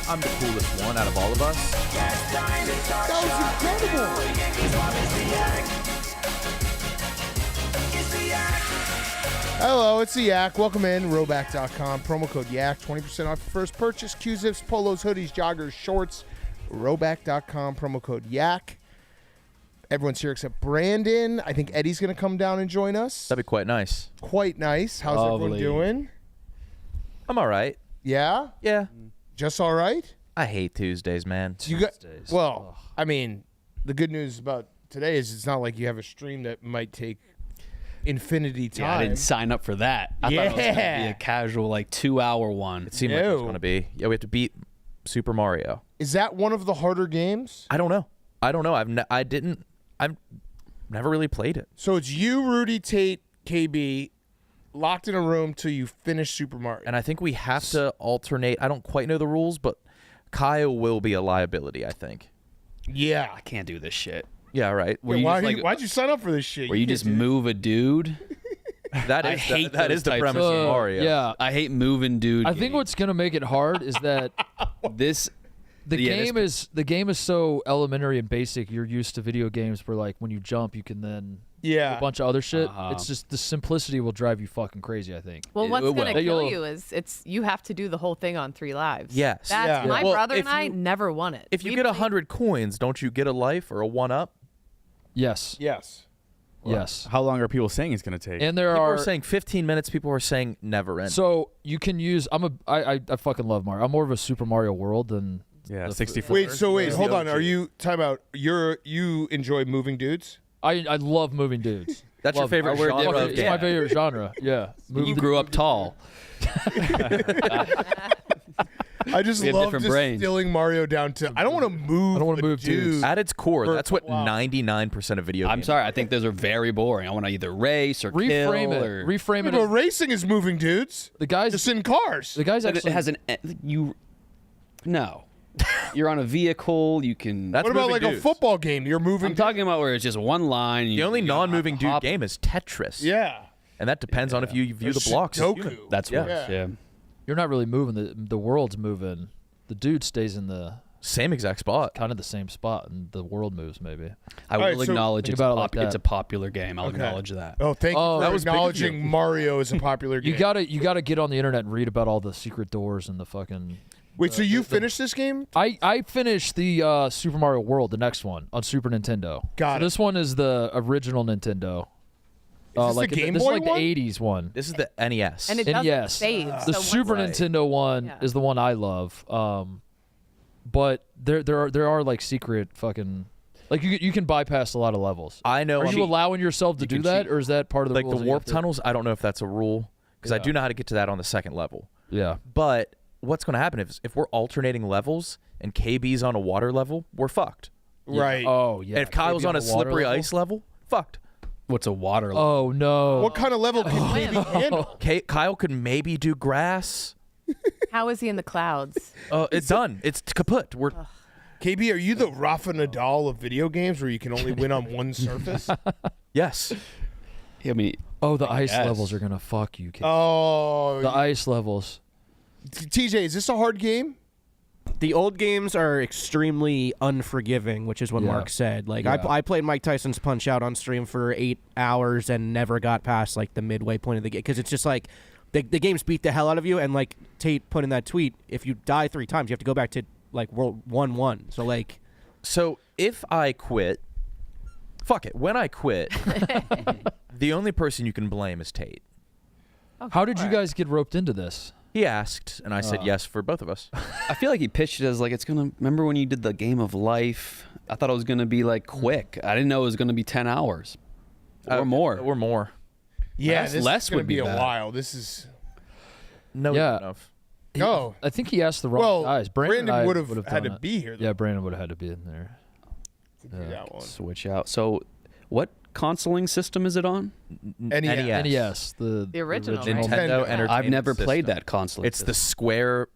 I'm the coolest one out of all of us. That was incredible. Hello, it's the Yak. Welcome in. Roback.com. Promo code Yak. 20% off your first purchase. Q-zips, polos, hoodies, joggers, shorts. Roback.com. Promo code Yak. Everyone's here except Brandon. I think Eddie's going to come down and join us. That'd be quite nice. Quite nice. How's everyone doing? I'm all right. Yeah? Yeah. Just all right? I hate Tuesdays, man. Well, I mean, the good news about today is it's not like you have a stream that might take infinity time. Yeah, I didn't sign up for that. I thought it was going to be a casual, 2-hour one. It seemed like it was going to be. Yeah, we have to beat Super Mario. Is that one of the harder games? I don't know. I've never really played it. So it's you, Rudy, Tate, KB, locked in a room till you finish Super Mario. And I think we have to alternate. I don't quite know the rules, but Kyle will be a liability, I think. Yeah. I can't do this shit. Yeah, right. Why'd you sign up for this shit? Where you just move a dude? That is the premise of Mario. Yeah. I hate moving dude. I think what's going to make it hard is that the game is so elementary and basic. You're used to video games where when you jump, you can then do a bunch of other shit. It's just the simplicity will drive you fucking crazy, I think. Well, what's going to kill you is you have to do the whole thing on 3 lives. Yes. My brother and I never won it. If you get 100 coins, don't you get a life or a 1-up? Yes. Yes. Yes. How long are people saying it's going to take? And people are saying 15 minutes. People are saying never end. So you can use. I fucking love Mario. I'm more of a Super Mario World than. Yeah, 64. Wait, hold on. Are you time out? You enjoy moving dudes? I love moving dudes. That's your favorite genre? It's my favorite genre. Yeah. You grew up tall. I just love distilling Mario down to I don't want to move. I don't want to move dudes. At its core, that's what 99% of video games. I'm sorry. I think those are very boring. I want to either race or reframe kill. it. Reframe it. But racing is moving dudes. The guys just in cars. The guys but actually it has no. You're on a vehicle. You can. What about a football game? You're moving. I'm talking about where it's just one line. The only non-moving dude game is Tetris. Yeah. And that depends on if you view the blocks. That's worse. Yeah. You're not really moving. The world's moving. The dude stays in the same exact spot. Kind of the same spot, and the world moves maybe. I will acknowledge it's a popular game. I'll acknowledge that. Oh, thank you for acknowledging Mario is a popular game. You gotta get on the internet and read about all the secret doors and the fucking. Wait, so you finished this game? I finished the Super Mario World, the next one on Super Nintendo. Got it. This one is the original Nintendo. Is this the Game Boy one? The 80s one. This is the NES. And it doesn't save. The Super Nintendo one is the one I love. But there are secret fucking you can bypass a lot of levels. I know. Are you allowing yourself to do that, or is that part of the rules? The warp tunnels? I don't know if that's a rule because I do know how to get to that on the second level. Yeah. But what's going to happen if we're alternating levels and KB's on a water level, we're fucked. Right. Oh yeah. And if Kyle's on a slippery ice level, fucked. What's a water level? Oh no. What kind of level can KB handle? Kyle could maybe do grass. How is he in the clouds? It's done. It's kaput. We're KB, are you the Rafa Nadal of video games where you can only win on one surface? Yes. I mean, the ice levels are gonna fuck you, kid. Oh, the ice levels. TJ, is this a hard game? The old games are extremely unforgiving, which is what Mark said. I played Mike Tyson's Punch-Out on stream for 8 hours and never got past the midway point of the game because it's just the games beat the hell out of you. And Tate put in that tweet, if you die 3 times, you have to go back to World 1-1. So if I quit, fuck it. When I quit, the only person you can blame is Tate. Okay. How did you guys get roped into this? He asked, and I said yes for both of us. I feel like he pitched it as it's gonna. Remember when you did the Game of Life? I thought it was gonna be quick. I didn't know it was gonna be 10 hours or more. Or more. Yeah, this less is gonna would be a bad. while. This is enough. No, I think he asked the wrong guys. Brandon would have had to be here. Though. Yeah, Brandon would have had to be in there. That one. Switch out. So, what consoling system is it on? NES. The original. Nintendo Entertainment I've never played System. that console. It's the Square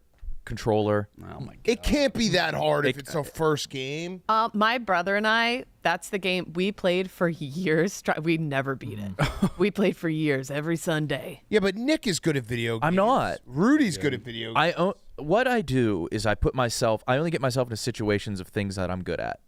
controller. Oh my god! It can't be that hard if it's our first game. My brother and I, that's the game we played for years. We never beat it. We played for years, every Sunday. Yeah, but Nick is good at video games. I'm not. Rudy's good at video games. what I do is I only get myself into situations of things that I'm good at.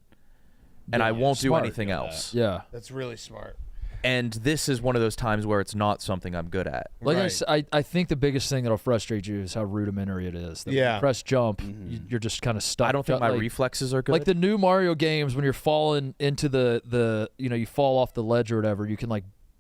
And I won't do anything else. Yeah. That's really smart. And this is one of those times where it's not something I'm good at. Like Right. I think the biggest thing that'll frustrate you is how rudimentary it is. That when you press jump, you're just kind of stuck. I don't think my reflexes are good. Like the new Mario games, when you're falling into the you fall off the ledge or whatever, you can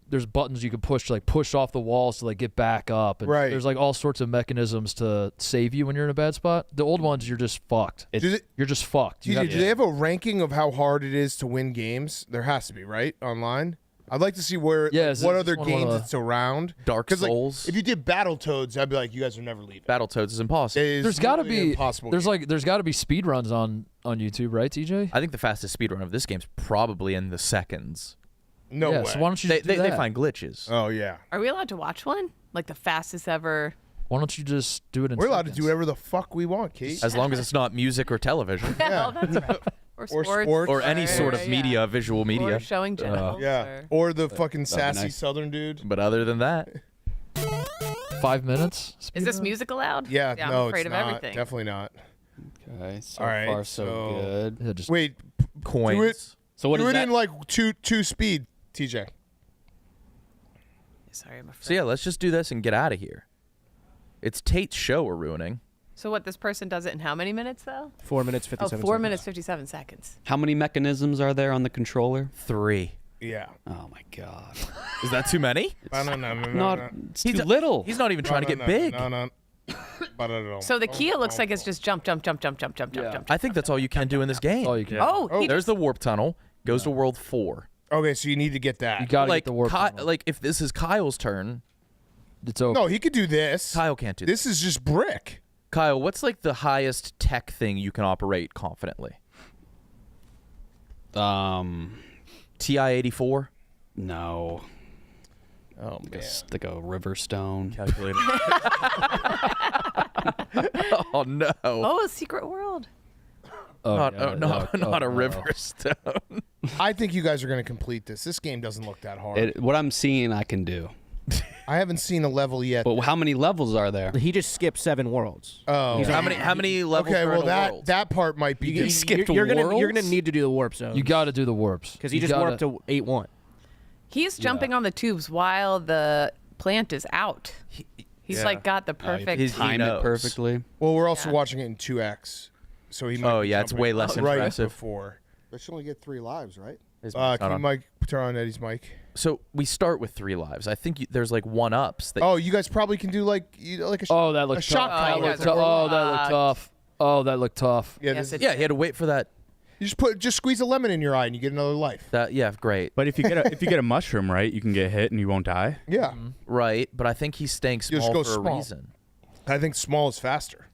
there's buttons you can push to push off the walls to get back up. And Right. There's all sorts of mechanisms to save you when you're in a bad spot. The old ones, you're just fucked. You're just fucked. Do they have a ranking of how hard it is to win games? There has to be, right? Online? I'd like to see what other games it's around. Dark Souls. If you did Battletoads, I'd be like, you guys are never leaving. Battletoads is impossible. There's got to be impossible. there's got to be speed runs on YouTube, right, TJ? I think the fastest speedrun of this game's probably in the seconds. No way. So why don't you just do They that? find glitches. Oh yeah. Are we allowed to watch one? Like the fastest ever? Why don't you just do it in We're allowed to seconds? do whatever the fuck we want, Kate. As long as it's not music or television. Yeah, that's right. Or sports. Or any sort of media, visual media. Or showing channels. Yeah. Or the fucking sassy southern dude. But other than that, 5 minutes. Is this music allowed? Yeah, I'm no, afraid it's of not. everything. Definitely not. Okay, so All right, far so good. Yeah, just Wait, coins. do it. So what do is it that? in two speed, TJ. Sorry, I'm afraid. So yeah, let's just do this and get out of here. It's Tate's show we're ruining. So what, this person does it in how many minutes, though? 4 minutes, 57 seconds. 4 minutes, 57 seconds. How many mechanisms are there on the controller? 3. Yeah. Oh my god. Is that too many? Not it's too little. He's not even trying to get big. So the key, it looks like, it's just jump, jump, jump, jump, jump, jump, jump, jump. I think that's all you can do in this game. all you can. Oh, he There's just, the warp tunnel. Goes to world 4. Okay, so you need to get that. You got to Like get the warp. tunnel. like if this is Kyle's turn, It's over. No, he could do this. Kyle can't do This is just brick. Kyle, what's the highest tech thing you can operate confidently? TI-84? No. Oh man. Like a river stone. Calculator. Oh no. oh, a secret world. Not a river stone. I think you guys are going to complete this. This game doesn't look that hard. What I'm seeing, I can do. I haven't seen a level yet. But how many levels are there? He just skipped 7 worlds. Oh. How many levels Okay, are well in a world? that part might be good. skipped you're gonna worlds? need to do the warp zone. You got to do the warps because he just warped to 8-1. He's jumping on the tubes while the plant is out. He's got the perfect. He Time it knows. perfectly. Well, we're also watching it in 2x. So he might Oh be yeah, it's jumping way less right impressive. before. They should only get 3 lives, right? Can you mic turn on Eddie's mic? So we start with 3 lives. I think there's 1-ups. That Oh, you guys probably can do like a Oh, that looked a shot tough. collar. you guys that are looked tough. Oh, that looked tough. Yeah, Yes, this- yeah, he had to wait for that. you just squeeze a lemon in your eye and you get another life. That yeah, great. But if you get a mushroom, right, you can get hit and you won't die. Yeah, Right, but I think he's staying You just small go for a small. reason. I think small is faster.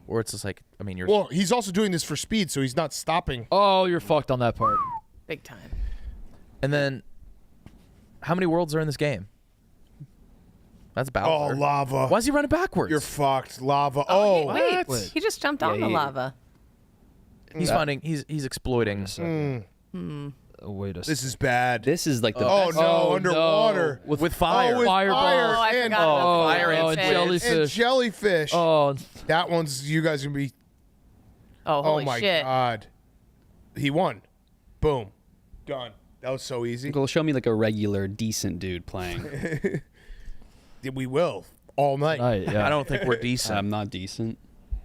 Or it's just you're Well, he's also doing this for speed, so he's not stopping. Oh, you're fucked on that part. Big time. And then how many worlds are in this game? That's Oh, Bowser. lava! Why is he running backwards? You're fucked. Lava. Oh, Oh, wait. He just jumped on the lava. He's exploiting. Oh, wait a second. this is bad. This is like the Oh best. no, Oh, underwater. no. With fire. Oh, with Fireball. fire Oh, I and, forgot about fire the and and fish. jellyfish. and jellyfish. Oh, That one's you guys gonna be. Oh, Oh holy my shit. god, he won. Boom, done. That was so easy. Well, show me like a regular, decent dude playing. We will all night. yeah. I don't think we're decent. I'm not decent.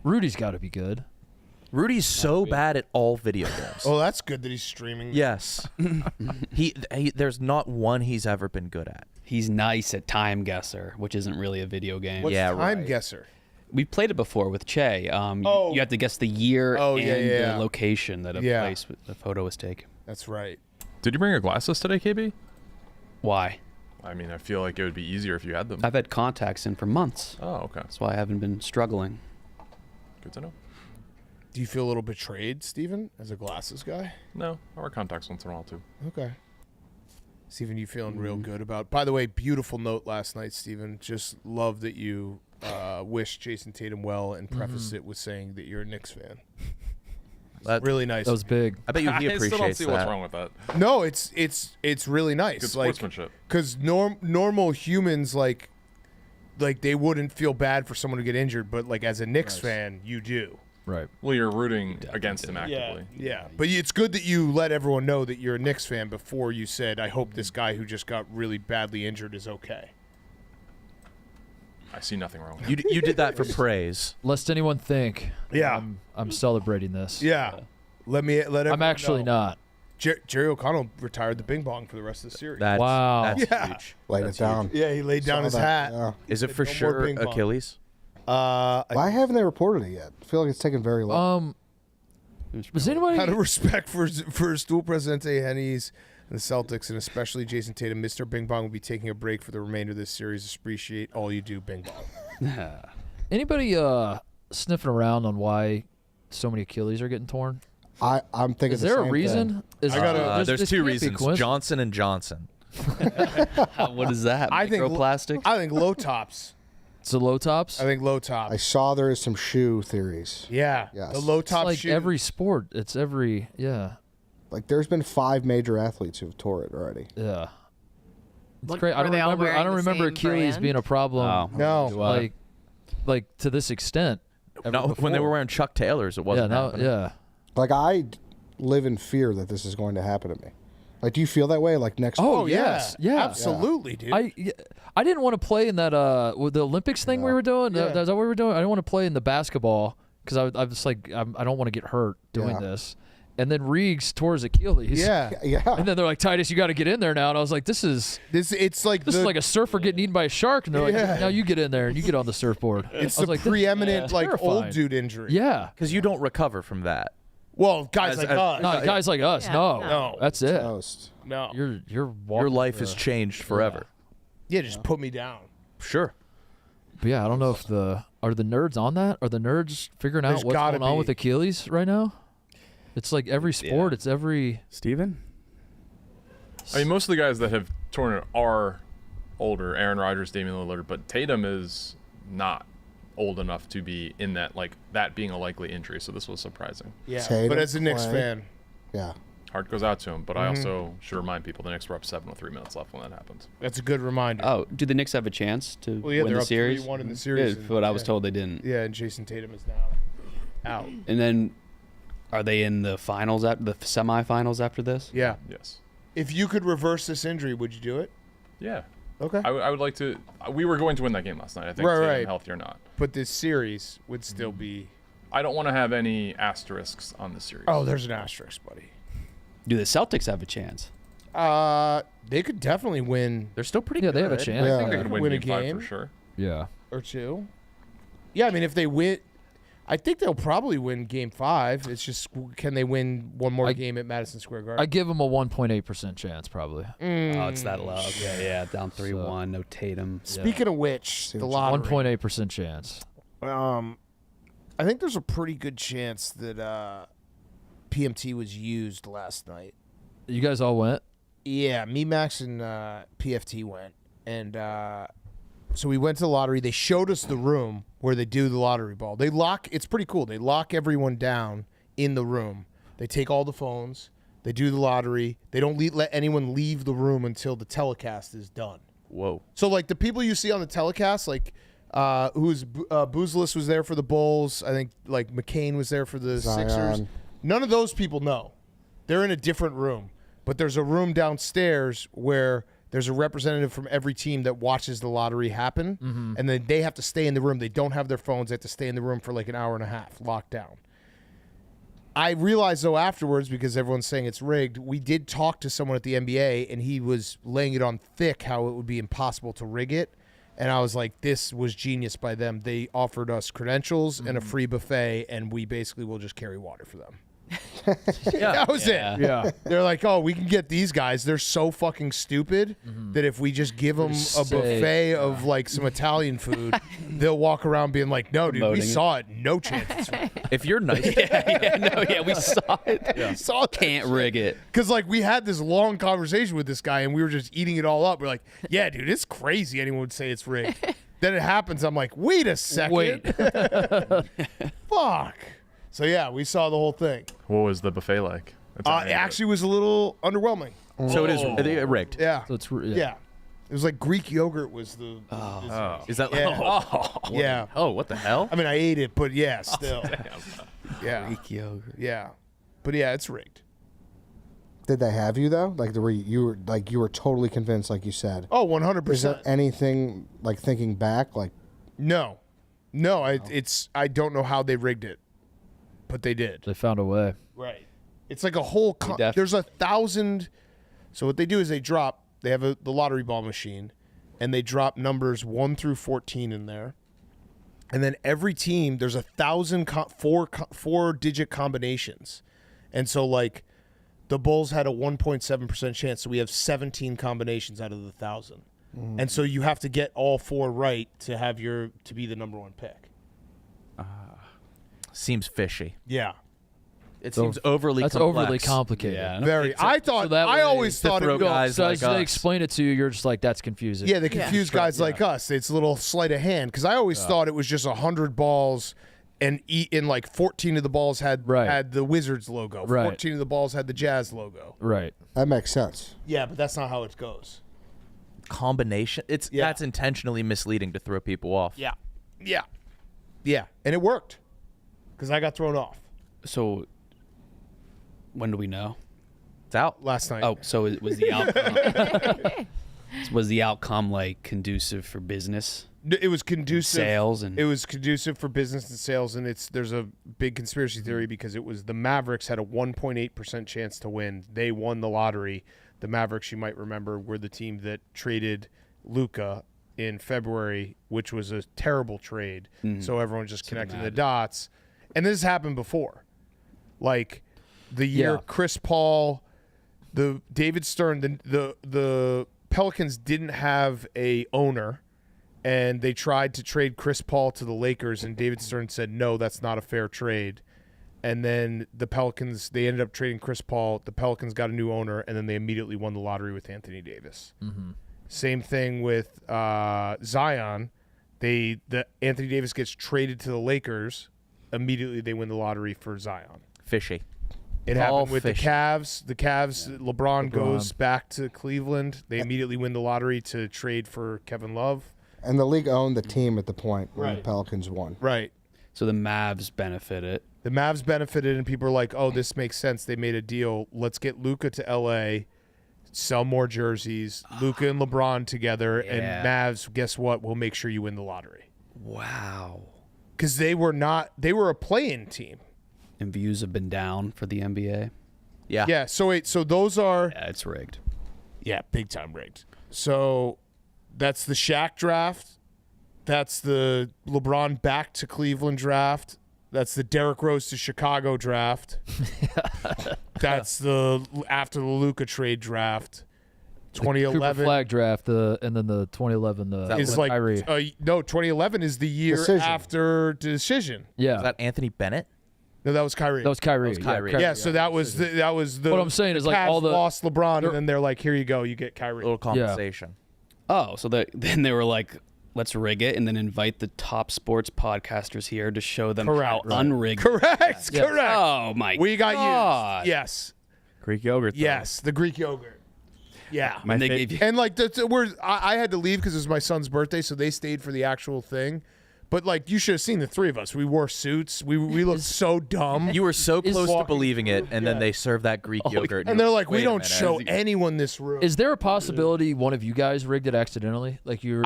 Rudy's got to be good. Rudy's so bad at all video games. Oh, that's good that he's streaming. Yes. he there's not one he's ever been good at. He's nice at Time Guesser, which isn't really a video game. What's Yeah, time right. guesser? We played it before with Che. Oh. You have to guess the year Oh, and yeah. the location that a Yeah. place the photo was taken. That's right. Did you bring your glasses today, KB? Why? I mean, I feel like it would be easier if you had them. I've had contacts in for months. Oh, okay. That's why I haven't been struggling. Good to know. Do you feel a little betrayed, Steven, as a glasses guy? No, I wear contacts once in a while, too. Okay. Steven, you feeling real good about. By the way, beautiful note last night, Steven. Just love that you wished Jason Tatum well and prefaced it with saying that you're a Knicks fan. That- Really nice. That was big. I bet you he I still don't appreciates see that. what's wrong with that. No, it's really nice. Good Like, sportsmanship. because normal humans like like they wouldn't feel bad for someone to get injured, but like as a Knicks fan, you do. Right. Well, you're rooting against him actively. Yeah. But it's good that you let everyone know that you're a Knicks fan before you said, I hope this guy who just got really badly injured is okay. I see nothing wrong with that. You did that for praise. Lest anyone think I'm celebrating this. Yeah. Let everyone I'm actually know. not. Jerry O'Connell retired the bing bong for the rest of the series. Wow. That's Yeah. huge. Laid That's it down. huge. Yeah, he laid down his hat. Yeah. Is it for No more sure ping pong. Achilles? Why haven't they reported it yet? I feel like it's taken very long. Was anybody? Out of respect for Stool Presidente Hennies and the Celtics, and especially Jason Tatum, Mr. Bing Bong will be taking a break for the remainder of this series. Appreciate all you do, Bing Bong. Anybody sniffing around on why so many Achilles are getting torn? I'm thinking. Is there a reason? I gotta- There's this two can't be reasons. coincidence. Johnson and Johnson. What is that? I think Microplastics? I think low tops. It's the low tops. I think low top. I saw there is some shoe theories. Yeah. Yes. The low It's top like shoe. every sport. It's every Like there's been 5 major athletes who've tore it already. yeah. It's What- great. I were don't they all remember. I wearing don't the remember same Achilles brand? being a problem. Oh. No. Like to this extent. ever No, when they before. were wearing Chuck Taylors, it Yeah. wasn't. No. happening. Yeah. Like I live in fear that this is going to happen to me. Like, do you feel that way? Like next? Oh, yeah. yes. Yeah. Absolutely, dude. I didn't want to play in that with the Olympics thing we were doing. Yeah. That's what we were doing. I didn't want to play in the basketball because I was like I don't want to get hurt doing Yeah. this. And then Reeves tore his Achilles. yeah. Yeah. And then they're like, Titus, you got to get in there now. And I was like, this is It's like is like a surfer getting eaten by a shark. And they're like, Yeah. now you get in there and you get on the surfboard. it's I was the like, preeminent like old terrifying. dude injury. Yeah. Because you don't recover from that. Well, guys As- like as- us. No, guys like us, Yeah, no. no. That's it. Toast. No. You're walking Your life the- has changed forever. Yeah, just put me down. Sure. But yeah, I don't know if are the nerds on that? Are the nerds figuring There's out what's gotta going on be. with Achilles right now? It's like every sport. Yeah. It's every. Steven? I mean, most of the guys that have torn it are older. Aaron Rodgers, Damian Lillard, but Tatum is not old enough to be in that, like that being a likely injury. So this was surprising. Yeah. Tatum, But as a Knicks Clay. fan, Yeah. Heart goes out to him, but I also should remind people the Knicks were up 7 with 3 minutes left when that happens. that's a good reminder. Oh, do the Knicks have a chance to Well, yeah, win they're the up series? 3-1 in the series, Yeah, and- but I was yeah. told they didn't. Yeah, and Jason Tatum is now out. And then, are they in the finals the semifinals after this? Yeah. Yes. If you could reverse this injury, would you do it? Yeah. Okay. I would like to. We were going to win that game last night. I think Right, Tatum, right. healthy or not. But this series would still be. I don't want to have any asterisks on the series. Oh, there's an asterisk, buddy. Do the Celtics have a chance? They could definitely win They're still pretty Yeah, good. they have a chance. Yeah. I think they could win, Win a game 5 game. for sure. Yeah. or two. Yeah, I mean, if they win, I think they'll probably win Game 5. It's just, can they win one more game at Madison Square Garden? I give them a 1.8% chance, probably. Oh, it's that low. Yeah, down 3-1. No Tatum. Speaking of which, the lottery. 1.8% chance. I think there's a pretty good chance that PMT was used last night. You guys all went? Yeah, me, Max, and PFT went. And so we went to the lottery. They showed us the room where they do the lottery ball. They lock, it's pretty cool. They lock everyone down in the room. They take all the phones. They do the lottery. They don't let anyone leave the room until the telecast is done. Whoa. So, like, the people you see on the telecast, like, Boozless was there for the Bulls. I think, like, McCain was there for the Zion. Sixers. None of those people know. They're in a different room. But there's a room downstairs where there's a representative from every team that watches the lottery happen. And then they have to stay in the room. They don't have their phones. They have to stay in the room for, like, an hour and a half, locked down. I realized, though, afterwards, because everyone's saying it's rigged, we did talk to someone at the NBA, and he was laying it on thick how it would be impossible to rig it. And I was like, this was genius by them. They offered us credentials and a free buffet, and we basically will just carry water for them. That was it. Yeah. They're like, oh, we can get these guys. They're so fucking stupid that if we just give them a say- buffet of, like, some Italian food, they'll walk around being like, no, dude, we Promoting it. saw it. No chance. If you're nice, We saw it. We saw that Can't rig it. Because, like, we had this long conversation with this guy, and we were just eating it all up. We're like, yeah, dude, it's crazy anyone would say it's rigged. Then it happens. I'm like, wait a second. Wait. Fuck. So, yeah, we saw the whole thing. What was the buffet like? It actually was a little underwhelming. so it is rigged. Yeah. So it's Yeah. It was like Greek yogurt was the. Is that? Yeah. Oh, what the hell? I mean, I ate it, but yeah, still. Yeah. Greek yogurt. Yeah. But yeah, it's rigged. Did they have you though? Like you were totally convinced, like you said. Oh, 100%. Is there anything like thinking back, like? No. I don't know how they rigged it, but they did. They found a way. Right. It's like a whole. There's 1,000. So what they do is they have the lottery ball machine, and they drop numbers 1 through 14 in there, and then every team there's 1,000 four-digit combinations, and so like the Bulls had a 1.7% chance, so we have 17 combinations out of the 1,000, and so you have to get all 4 right to be the number 1 pick. Seems fishy. Yeah. It seems overly That's complex. overly complicated. Yeah. Very. I always thought it throw would go. guys So like as they us. explain it to you, you're just like, that's confusing. Yeah, they confuse guys like us. It's a little sleight of hand because I always thought it was just 100 balls, and like 14 of the balls had the Wizards logo. Right. 14 of the balls had the Jazz logo. Right. That makes sense. Yeah, but that's not how it goes. Combination. That's intentionally misleading to throw people off. Yeah, and it worked because I got thrown off So, when do we know? It's out. last night. Oh, so it was the outcome. Was the outcome like conducive for business? It was conducive Sales and it was conducive for business and sales, and there's a big conspiracy theory because it was the Mavericks had a 1.8% chance to win. They won the lottery. The Mavericks, you might remember, were the team that traded Luka in February, which was a terrible trade. So everyone just connected the dots. And this has happened before. Like the year Chris Paul, the David Stern, the Pelicans didn't have a owner, and they tried to trade Chris Paul to the Lakers, and David Stern said, no, that's not a fair trade. And then the Pelicans, they ended up trading Chris Paul. The Pelicans got a new owner, and then they immediately won the lottery with Anthony Davis. Same thing with Zion. The Anthony Davis gets traded to the Lakers. Immediately they win the lottery for Zion. Fishy. It All happened with fishy. the Cavs. The Cavs, LeBron goes back to Cleveland. They immediately win the lottery to trade for Kevin Love. And the league owned the team at the point when the Pelicans won. Right. so the Mavs benefited. The Mavs benefited, and people are like, oh, this makes sense. They made a deal. Let's get Luka to L.A., sell more jerseys, Luka and LeBron together, and Mavs, guess what? We'll make sure you win the lottery. Wow. Because they were a play-in team. And views have been down for the NBA. Yeah. Yeah, so those are... Yeah, it's rigged. Yeah, big time rigged. So that's the Shaq draft. That's the LeBron back to Cleveland draft. That's the Derrick Rose to Chicago draft. That's the after the Luka trade draft. 2011 Cooper Flag draft, and then the 2011 is like Kyrie. no, 2011 is the year Decision. after decision. Yeah, Was that Anthony Bennett? No, that was Kyrie. that was Kyrie. Kyrie. Yeah, so that was the. What I'm saying is, like, Cavs all the- lost LeBron, and then they're like, here you go, you get Kyrie. A little compensation. Oh, so then they were like, let's rig it and then invite the top sports podcasters here to show them how unrigged. Correct. Correct. Oh my! We got God. used. Yes. Greek yogurt. Though. Yes, the Greek yogurt. Yeah. And they gave you. And like I had to leave because it was my son's birthday, so they stayed for the actual thing. But like you should have seen the three of us. We wore suits. We looked so dumb. You were so close to walking believing it, and then they served that Greek yogurt. and you they're were like, we wait a don't minute. show anyone this room. Is there a possibility one of you guys rigged it accidentally? Like you're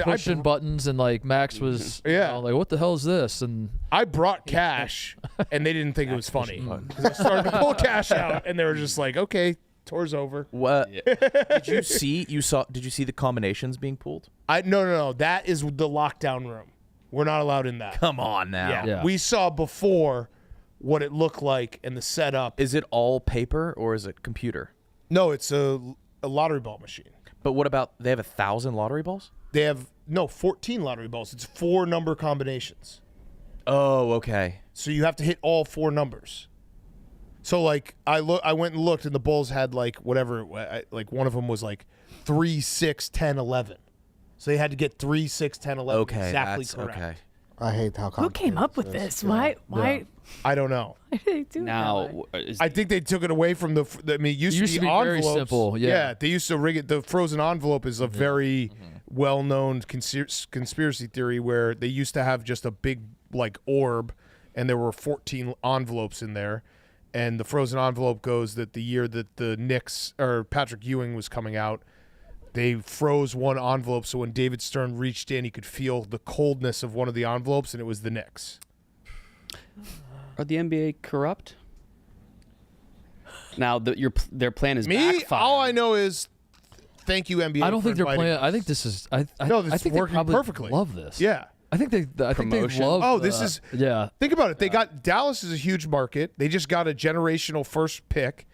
pushing buttons, and like Max was like, what the hell is this? And I brought cash, and they didn't think it was funny. 'Cause I started to pull cash out, and they were just like, okay, tour's over. What did you see? Did you see the combinations being pulled? No. That is the lockdown room. We're not allowed in that. Come on now. Yeah. We saw before what it looked like and the setup. Is it all paper or is it computer? No, it's a lottery ball machine. But what about they have 1,000 lottery balls? They have 14 lottery balls. It's 4 number combinations. Oh, okay. So you have to hit all 4 numbers. So like I went and looked, and the Bulls had like whatever, like one of them was like 3, 6, 10, 11. So they had to get 3, 6, 10, 11 Okay, exactly that's correct. okay. I hate how Who came up with this? Why? I don't know. Why did they do it that Now, way? I think they took it away from the. I mean, it used to be very envelopes. simple, yeah. They used to rig it. The frozen envelope is a very well-known conspiracy theory where they used to have just a big like orb, and there were 14 envelopes in there. And the frozen envelope goes that the year that the Knicks or Patrick Ewing was coming out, they froze one envelope, so when David Stern reached in, he could feel the coldness of one of the envelopes, and it was the Knicks. Are the NBA corrupt? Now, their plan is Me, backfired. all I know is thank you, NBA. I don't think they're inviting playing. us. I think this is. No, this I is think they working probably perfectly. love this. Yeah. I think they Promotion. love. Oh, this is. Yeah. Think about it. They got Dallas is a huge market. They just got a generational first pick,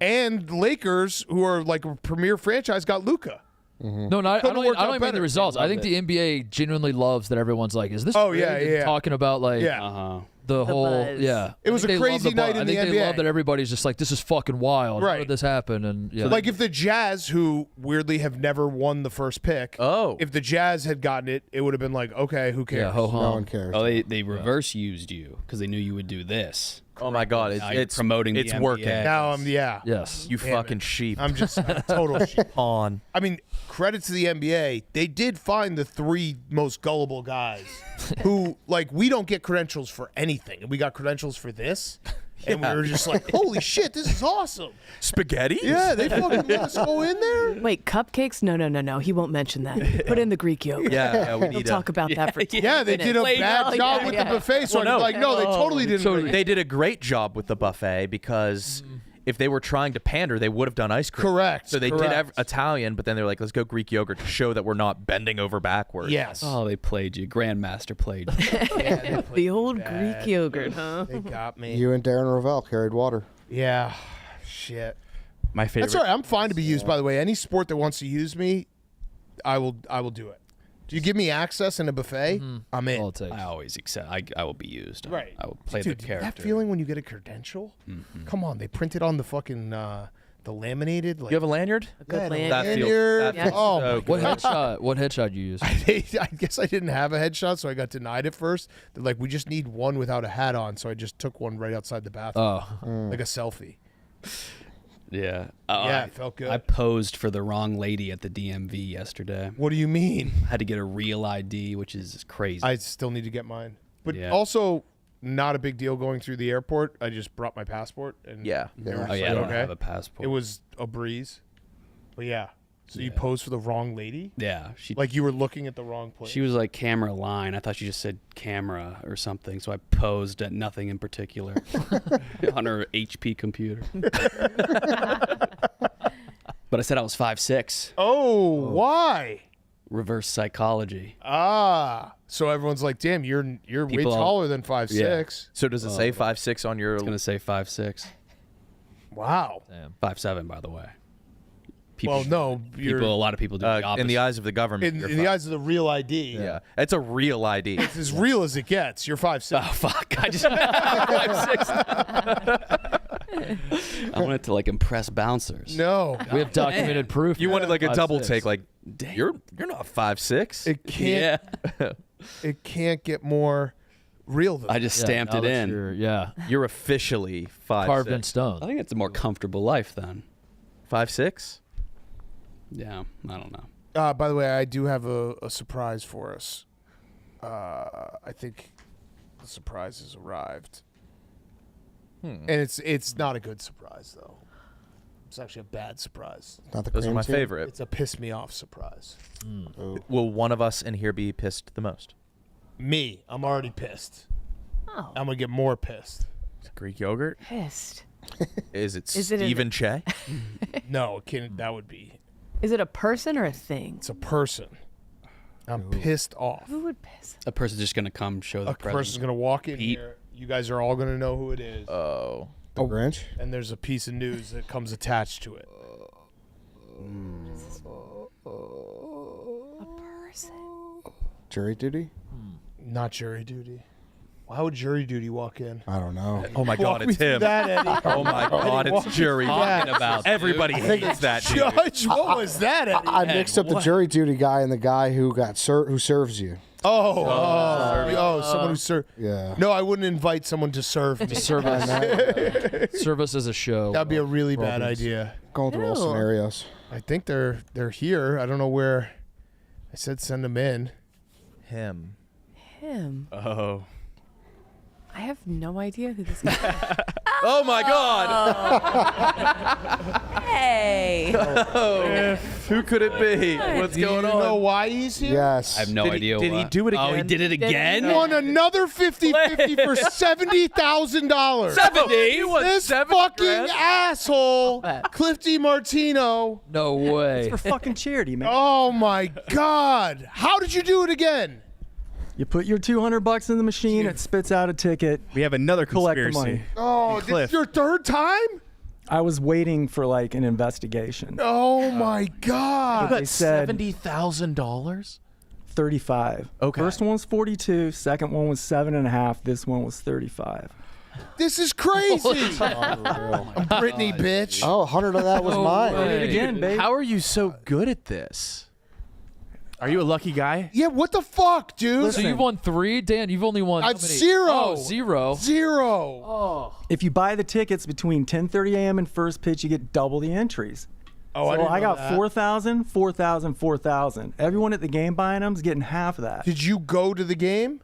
and Lakers, who are like a premier franchise, got Luka. No, I Couldn't don't work out even mean better. the results. I think the NBA genuinely loves that everyone's like, is this? Oh, rigged? yeah, And yeah. talking about like Yeah. the whole buzz. yeah. It was I think a they love crazy the night buzz. in the I think they NBA. love that everybody's just like, this is fucking wild. How Right. did this happen? And yeah, Like if the Jazz, who weirdly have never won the first pick, if the Jazz had gotten it, it would have been like, okay, who cares? yeah, ho No hum. one cares. Oh, they reverse used you because they knew you would do this. Oh my God, Now you're it's promoting the It's NBA. working. Now Yes. You Damn fucking it. sheep. I'm just total shit. on. I mean, credit to the NBA. They did find the 3 most gullible guys who, like, we don't get credentials for anything. And we got credentials for this. And we were just like, holy shit, this is awesome. Spaghetti? Yeah, they fucking let us go in there. Wait, cupcakes? No. He won't mention that. Put in the Greek yogurt. Yeah, we We'll need talk about that for 10 Yeah, they did a minutes. bad job with the buffet. So Well, I'm like, no, they totally didn't. They did a great job with the buffet because if they were trying to pander, they would have done ice cream. Correct. So they correct. did Italian, but then they're like, let's go Greek yogurt to show that we're not bending over backwards. Yes. Oh, they played you. Grandmaster played you. The old Greek yogurt, huh? They got me. You and Darren Rovell carried water. Yeah. Shit. My favorite. That's all right. I'm fine to be used, by the way. Any sport that wants to use me, I will do it. Do you give me access in a buffet? I'm in. All it takes. I always accept. I will be used. Right. I will play Dude, the character. that feeling when you get a credential? Come on, they print it on the fucking the laminated. Like, You have a lanyard? A good yeah, lanyard. That feels- lanyard. that feels Oh, so my good. What headshot you use? I guess I didn't have a headshot, so I got denied it first. They're like, we just need one without a hat on, so I just took one right outside the bathroom, like a selfie. Yeah. Yeah, it felt good. I posed for the wrong lady at the DMV yesterday. What do you mean? Had to get a real ID, which is crazy. I still need to get mine, but Yeah. also not a big deal going through the airport. I just brought my passport, and Yeah. they were oh just yeah, I like, don't okay. have a passport. It was a breeze, but yeah. So you Yeah. posed for the wrong lady? yeah. Like you were looking at the wrong place? She was like camera line. I thought she just said camera or something. So I posed at nothing in particular on her HP computer. But I said I was 5'6". Oh, why? Reverse psychology. Ah, so everyone's like, "Damn, you're way People- taller than 5'6". So does it say 5'6" on your? It's gonna say 5'6". Wow. 5'7", by the way. Well, no, you're A lot of people do the opposite. in the eyes of the government. in you're the eyes of the real ID. Yeah, it's a real ID. It's as real as it gets. You're 5'6". Oh fuck! I just 5'6". I wanted to like impress bouncers. No, We have documented proof. You wanted like a 5'6". double take, like you're not 5'6". it can't. Yeah. It can't get more real than I that. just Yeah, stamped now it that in. You're You're officially 5'6". carved in stone. I think it's a more comfortable life then. 5'6". Yeah, I don't know. By the way, I do have a surprise for us. I think the surprise has arrived, and it's not a good surprise though. It's actually a bad surprise. Not the Those are cream my team? favorite. It's a piss me off surprise. Oh. Will one of us in here be pissed the most? Me, I'm already pissed. Oh, I'm gonna get more pissed. Greek yogurt? pissed. Is it Is it an- Stephen Che? No, that would be. Is it a person or a thing? It's a person. I'm pissed off. Who would piss? A person's just gonna come show the A person's presence. gonna walk in Pete. here. You guys are all gonna know who it is, Oh. The Grinch? and there's a piece of news that comes attached to it. A person. Jury duty? Not jury duty. Why would jury duty walk in? I don't know. Oh my God, Walk me it's through him. That, Eddie. Oh my God, walk it's jury. that. about Everybody hates that dude. Judge, what was that, Eddie? I mixed up the jury duty guy and the guy who got who serves you. Someone who serves. Yeah. No, I wouldn't invite someone to serve me. Serve us as a show. That'd be a really bad Robbins. idea. Going through all scenarios. I think they're here. I don't know where. I said send them in. Him. Oh. I have no idea who this guy is. Oh my God! Hey. Who could it be? What's Do you going know on? why he's here? Yes. I have no Did he- idea did he why. do it Oh, he again? did it again? Won another 50-50 for $70,000. 70? What, This 70 fucking grand? asshole, Clifty Martino. No way. For fucking charity, man. Oh my God! How did you do it again? You put your $200 in the machine, it spits out a ticket. We have another Collect the conspiracy. money. Oh, this Cliff. is your third time? I was waiting for like an investigation. Oh my God! They said $70,000. 35. Okay. First one was 42. Second one was 7.5. This one was 35. This is crazy. I'm Brittany, bitch. Oh, 100 of that was mine. Did it again, babe. How are you so good at this? Are you a lucky guy? Yeah, what the fuck, dude? So you've won 3, Dan. You've only won. I've how many? 0. Oh, 0. 0. If you buy the tickets between 10:30 a.m. and first pitch, you get double the entries. Oh, So I got that. 4,000, 4,000, 4,000. Everyone at the game buying them is getting half of that. Did you go to the game?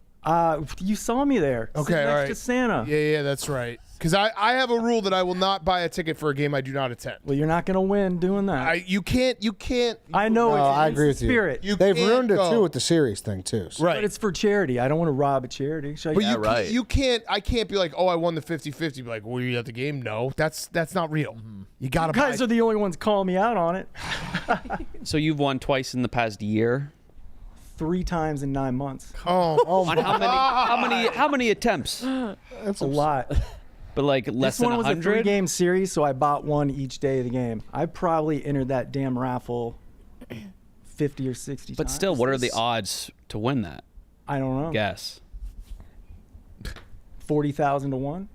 You saw me there. Okay, sitting all next right. to Santa. Yeah, that's right. Because I have a rule that I will not buy a ticket for a game I do not attend. Well, you're not going to win doing that. You can't. I know No, it's I it's agree the with you. spirit. They've can't ruined it go. too with the series thing too. So. Right. But it's for charity. I don't want to rob a charity. Should I- But right. you can't. I can't be like, oh, I won the 50-50. Be like, were you at the game? No, that's not real. You gotta. you guys buy. are the only ones calling me out on it. So you've won twice in the past year? 3 times in 9 months. Oh, On how many attempts? That's a lot. But like less This than one was a 100? 3-game series, so I bought one each day of the game. I probably entered that damn raffle 50 or 60 But times. still, what are the odds to win that? I don't know. Guess. 40,000 to 1.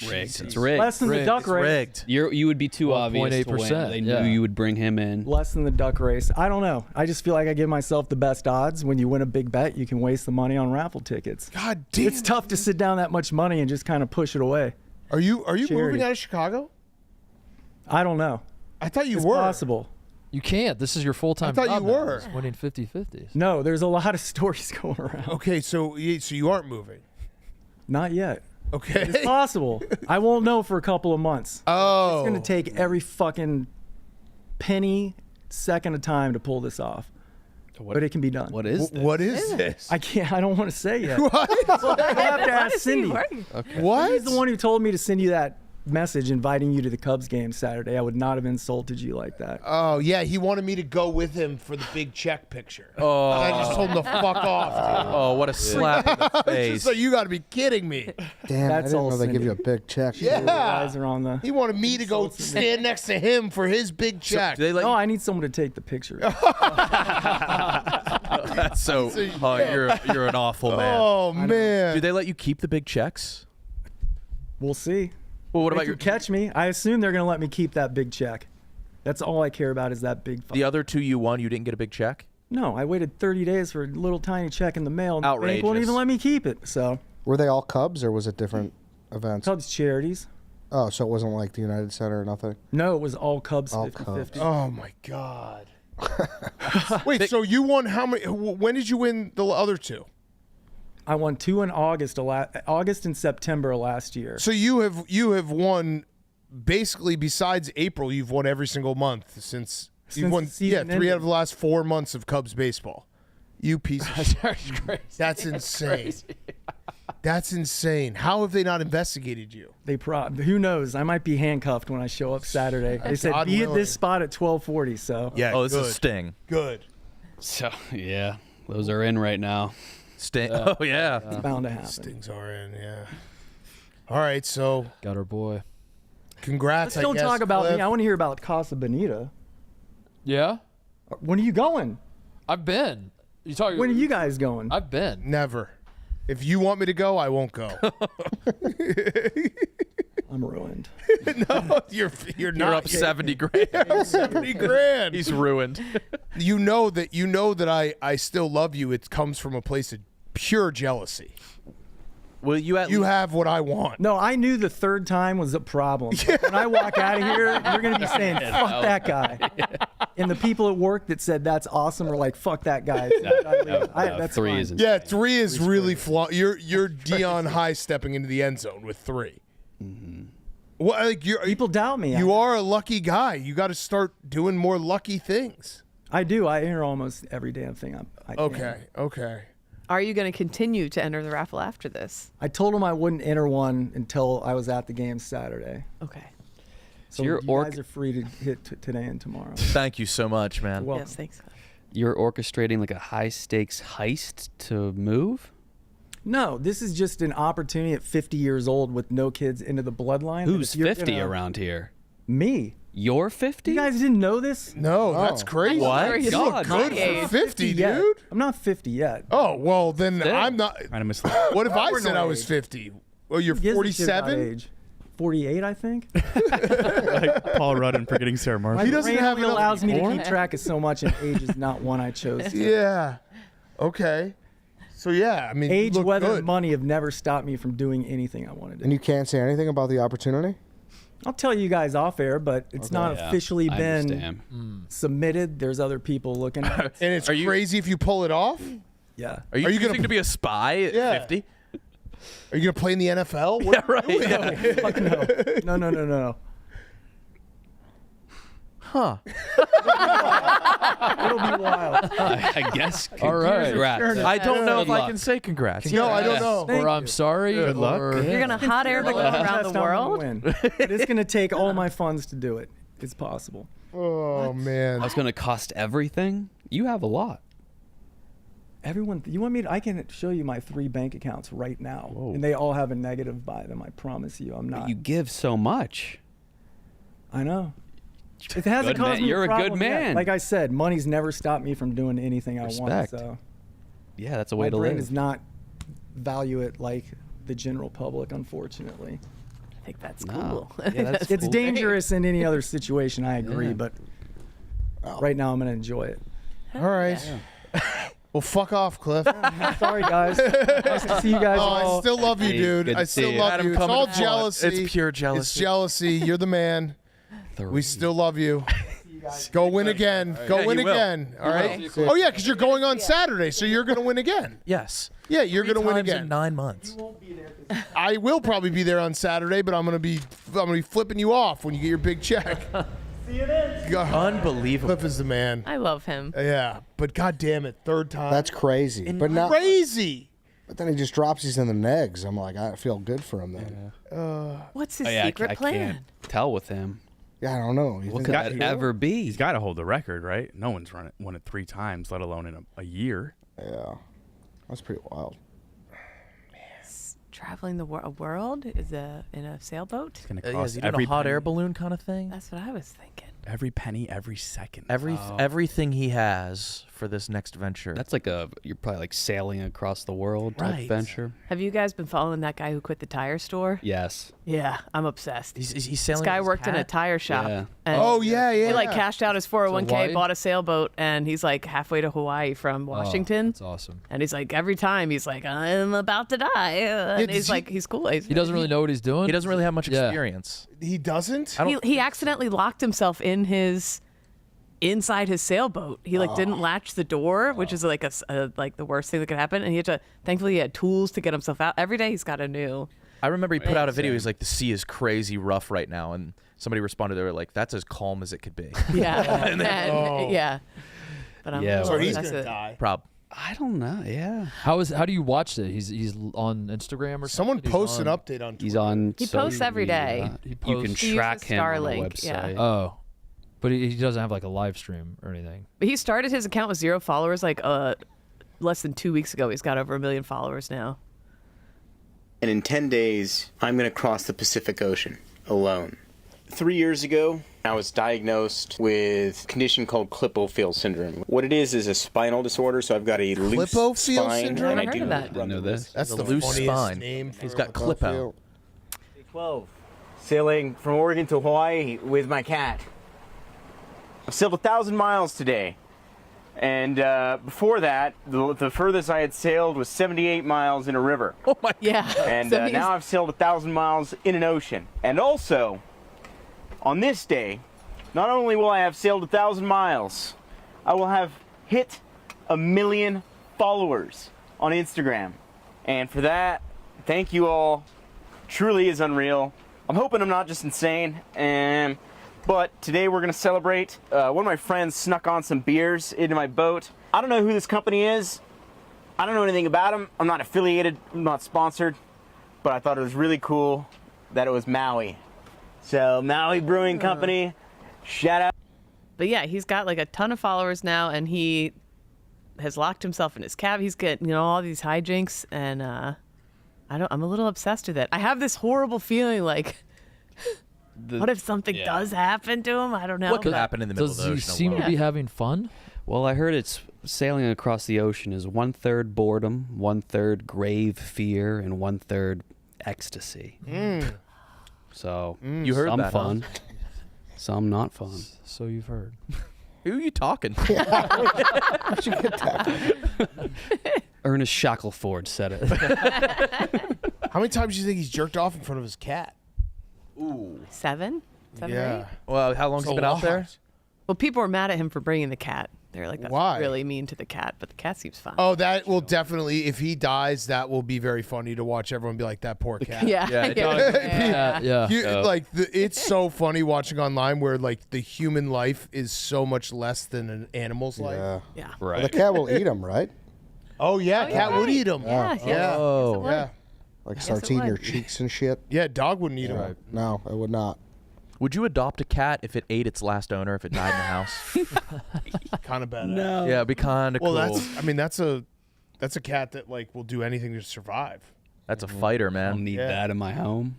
Rigged. It's rigged. Less than the duck It's race. rigged. You would be too obvious to win. 1.8%, They yeah. knew you would bring him in. Less than the duck race. I don't know. I just feel like I give myself the best odds. When you win a big bet, you can waste the money on raffle tickets. God damn. It's tough to sit down that much money and just kind of push it away. Are you Charity. moving out of Chicago? I don't know. I thought you It's were. possible. You can't. This is your full-time I thought job you now, were. is winning 50-50s. No, there's a lot of stories going around. Okay, so you aren't moving. Not yet. Okay. It's possible. I won't know for a couple of months. Oh. It's going to take every fucking penny second of time to pull this off. But it can be done. What is this? What is this? I can't. I don't want to say yet. What? I have to ask Cindy. What? He's the one who told me to send you that message inviting you to the Cubs game Saturday. I would not have insulted you like that. Oh yeah, he wanted me to go with him for the big check picture. Oh. I just told him to fuck off. Dude. Oh, what a slap in the It's face. just like, you got to be kidding me. Damn, That's I didn't all know they give Cindy. you a big check. Yeah. Your eyes are on the. He wanted me to go stand next to him for his big check. Do they let No, you- I need someone to take the picture. That's so. Oh, you're an awful man. Oh man. Do they let you keep the big checks? We'll see. Well, what If about you your catch me? I assume they're going to let me keep that big check. That's all I care about is that big. the other two you won? You didn't get a big check. No, I waited 30 days for a little tiny check in the mail. And the bank won't Outrageous. even let me keep it. So Were they all Cubs or was it different events? Cubs charities. Oh, so it wasn't like the United Center or nothing. No, it was all Cubs All 50-50. Oh my god. Wait, so you won how many? When did you win the other two? I won 2 in August and September of last year. So you have won basically besides April. You've won every single month since you've Since won. the season 3 ended. out of the last 4 months of Cubs baseball. You piece of shit. That's insane. That's insane. How have they not investigated you? Who knows? I might be handcuffed when I show up Saturday. They said God be at willing. this spot at 12:40. So Yeah. Oh, this good. is Sting. Good. So yeah, those are in right now. Sting. Oh yeah. it's bound to happen. Things are in. Yeah. All right. So Got our boy. congrats. Let's don't I guess, talk about Cliff. me. I want to hear about Casa Bonita. Yeah, When are you going? I've been. You talking? When are you guys going? I've been. Never. If you want me to go, I won't go. All I'm ruined. No, you're not. You're up 70 grand. You're up 70 grand. He's ruined. You know that I still love you. It comes from a place of pure jealousy. Well, you have what I want. No, I knew the third time was a problem. Like, when I walk out of here, you're going to be saying, fuck that guy. And the people at work that said that's awesome are like, fuck that guy. That's 3 fine. is insane. Yeah, 3 is really You're Dion High stepping into the end zone with 3. Well, like people doubt me. You are a lucky guy. You got to start doing more lucky things. I do. I enter almost every damn thing I can. Okay. Are you going to continue to enter the raffle after this? I told him I wouldn't enter one until I was at the game Saturday. Okay. So you guys are free to hit today and tomorrow. Thank you so much, man. Yes, thanks. You're orchestrating like a high stakes heist to move? No, this is just an opportunity at 50 years old with no kids into the bloodline. Who's 50 around here? Me. You're 50? You guys didn't know this? No, that's crazy. What? You look good for 50, yet. dude. I'm not 50 yet. Oh, well, then I'm not. What if I We're said no I was age. 50? Well, you're Who gives a shit about 47? age? 48, I think. Like Paul Rudd and forgetting Sarah Marshall. My He doesn't brain have only enough allows me to anymore. keep track of so much, and age is not one I chose to. Yeah. Okay. So, yeah, I mean, you Age, look weather, good. and money have never stopped me from doing anything I wanted to And do. you can't say anything about the opportunity? I'll tell you guys off air, but it's not Yeah, officially I been understand. submitted. There's other people looking at it. And it's crazy if you pull it off? Yeah. Are you gonna choosing to be a spy at Yeah. 50? Are you going to play in the NFL? Yeah, right. Yeah. Fuck no. No. Huh. It'll be wild. I guess. All right. Congrats. I don't know if Good I luck. can say congrats. No, I don't know. Thank Or I'm sorry. Good luck. or- You're going to hot air the go around the world? But it's going to take all my funds to do it. It's possible. Oh, man. That's going to cost everything? You have a lot. Everyone, you want me to? I can show you my 3 bank accounts right now, and they all have a negative by them. I promise you, I'm not. But you give so much. I know. It hasn't Good man. caused me You're a good problem yet. man. Like I said, money's never stopped me from doing anything I want. Respect. So Yeah, that's a my way to brain live. does not value it like the general public, unfortunately. I think that's No. cool. Yeah, that's It's cool. dangerous in any other situation. I agree, Yeah. but right now I'm going to enjoy it. All right. Well, fuck off, Cliff. Sorry, guys. Nice to see you guys. Oh, all. I still love you, Hey, dude. good I to still see you. love Adam you. It's coming all to fun. jealousy. It's pure jealousy. It's jealousy. You're the man. We still love you. Go win again. Go Yeah, win you will. again. All right. will. Oh yeah, because you're going on Saturday, so you're going to win again. Yes. Yeah, you're going to win Times again. in 9 months. I will probably be there on Saturday, but I'm going to be flipping you off when you get your big check. See you then. Unbelievable. Cliff is the man. I love him. Yeah, but god damn it, third time. That's crazy. But now, crazy. but then he just drops these in the negs. I'm like, I feel good for him then. What's his Oh, yeah, secret I plan? can't tell with him. Yeah, I don't know. You What think could that ever be? He's got to hold the record, right? No one's won it 3 times, let alone in a year. Yeah, that's pretty wild. Traveling the world is in a sailboat. It's going to Yeah, cost is he doing every a hot penny, air balloon kind of thing? That's what I was thinking. every penny, every second. Everything he has for this next venture. That's like you're probably like sailing across the world type Right. venture. Have you guys been following that guy who quit the tire store? Yes. Yeah, I'm obsessed. he's selling. This guy his worked in a cat? tire shop. Yeah. And Oh yeah. He like cashed out his 401k, Hawaii? bought a sailboat, and he's like halfway to Hawaii from Washington. That's awesome. And he's like, every time he's like, I'm about to die. And does he's he- like, he's cool. He doesn't really know what he's doing. He doesn't really have much Yeah. experience. He doesn't. He accidentally locked himself inside his sailboat. He like didn't latch the door, which is like like the worst thing that could happen. And he had to. Thankfully, he had tools to get himself out. Every day he's got a new. I remember he put out a video. He's like, the sea is crazy rough right now, and somebody responded. They were like, that's as calm as it could be. Yeah. Yeah. But I'm Yeah, a So little- he's that's gonna it. die. Prob. I don't know. Yeah. How do you watch it? He's on Instagram or Someone something? posts an update on Twitter. He's on. He posts social every day. media. He You can posts- He track uses him on the Starlink, yeah. website. Oh, but he doesn't have like a live stream or anything. But he started his account with 0 followers like less than 2 weeks ago. He's got over 1 million followers now. And in 10 days, I'm going to cross the Pacific Ocean alone. 3 years ago, I was diagnosed with a condition called Klippel-Feil syndrome. What it is a spinal disorder, so I've got a loose Klippel-Feil spine. syndrome? And I've heard of that. Didn't know this. That's the loose funniest spine. name. For He's got clip out. 12. sailing from Oregon to Hawaii with my cat. I've sailed 1,000 miles today. And before that, the furthest I had sailed was 78 miles in a river. Oh my Yeah. And So now I've sailed 1,000 miles in an ocean. And also, on this day, not only will I have sailed 1,000 miles, I will have hit 1 million followers on Instagram. And for that, thank you all. Truly is unreal. I'm hoping I'm not just insane. But today we're going to celebrate. One of my friends snuck on some beers into my boat. I don't know who this company is. I don't know anything about them. I'm not affiliated. I'm not sponsored. But I thought it was really cool that it was Maui. So Maui Brewing Company, shout out. But yeah, he's got like a ton of followers now, and he has locked himself in his cab. He's getting, all these hijinks, and I'm a little obsessed with it. I have this horrible feeling like, what if something does happen to him? I don't know. What could happen in the middle of the ocean? Does he seem to be having fun? Well, I heard it's sailing across the ocean is 1/3 boredom, 1/3 grave fear, and 1/3 ecstasy. So You heard some that, fun, some not fun. So you've heard. Who are you talking? How'd you get that? Ernest Shackelford said it. How many times do you think he's jerked off in front of his cat? Ooh. 7 or 8? Well, how long's It's he been out there? Well, people were mad at him for bringing the cat. They're like, that's Why? really mean to the cat, but the cat seems fine. Oh, that will definitely, if he dies, that will be very funny to watch everyone be like, that poor cat. Yeah. Yeah, it Yeah. Yeah. It's so funny watching online where like the human life is so much less than an animal's life. Yeah. Yeah. Right. The cat will eat him, right? Oh yeah, cat would eat him. Yeah. Yeah. Oh. Yeah. Like it starts eating would. your cheeks and shit. Yeah, dog wouldn't eat him. No, it would not. Would you adopt a cat if it ate its last owner if it died in the house? Kind of bad. No. Yeah, it'd be kind of Well, cool. that's a cat that like will do anything to survive. That's a fighter, I don't man. need Yeah. that in my home.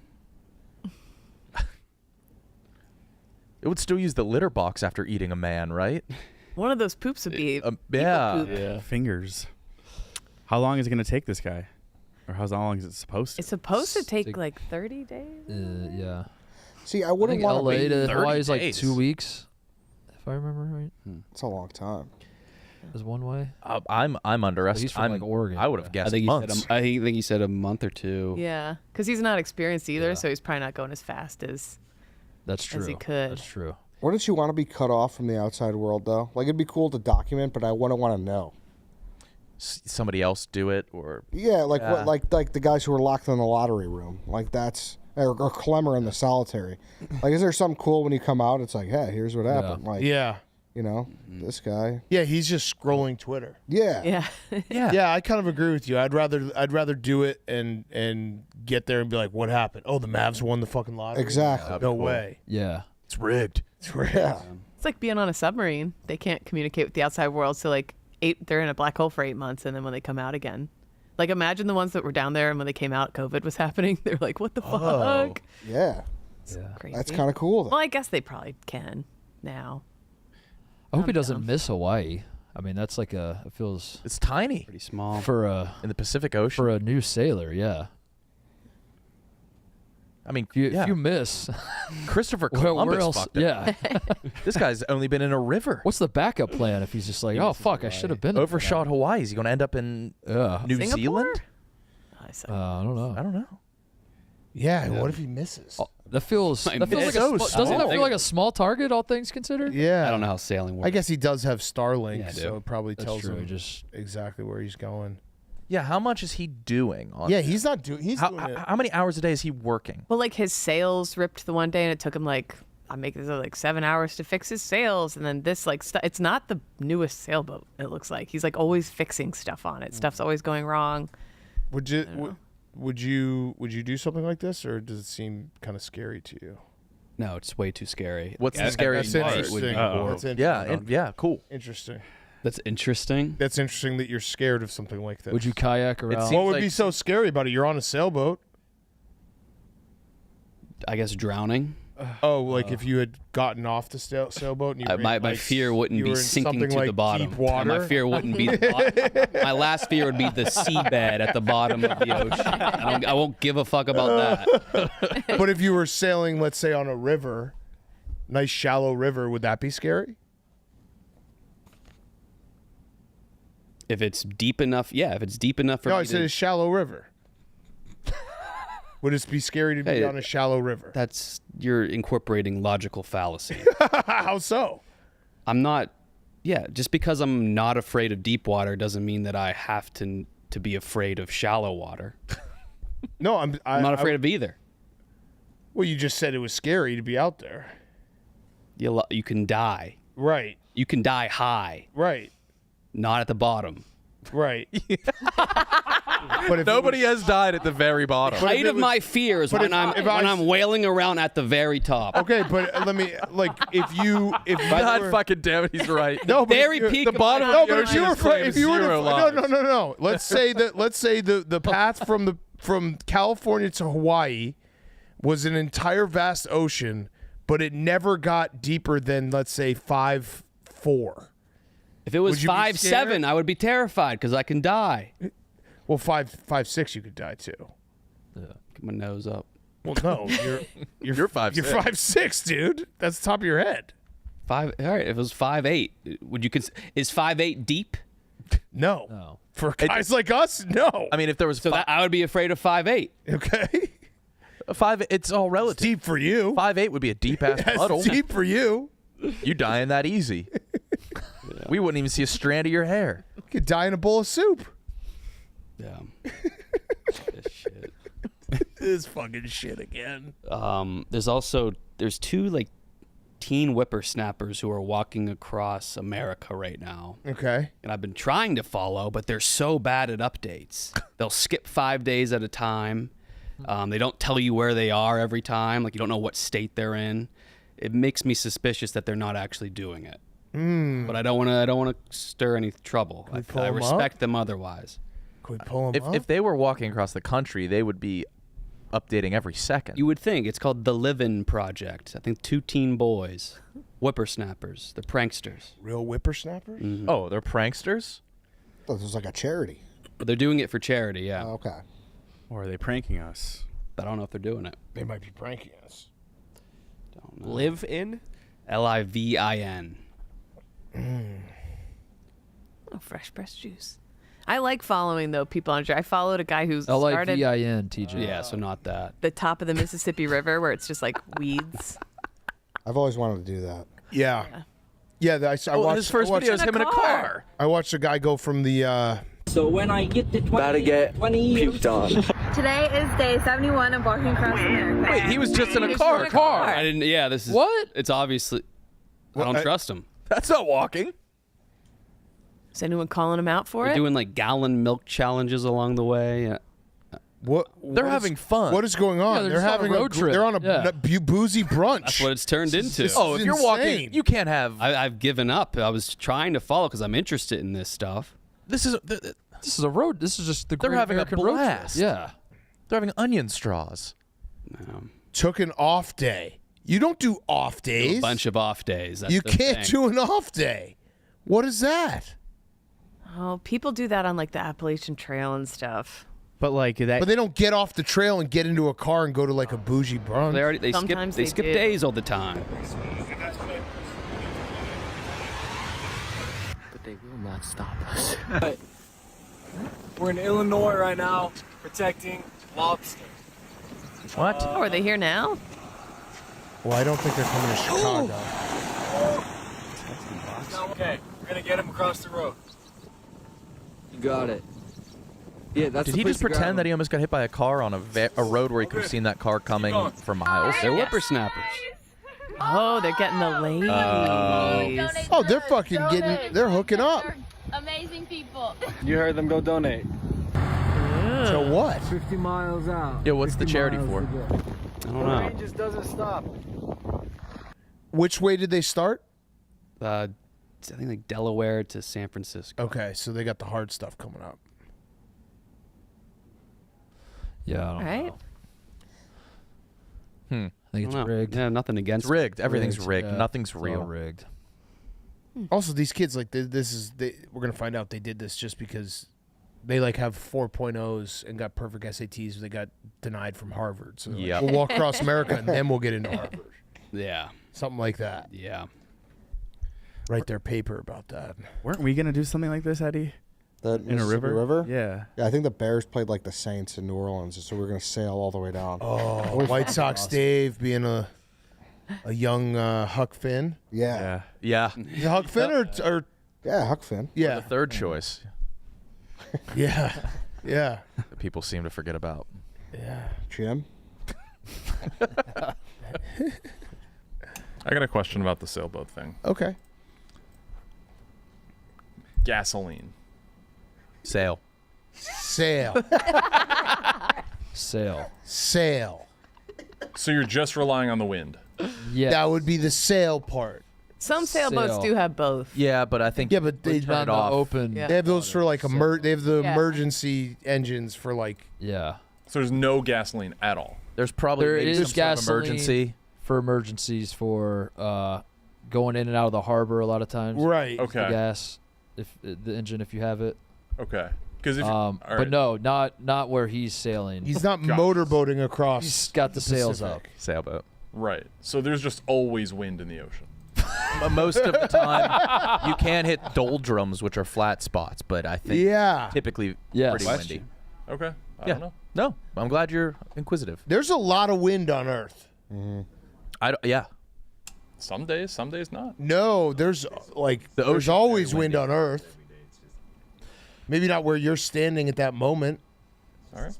It would still use the litter box after eating a man, right? One of those poops would be Yeah. poop. Yeah. Fingers. How long is it going to take this guy? Or how long is it supposed to? It's supposed to take like 30 days. Yeah. See, I I wouldn't think want LA to be. to 30 Hawaii is like days. 2 weeks, if I remember right. It's a long time. Is one way. I'm underestimating. He's from, like, Oregon, I would have yeah. guessed I think months. he said I think he said a month or two. Yeah, because he's not experienced either, so he's probably not going as fast as That's true. he could. That's true. Wouldn't you want to be cut off from the outside world, though? Like, it'd be cool to document, but I wouldn't want to know. Somebody else do it, or Yeah, like what, like the guys who were locked in the lottery room. Like that's or Clemmer in the solitary. Like, is there something cool when you come out? It's like, hey, here's what happened. Like, Yeah. you know, this guy. Yeah, he's just scrolling Twitter. Yeah. Yeah. Yeah, I kind of agree with you. I'd rather do it and get there and be like, what happened? Oh, the Mavs won the fucking lottery. Exactly. No way. Yeah. it's rigged. Yeah. It's like being on a submarine. They can't communicate with the outside world, so like they're in a black hole for 8 months, and then when they come out again, like imagine the ones that were down there, and when they came out, COVID was happening. They're like, what the fuck? Yeah. Crazy. That's kind of cool, though. Well, I guess they probably can now. I hope he I'm doesn't down. miss Hawaii. I mean, that's like it feels It's tiny Pretty small. for a in the Pacific Ocean. for a new sailor. Yeah. I mean, If you miss, Christopher where Columbus else? fucked it. Yeah. This guy's only been in a river. What's the backup plan if he's just like, oh fuck, I should have been Overshot Hawaii. Is he going to end up in New Singapore? Zealand? I don't know. I don't know. Yeah, what if he misses? That feels like miss a so doesn't that small. feel like a small target, all things considered? Yeah. I don't know how sailing works. I guess he does have Starlink, Yeah, I do. so it probably That's tells true. him Just exactly where he's going. Yeah, how much is he doing? On Yeah, he's not doing. He's how, doing it. how many hours a day is he working? Well, like his sails ripped the one day, and it took him like like 7 hours to fix his sails, and then this like it's not the newest sailboat. It looks like he's like always fixing stuff on it. Stuff's always going wrong. Would you? Would you do something like this, or does it seem kind of scary to you? No, it's way too scary. What's the That's scariest part? interesting. Uh-oh. That's interesting. Yeah, yeah, cool. Interesting. That's interesting. That's interesting that you're scared of something like this. would you kayak around? seems What would be like- so scary about it? You're on a sailboat. I guess drowning. Oh, like if you had gotten off the sailboat and you were my in, like, fear wouldn't you be were in sinking something to like the bottom. deep water? My fear wouldn't be the bottom. My last fear would be the seabed at the bottom of the ocean. I won't give a fuck about that. But if you were sailing, let's say, on a river, nice shallow river, would that be scary? If it's deep enough, yeah. If it's deep enough for No, me I said to, a shallow river. Would it be scary to be Hey, on a shallow river? you're incorporating logical fallacy. How so? I'm not. Yeah, just because I'm not afraid of deep water doesn't mean that I have to be afraid of shallow water. No, I'm not afraid of either. Well, you just said it was scary to be out there. You can die. Right. You can die high. Right. Not at the bottom. Right. But if Nobody has died at the very bottom. Height of my fear is when I'm wailing around at the very top. Okay, but let me if God fucking damn it, he's right. No, but very peak. The bottom. No, of the but if ocean you were is claimed zero lives. no. Let's say the path from California to Hawaii was an entire vast ocean, but it never got deeper than, let's say, 5'4". If it was 5'7", I would be terrified because I can die. Well, 5'6", you could die too. Yeah. Get my nose up. Well, no, you're 5'6". You're 5'6", dude. That's the top of your head. All right. If it was 5'8", would you is 5'8" deep? No. For guys like us, no. I mean, if there was I would be afraid of 5'8". Okay. 5, it's all relative. It's deep for you. 5'8" would be a deep ass puddle. It's deep for you. You dying that easy. We wouldn't even see a strand of your hair. You could die in a bowl of soup. Yeah. This shit. This fucking shit again. There's two like teen whippersnappers who are walking across America right now. Okay. And I've been trying to follow, but they're so bad at updates. They'll skip 5 days at a time. They don't tell you where they are every time. Like, you don't know what state they're in. It makes me suspicious that they're not actually doing it. But I don't want to stir any trouble. I respect them otherwise. Can we pull them up? If they were walking across the country, they would be updating every second. You would think. It's called the Live-In Project. I think 2 teen boys, whippersnappers. They're pranksters. Real whippersnappers? Mm-hmm. Oh, they're pranksters? Oh, this is like a charity. But they're doing it for charity, yeah. Oh, okay. Or are they pranking us? I don't know if they're doing it. They might be pranking us. Don't know. Live in? Livin. Oh, fresh pressed juice. I like following, though, people on. I followed a guy who's started Livin, TJ. Yeah, so not that. the top of the Mississippi River where it's just like weeds. I've always wanted to do that. Yeah. Yeah, I watched his first video is him in a car. I watched a guy go from the So when I get to 20, About to get 20 years, puked on. Today is day 71 of walking across America. Wait, he was just in a Just car. in a car. I didn't. Yeah, this is What? It's obviously. I don't trust him. That's not walking. Is anyone calling him out for They're it? doing like gallon milk challenges along the way. They're having fun. What is going on? Yeah, they're having road trip. They're on a Yeah. boozy brunch. That's what it's turned into. This Oh, is if you're insane. walking, you can't have. I've given up. I was trying to follow because I'm interested in this stuff. This is a road. This is just the They're Great having a American road trip. blast. Yeah. They're having onion straws. Took an off day. You don't do off days. A bunch of off days. That's You the can't thing. do an off day. What is that? Oh, people do that on like the Appalachian Trail and stuff. But like that. But they don't get off the trail and get into a car and go to like a bougie brunch. They Sometimes skip they skip do. days all the time. But they will not stop us. we're in Illinois right now, protecting lobsters. What? Oh, are they here now? Well, I don't think they're coming to Chicago. Okay, we're gonna get him across the road. You got it. Yeah, that's Did the he place just to grab pretend him. that he almost got hit by a car on a road where he could have seen that car coming for miles? They're whippersnappers. Oh, they're getting the ladies. Oh, they're fucking getting. They're hooking up. Amazing people. You heard them go donate. So what? 50 miles out. Yeah, what's the charity for? I don't know. It just doesn't stop. Which way did they start? I think like Delaware to San Francisco. Okay, so they got the hard stuff coming up. Yeah. I don't Right? know. I think it's No. rigged. Yeah, nothing against It's rigged. Everything's Rigged, rigged. yeah. Nothing's It's all real. rigged. Also, these kids like we're gonna find out they did this just because they like have 4.0s and got perfect SATs. They got denied from Harvard, so Yep. we'll walk across America and then we'll get into Harvard. Yeah. Something like that. Yeah. Write their paper about that. Weren't we gonna do something like this, Eddie? The In a Mississippi river? Yeah. Yeah, I think the Bears played like the Saints in New Orleans, so we're gonna sail all the way down. Oh, White Sox Dave being a young Huck Finn. Yeah. Yeah. Is it Huck Finn or Yeah, Huck Finn. yeah, The third choice yeah, yeah, that people seem to forget about. yeah. Jim. I got a question about the sailboat thing. Okay. Gasoline. Sail. Sail. Sail. Sail. So you're just relying on the wind. Yeah. That would be the sail part. Some sailboats Sail. do have both. Yeah, but I think Yeah, but they turn it Not off. open. Yeah. They have those for like they have the Yeah. emergency engines for like. Yeah. So there's no gasoline at all. There's probably There maybe is some sort of gasoline emergency. for emergencies for going in and out of the harbor a lot of times. Right. Use the Okay. gas, if the engine, if you have it. Okay. Because if But no, not where he's sailing. He's not Got it. motorboating across. He's got the sails up. Pacific. Sailboat. right. So there's just always wind in the ocean. Most of the time, you can hit doldrums, which are flat spots, but I think Yeah. typically Yes. pretty windy. Okay. I Yeah. don't know. No, I'm glad you're inquisitive. There's a lot of wind on Earth. Yeah. Some days not. No, there's like The there's ocean's always very wind windy. on Earth. Maybe not where you're standing at that moment. All right.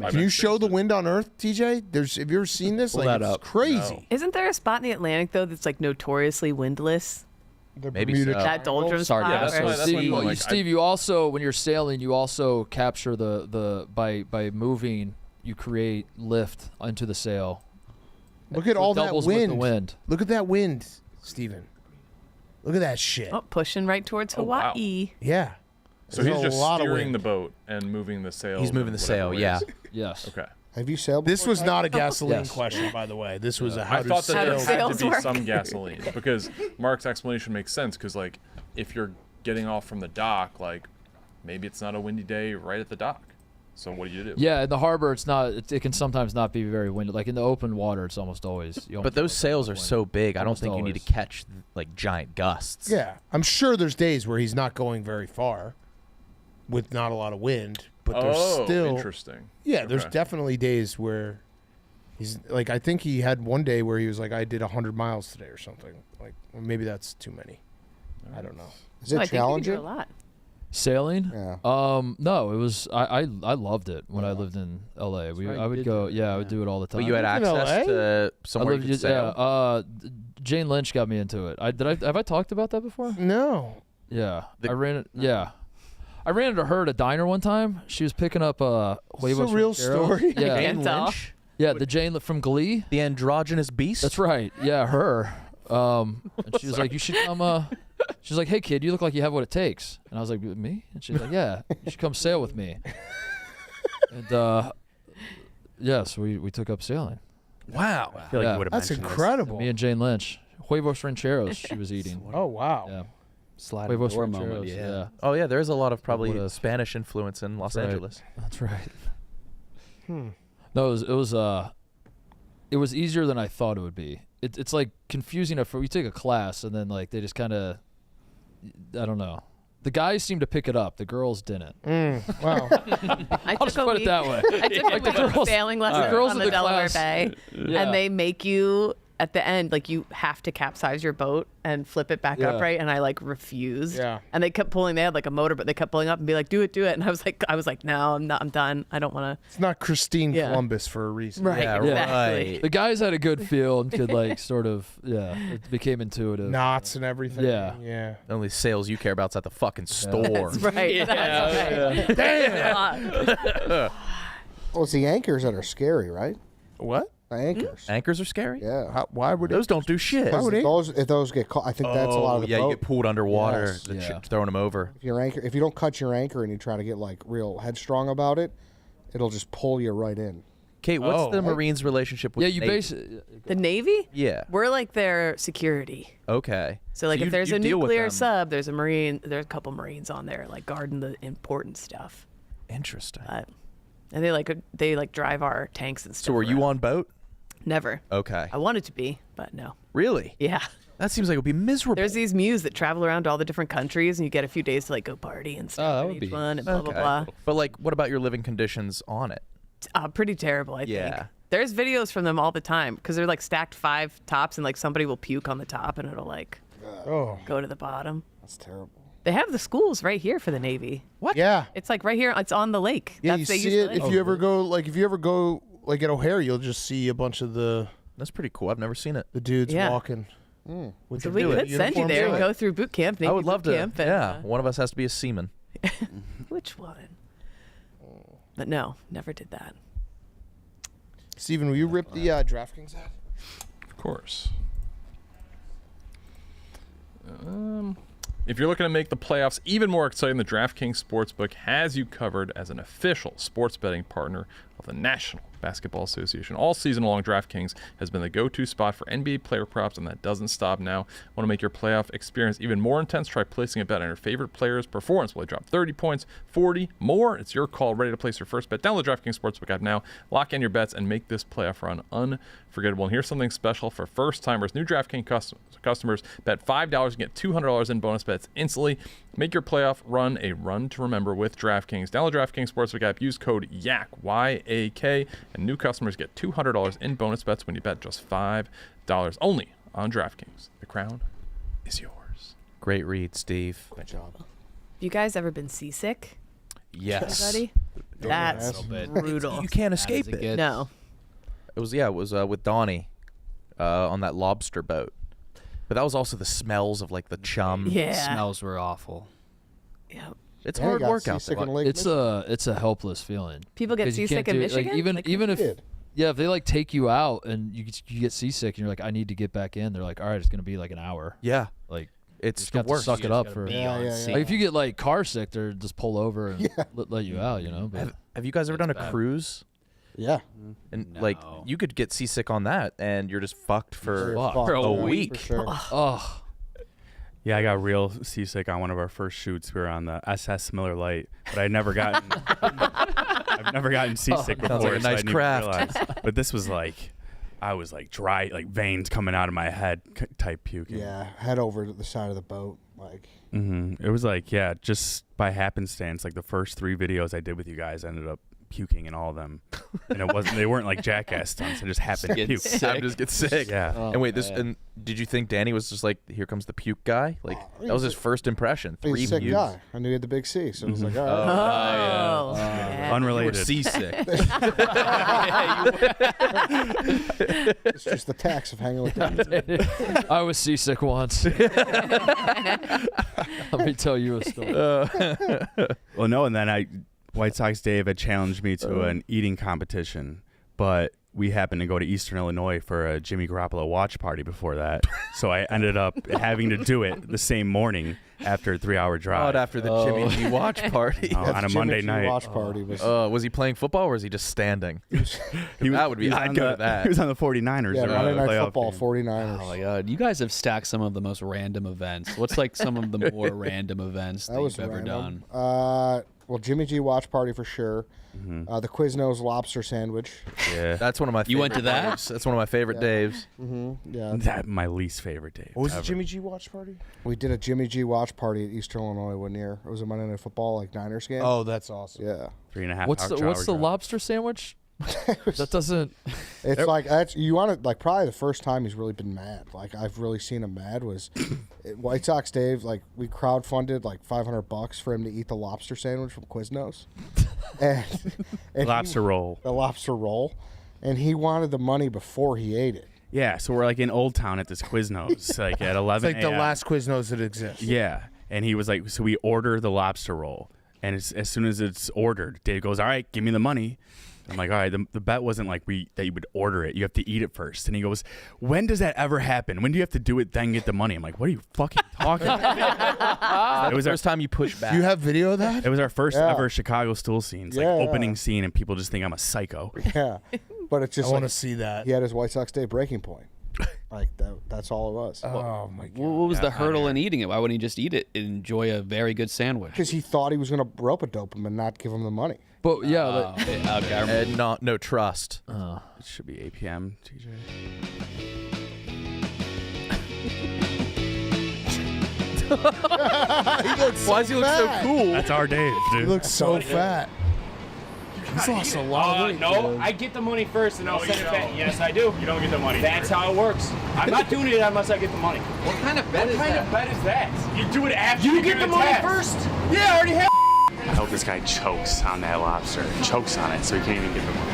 Can you show the wind on Earth, TJ? Have you ever seen this? Pull Like that it's up. crazy. Isn't there a spot in the Atlantic though that's like notoriously windless? The Maybe Bermuda so. That Triangle. doldrum Sorry, spot. yeah, that's where- why- that's Steve, what I'm like, Steve, you also when you're sailing, you also capture the by moving, you create lift into the sail. Look at So it all that doubles with wind. the wind. Look at that wind, Steven. Look at that shit. Oh, pushing right towards Oh, wow. Hawaii. Yeah. So There's he's a just lot of steering wind. the boat and moving the sail. He's moving the sail, yeah. Yes. Okay. Have you sailed? This before, was Ty? not a gasoline Yes. question, by the way. This was a how I to thought that How there do had sails to be work? some gasoline because Mark's explanation makes sense because like if you're getting off from the dock, like maybe it's not a windy day right at the dock. So what do you do? Yeah, in the harbor, it's not. It can sometimes not be very windy. Like in the open water, it's almost always. You But those sails are so big, I don't Almost think you need to always. catch like giant gusts. Yeah. I'm sure there's days where he's not going very far with not a lot of wind, but there's still interesting. Yeah, there's Okay. definitely days where he's like I think he had one day where he was like I did 100 miles today or something. Like well, maybe that's too many. I don't know. Is Oh, it I think you can do challenging? a lot. Sailing? Yeah. No, it was. I loved it when I lived in LA. I would go. Yeah, I would do it all the time. But you had in access LA? to somewhere you could sail. Yeah. Jane Lynch got me into it. Have I talked about that before? No. Yeah. I ran it. Yeah. I ran into her at a diner one time. She was picking up It's a real story. Yeah. Jane tell. Lynch, Yeah, the Jane from Glee. the androgynous beast. That's right. Yeah, her. And she was like, "You should come." She's like, "Hey, kid, you look like you have what it takes." And I was like, "Me?" And she's like, "Yeah, you should come sail with me." And yes, we took up sailing. Wow. I feel like Yeah. you would have That's mentioned incredible. Me and Jane Lynch, huevos rancheros. She was eating. Oh wow. Yeah, Sliding huevos door rancheros. moment. Yeah. Oh yeah, there's a lot of probably Would've- Spanish influence in Los Right. Angeles. That's right. No, it was easier than I thought it would be. It's like confusing if you take a class and then like they just kind of, I don't know. The guys seemed to pick it up. The girls didn't. Wow. I I'll just took a put it week. that way. I took a Like the week of girls- sailing the lessons girls on in the the Delaware class- Bay, Yeah. and they make you at the end like you have to capsize your boat and flip it back Yeah. upright, and I like refused. Yeah. And they kept pulling. They had like a motor, but they kept pulling up and be like, "Do it, do it." And I was like, "No, I'm not. I'm done. I don't want It's not Christine Yeah. Columbus for a reason. to." Right. Yeah, exactly. right. The guys had a good feel and could like sort of it became intuitive. Knots and everything. Yeah. Yeah. The only sales you care about's at the fucking store. That's right. That's right. Damn. Well, it's the anchors that are scary, right? What? The anchors. Anchors are scary. Yeah. Why would Those don't do shit. Why would If those get caught, I think that's a lot of the yeah, boat. you get pulled underwater. Yes. The Yeah. ship throwing them over. If you don't cut your anchor and you try to get like real headstrong about it, it'll just pull you right in. Kate, what's the Marines' relationship with the Navy? Yeah. We're like their security. Okay. So like if there's you a deal with nuclear them. sub, there's a couple Marines on there like guarding the important stuff. Interesting. And they drive our tanks and stuff. So were you around. on boat? Never. Okay. I wanted to be, but no. Really? Yeah. That seems like it would be miserable. There's these mules that travel around to all the different countries, and you get a few days to like go party and stuff. that in each one and blah blah blah. But like, what about your living conditions on it? Pretty terrible, I think. Yeah. There's videos from them all the time because they're like stacked 5 tops, and like somebody will puke on the top, and it'll like go to the bottom. That's terrible. They have the schools right here for the Navy. What? Yeah. It's like right here. It's on the lake. Yeah, That's you see it if you ever go like at O'Hare, you'll just see a bunch of the. That's pretty cool. I've never seen it. The dudes Yeah. walking. With So the we could send you uniforms there on. and go through boot camp. Navy I would love boot to. Camp and, Yeah, one of us has to be a seaman. Which one? But no, never did that. Steven, will you rip the DraftKings ad? Of course. If you're looking to make the playoffs even more exciting, the DraftKings Sportsbook has you covered as an official sports betting partner of the National Basketball Association. All season long, DraftKings has been the go-to spot for NBA player props, and that doesn't stop now. Want to make your playoff experience even more intense? Try placing a bet on your favorite player's performance. Will they drop 30 points, 40, more? It's your call. Ready to place your first bet? Download the DraftKings Sportsbook app now. Lock in your bets and make this playoff run unforgettable. And here's something special for first-timers. New DraftKings customers bet $5 and get $200 in bonus bets instantly. Make your playoff run a run to remember with DraftKings. Download DraftKings Sportsbook app. Use code YAK, Y-A-K, and new customers get $200 in bonus bets when you bet just $5 only on DraftKings. The crown is yours. Great read, Steve. Good job. Have you guys ever been seasick? Yes. Everybody? That's brutal. You can't escape it. No. It was with Donnie on that lobster boat. But that was also the smells of like the chum. Yeah. Smells were awful. Yeah. It's Yeah, you hard got work out seasick there. in Lake It's a helpless feeling. People get 'Cause you seasick can't in do it. Like, Michigan? even if did. if they like take you out and you get seasick and you're like, I need to get back in. They're like, all right, it's gonna be like an hour. Yeah. Like It's you the got worst. to suck it up for. Yeah. Like if you get like car sick, they're just pull over and let you out. You know. But Have you guys ever done a bad. cruise? Yeah. And like you could get seasick on that, and you're just fucked for Fuck. a For week. sure. oh, Yeah, I got real seasick on one of our first shoots. We were on the SS Miller Lite, but I've never gotten seasick before. Sounds like a so I nice didn't even craft. realize. But this was like, I was like dry, like veins coming out of my head type puking. Yeah. Head over to the side of the boat. Like. It was like, yeah, just by happenstance, like the first 3 videos I did with you guys, I ended up puking in all of them, and they weren't like jackass stunts. I just happened to puke. I just get sick. Yeah. And wait, and did you think Danny was just like, here comes the puke guy? Like that was his first impression. He's 3 a sick views. guy. I knew he had the big C, so it was like, all right. Oh. Yeah. Unrelated. You were seasick. It's just the tax of hanging with them. I was seasick once. Let me tell you a story. Well, no, and then White Sox Dave had challenged me to an eating competition, but we happened to go to Eastern Illinois for a Jimmy Garoppolo watch party before that. So I ended up having to do it the same morning after a 3-hour drive. After the Jimmy G watch party. On a Monday night. Watch party was. Was he playing football or was he just standing? That would be. I'd I'd go to that. He was on the 49ers. Yeah, or Monday Night playoff Football, game. 49ers. Oh my God, you guys have stacked some of the most random events. What's like some of the more random events that was you've ever random. done? Well, Jimmy G watch party for sure. The Quiznos lobster sandwich. Yeah. That's one of my. You went to favorite that? Daves. That's one of my favorite Daves. Yeah. That my least favorite day. What was the Jimmy G watch party? We did a Jimmy G watch party at Eastern Illinois one year. It was a Monday Night Football like Niners game. Oh, that's awesome. Yeah. 3.5 What's the hour drive. lobster sandwich? That doesn't. It's like that's you want to like probably the first time he's really been mad. Like I've really seen him mad was White Sox Dave. Like we crowdfunded like $500 for him to eat the lobster sandwich from Quiznos, and lobster roll. The lobster roll, and he wanted the money before he ate it. Yeah, so we're like in Old Town at this Quiznos, like at 11 It's like the a.m. last Quiznos that exists. Yeah, and he was like, so we order the lobster roll, and as soon as it's ordered, Dave goes, all right, give me the money. I'm like, all right, the bet wasn't like that you would order it. You have to eat it first. And he goes, when does that ever happen? When do you have to do it, then get the money? I'm like, what are you fucking talking about? It was the first time you pushed back. Do you have video of that? It was our first ever Chicago stool scene. It's like Yeah. opening scene, and people just think I'm a psycho. Yeah, but it's just I want to like see that. he had his White Sox Day breaking point. Like that's all it was. Oh my god. What was the hurdle in eating it? Why wouldn't he just eat it and enjoy a very good sandwich? Because he thought he was going to rope-a-dope him and not give him the money. But yeah, Okay, I remember. And no trust. It should be 8 p.m. TJ. Why does he look so cool? That's our Dave, He dude. looks so fat. He's lost a lot of weight. No, I get the money first and I'll send it back. Yes, I do. You don't get the money. That's how it works. I'm not doing it unless I get the money. What kind of bet What kind of bet is that? You do it after You you get get the the money test. first? Yeah, I already have. I hope this guy chokes on that lobster. Chokes on it so he can't even get the money.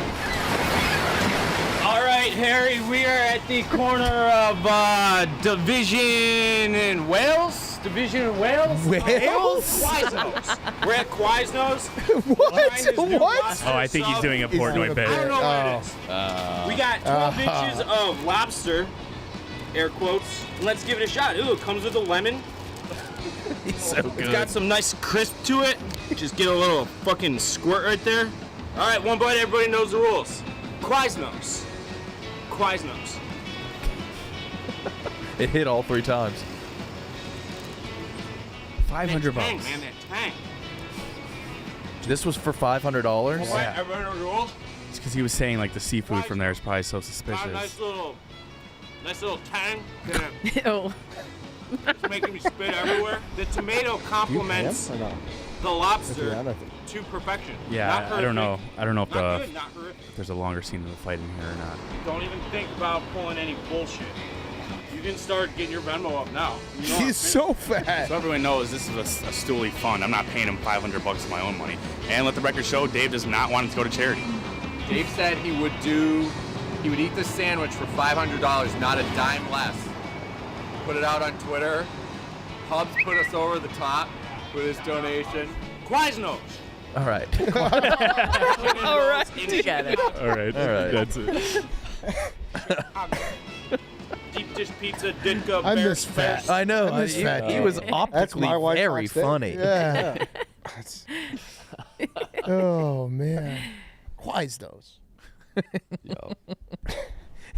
All right, Harry, we are at the corner of Division in Wales. Division in Wales? Wales? Quiznos. We're at Quiznos. What? Behind this new What? lobster Oh, I think he's sub. doing a Portnoy bit. I don't know what it is. We got 12 inches of lobster, air quotes. And let's give it a shot. Ooh, it comes with a lemon. He's so It's good. got some nice crisp to it. Just get a little fucking squirt right there. All right, one bite, everybody knows the rules. Quiznos. Quiznos. It hit all 3 times. $500 Tang, bucks. man, that tang. This was for $500. All right, everybody know the rules? It's because he was saying like the seafood from there is probably so Got a suspicious. nice little tang. Ew. It's making me spit everywhere. The tomato complements Or no? the lobster Yeah, I think. to perfection. Not Yeah, I don't know. horrific. I don't know if Not good, not horrific. if there's a longer scene of the fight in here or not. Don't even think about pulling any bullshit. You can start getting your Venmo up now. You know He's so fat. So everyone knows this is a stoolie fund. I'm not paying him $500 of my own money. And let the record show, Dave does not want it to go to charity. Dave said he would eat the sandwich for $500, not a dime less. Put it out on Twitter. Hubs put us over the top with his donation. Quiznos. All right. All right, together. All right. That's it. Deep dish pizza, Ditka, I bear miss fat. I know. I miss fat. He was optically my White very Sox Day. funny. Yeah. Oh man. Quiznos. Yo,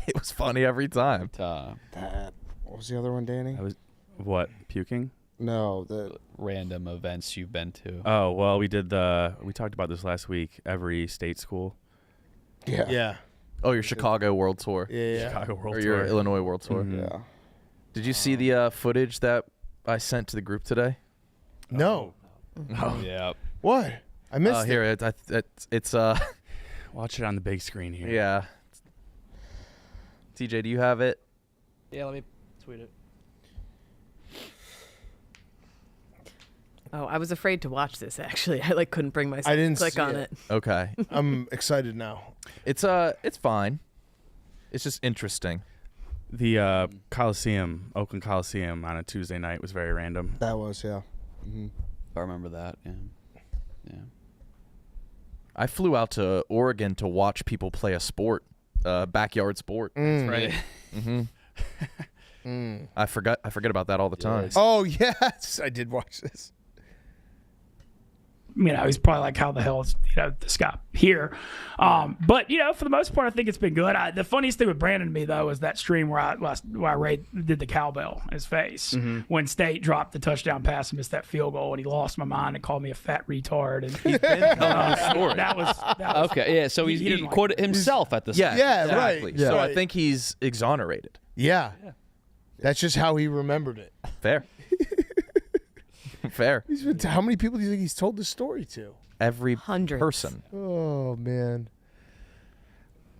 It was funny every time. That. What was the other one, Danny? I was what? Puking? No, the random events you've been to. Oh, well, we talked about this last week. Every state school. yeah. Yeah. Oh, your Chicago World Tour. Yeah. Chicago World Or Tour. your Illinois World Tour. Mhm. Yeah. Did you see the footage that I sent to the group today? No. Oh. Yeah. What? I missed it. Here, it's Watch it on the big screen here. yeah. TJ, do you have it? Yeah, let me tweet it. Oh, I was afraid to watch this. Actually, I couldn't bring myself I didn't to click see on it. it. Okay. I'm excited now. It's fine. It's just interesting. The Coliseum, Oakland Coliseum, on a Tuesday night was very random. That was, yeah. Mm-hmm. I remember that. Yeah. Yeah. I flew out to Oregon to watch people play a sport, backyard sport. Mm. Right. Mm-hmm. I forget about that all the time. Oh yes, I did watch this. He's probably like, how the hell is this guy here? But for the most part, I think it's been good. The funniest thing with Brandon and me though is that stream where I did the cowbell in his face when State dropped the touchdown pass and missed that field goal, and he lost my mind and called me a fat retard. And he's been telling the story. That was Okay. Yeah. So he didn't like quoted himself at the Yeah. Yeah, exactly. right. So Right. I think he's exonerated. Yeah. That's just how he remembered it. Fair. Fair. How many people do you think he's told this story to? Every Hundreds. person. Oh man.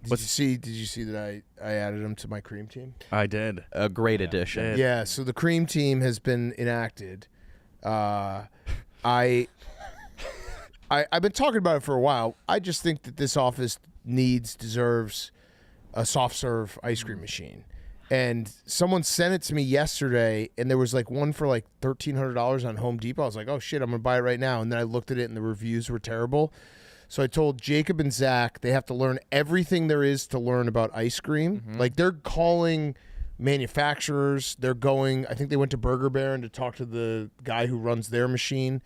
Did you see that I added him to my cream team? I did. A great addition. Yeah, so the cream team has been enacted. I've been talking about it for a while. I just think that this office deserves a soft serve ice cream machine. And someone sent it to me yesterday, and there was like one for like $1,300 on Home Depot. I was like, oh shit, I'm gonna buy it right now. And then I looked at it, and the reviews were terrible. So I told Jacob and Zach they have to learn everything there is to learn about ice cream. Like they're calling manufacturers. They're going, I think they went to Burger Baron to talk to the guy who runs their machine.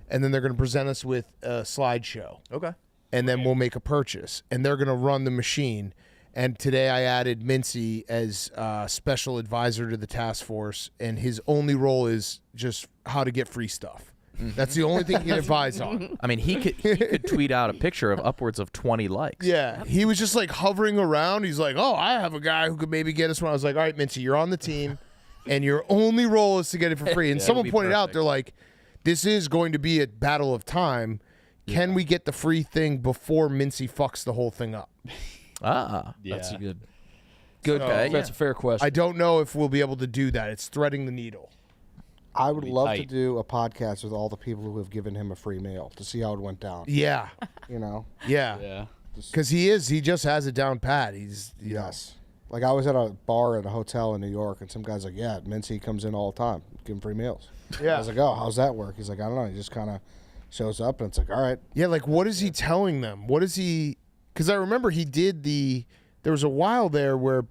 And then they're going to present us with a slideshow. Okay. And then we'll make a purchase. And they're going to run the machine. And today I added Mincy as special advisor to the task force. And his only role is just how to get free stuff. That's the only thing he can advise on. I mean, he could tweet out a picture of upwards of 20 likes. Yeah, he was just like hovering around. He's like, "Oh, I have a guy who could maybe get us one." I was like, "All right, Mincy, you're on the team, and your only role is to get it for free." And someone pointed out, they're like, "This is going to be a battle of time. Can we get the free thing before Mincy fucks the whole thing up?" That's a good. Good. So, That's a fair question. I don't know if we'll be able to do that. It's threading the needle. I would love to do a podcast with all the people who have given him a free meal to see how it went down. Yeah. You know? Yeah. Because he just has it down pat. He's, yes. Like I was at a bar at a hotel in New York and some guy's like, yeah, Mincy comes in all the time. Give him free meals. Yeah. I was like, oh, how's that work? He's like, I don't know. He just kind of shows up and it's like, all right. Yeah, like what is he telling them? What is he... Because I remember he did there was a while there where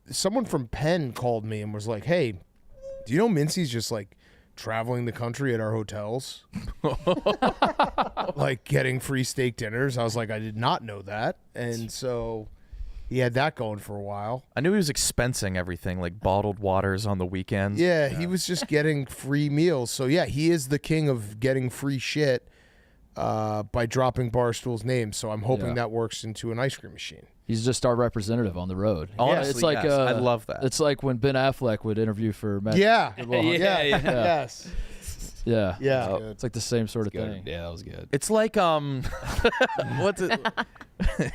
someone from Penn called me and was like, hey, do you know Mincy's just like traveling the country at our hotels? Like getting free steak dinners. I was like, I did not know that. And so he had that going for a while. I knew he was expensing everything, like bottled waters on the weekends. Yeah, he was just getting free meals. So yeah, he is the king of getting free shit by dropping Barstool's name. So I'm hoping that works into an ice cream machine. He's just our representative on the road. Honestly, it's like yes, I love that. It's like when Ben Affleck would interview for Matt. Yes. Yeah. Yeah. It's like the same sort of thing. Yeah, that was good. It's like what's it?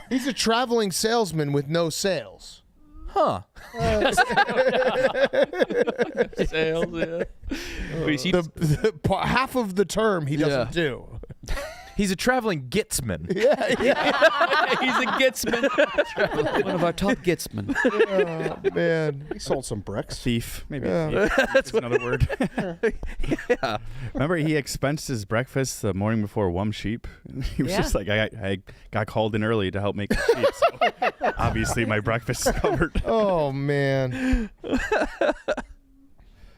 He's a traveling salesman with no sales. Huh. Sales, yeah. Half of the term he doesn't do. He's a traveling Gitsman. Yeah. He's a Gitsman. One of our top Gitsmen. Oh, man. He sold some bricks. Thief, maybe. Yeah. That's another word. Yeah. Remember, he expensed his breakfast the morning before Wum Sheep. He was just like, I got called in early to help make the sheep, so obviously my breakfast is covered. Oh, man.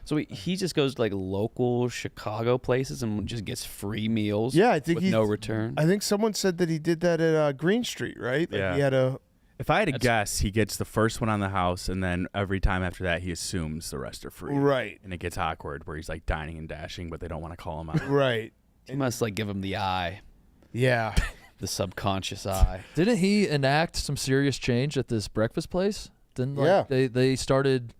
So he just goes to like local Chicago places and just gets free meals. Yeah, I think with no return. I think someone said that he did that at Green Street, right? Like Yeah. He had If I had to guess, he gets the first one on the house, and then every time after that, he assumes the rest are free. Right. And it gets awkward where he's like dining and dashing, but they don't want to call him out. Right. He must like give him the eye. Yeah. The subconscious eye. Didn't he enact some serious change at this breakfast place? Didn't they started?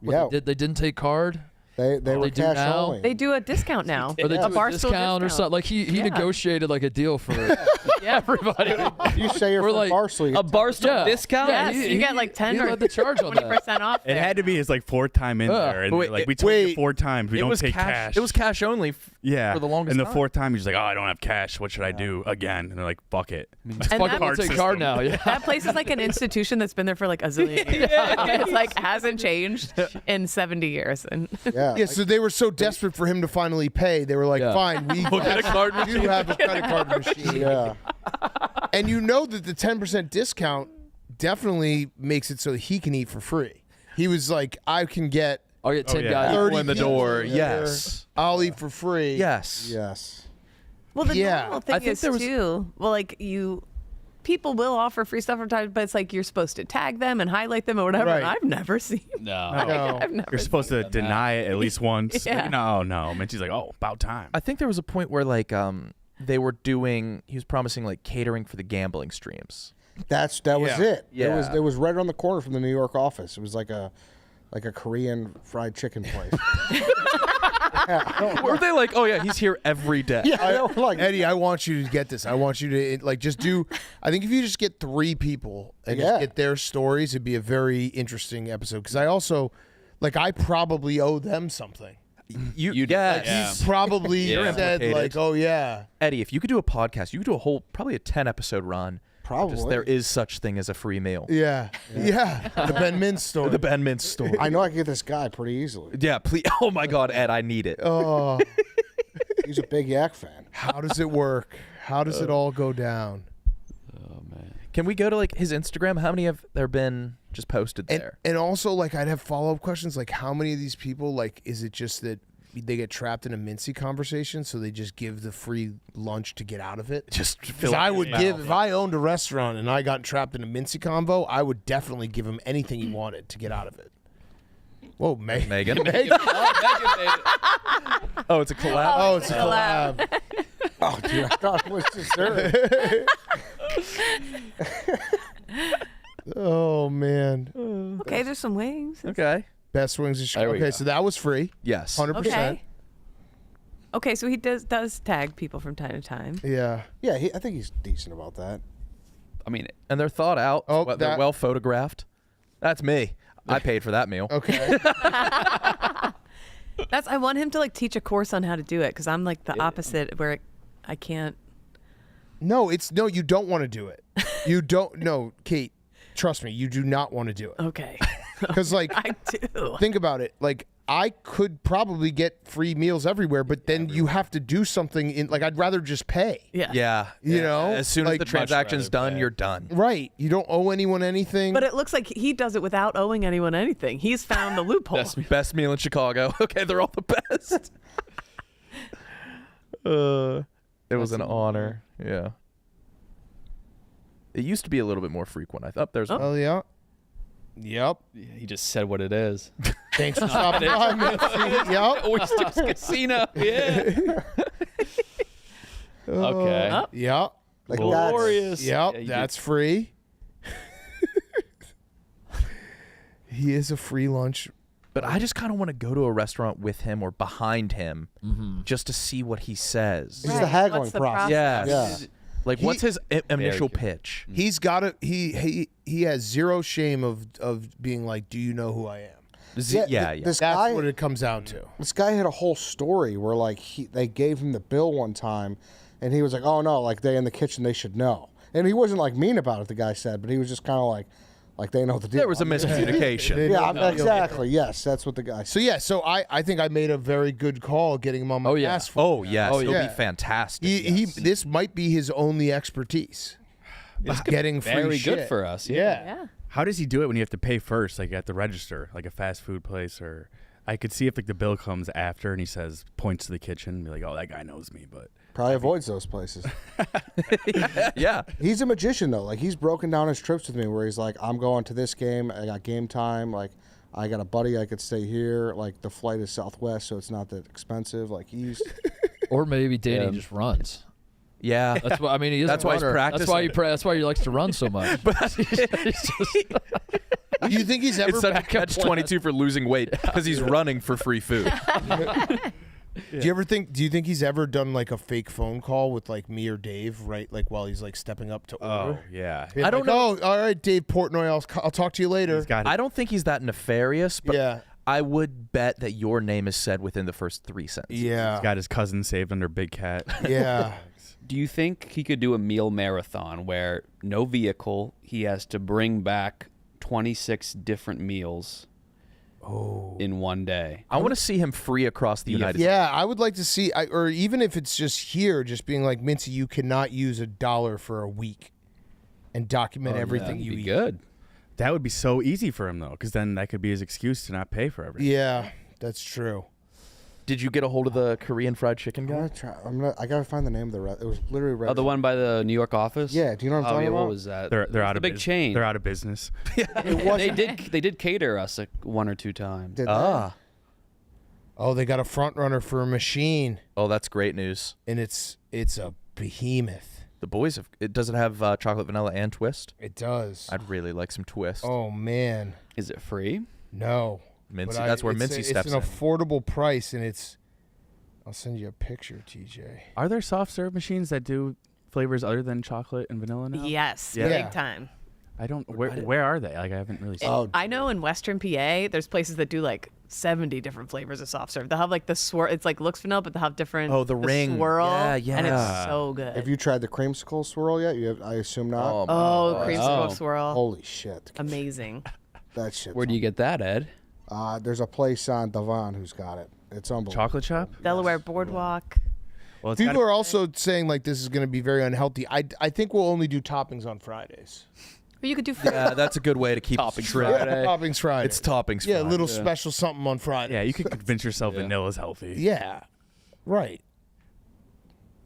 They didn't take card. They were do cash now? only. They do a discount now. Or they a do Barstool a discount or something. Like he negotiated like a deal for everybody. You say you're We're from like, Barstool. A Barstool discount? Yes, you get like 10 or had the charge on that. 20% off. It had to be his like fourth time in there, and Wait, like we told you 4 times we it don't was take cash. It was cash only. Yeah, for the longest and the time. 4th time he's like, oh, I don't have cash. What should I do again? And they're like, fuck it. Fucking that- take card now. Yeah. That place is like an institution that's been there for like a zillion years. It's like hasn't changed in 70 years. And Yeah, so they were so desperate for him to finally pay. They were like, fine, we get a card do have a credit card machine. Yeah. And you know that the 10% discount definitely makes it so that he can eat for free. He was like, I can get I'll get 10 guys 30 in the people door. in Yes. there. I'll eat for free. Yes. Yes. well, the Yeah, normal I thing think is there was- too. Well, like people will offer free stuff from time, but it's like you're supposed to tag them and highlight them or whatever. Right. And I've never seen. No. I've never You're supposed to deny it at least once. Yeah. Like, no. And she's like, oh, about time. I think there was a point where like they were doing. He was promising like catering for the gambling streams. That was it. Yeah. It was right around the corner from the New York office. It was like a Korean fried chicken place. Were they like, oh yeah, he's here every day? Yeah, Eddie, I want you to get this. I want you to like just do. I think if you just get 3 people and just get their stories, it'd be a very interesting episode. Because I also, I probably owe them something. You He's probably You're said implicated. like, oh yeah, Eddie, if you could do a podcast, you could do probably a 10 episode run. Probably. Just there is such thing as a free meal. yeah. The Ben Mintz story. The Ben Mintz story. I know I can get this guy pretty easily. Yeah, please. Oh my God, Ed, I need it. Oh, He's a big Yak fan. How does it work? How does it all go down? Oh man. Can we go to like his Instagram? How many have there been just posted there? And also, like, I'd have follow-up questions, like, how many of these people, like, is it just that they get trapped in a Mincy conversation, so they just give the free lunch to get out of it? Just because I would give, if I owned a restaurant and I got trapped in a Mincy convo, I would definitely give him anything he wanted to get out of it. Whoa, Megan. Megan. Megan. Oh, it's a collab. Oh, it's a collab. Oh, dude, I thought it was dessert. Oh man. Okay, there's some wings. Okay. Best wings in Chicago. Okay, so that was free. Yes. 100%. Okay. Okay, so he does tag people from time to time. Yeah. Yeah, I think he's decent about that. I mean, and they're thought out. Oh, they're well photographed. That's me. I paid for that meal. Okay. I want him to like teach a course on how to do it because I'm like the opposite where I can't. No, you don't want to do it. You don't. No, Kate, trust me, you do not want to do it. Okay. Because like, I do. Think about it. Like, I could probably get free meals everywhere, but then you have to do something in. Like, I'd rather just pay. Yeah. Yeah. You know, as soon as like, the transaction's done, you're done. Right. You don't owe anyone anything. But it looks like he does it without owing anyone anything. He's found the loophole. Best meal in Chicago. Okay, they're all the best. It was an honor. Yeah. It used to be a little bit more frequent. I thought there's. Oh yeah. Yep. Yeah, he just said what it is. Thanks for stopping by, Mitzi. Yep. Oysters Casino. Yeah. Okay. Yep. Like Glorious. Yep. Yeah, That's free. He is a free lunch. But I just kind of want to go to a restaurant with him or behind him just to see what he says. It's the haggling What's the process. Yes. Yeah. Like, what's his initial pitch? He's got it. He has zero shame of being like, "Do you know who I am?" This That's guy, what it comes down to. This guy had a whole story where like they gave him the bill one time, and he was like, "Oh no, like they in the kitchen, they should know." And he wasn't like mean about it. The guy said, but he was just kind of like they know the deal. There was a miscommunication. Yeah, exactly. Yes, that's what the guy said. So I think I made a very good call getting him on my task force. Oh yes. He'll be fantastic. This might be his only expertise. Is getting free Very shit. good for us. Yeah. How does he do it when you have to pay first, like at the register, like a fast food place? Or I could see if like the bill comes after and he says, points to the kitchen, be like, "Oh, that guy knows me," but Probably avoids those places. Yeah. He's a magician though. Like he's broken down his trips with me where he's like, I'm going to this game, I got game time, like I got a buddy I could stay here, like the flight is Southwest so it's not that expensive. Like he's Or maybe Danny just runs. Yeah. That's why I mean he is That's a why he's runner. practicing. That's why he likes to run so much. Do you think he's ever It's a catch-22 for losing weight because he's running for free food. Do you think he's ever done like a fake phone call with like me or Dave, right? Like while he's like stepping up to order? oh yeah. Being I don't like, know. Oh, all right, Dave Portnoy, I'll talk to you later. I don't think he's that nefarious, but Yeah. I would bet that your name is said within the first 3 sentences. Yeah. He's got his cousin saved under Big Cat. Yeah. Do you think he could do a meal marathon where no vehicle, he has to bring back 26 different meals in one day? I want to see him free across the United States. Yeah, I would like to see, or even if it's just here, just being like, Mincy, you cannot use $1 for a week and document everything you eat. Good. That would be so easy for him though, because then that could be his excuse to not pay for everything. Yeah, that's true. Did you get a hold of the Korean fried chicken guy? I gotta find the name of it was literally Oh, the one by the New York office? Yeah, do you know what I'm talking What about? was that? They're out the of big chain. They're out of business. They did cater us like 1 or 2 times. Oh, they got a front runner for a machine. Oh, that's great news. And it's a behemoth. The boys have. Does it have chocolate, vanilla, and twist? It does. I'd really like some twist. Oh man. Is it free? No. Mincy. But That's where Mincy steps It's in. an affordable price, and I'll send you a picture, TJ. Are there soft serve machines that do flavors other than chocolate and vanilla now? Yes, Yeah. big time. I don't. Where are they? Like I haven't really seen. I know in Western PA, there's places that do like 70 different flavors of soft serve. They'll have like the swirl. It's like looks vanilla, but they'll have different. Oh, the ring. swirl. Yeah. And it's so good. Have you tried the creamsicle swirl yet? I assume not. Oh, creamsicle swirl. Holy shit. Amazing. That shit. Where do you get that, Ed? There's a place on Devon who's got it. It's unbelievable. Chocolate shop? Delaware Boardwalk. Well, People are also saying like this is going to be very unhealthy. I think we'll only do toppings on Fridays. But you could do. Yeah, that's a good way to keep Toppings straight. Friday. Toppings Friday. It's toppings. Yeah, a Friday. little special something on Friday. Yeah, you can convince yourself vanilla is healthy. Yeah, right.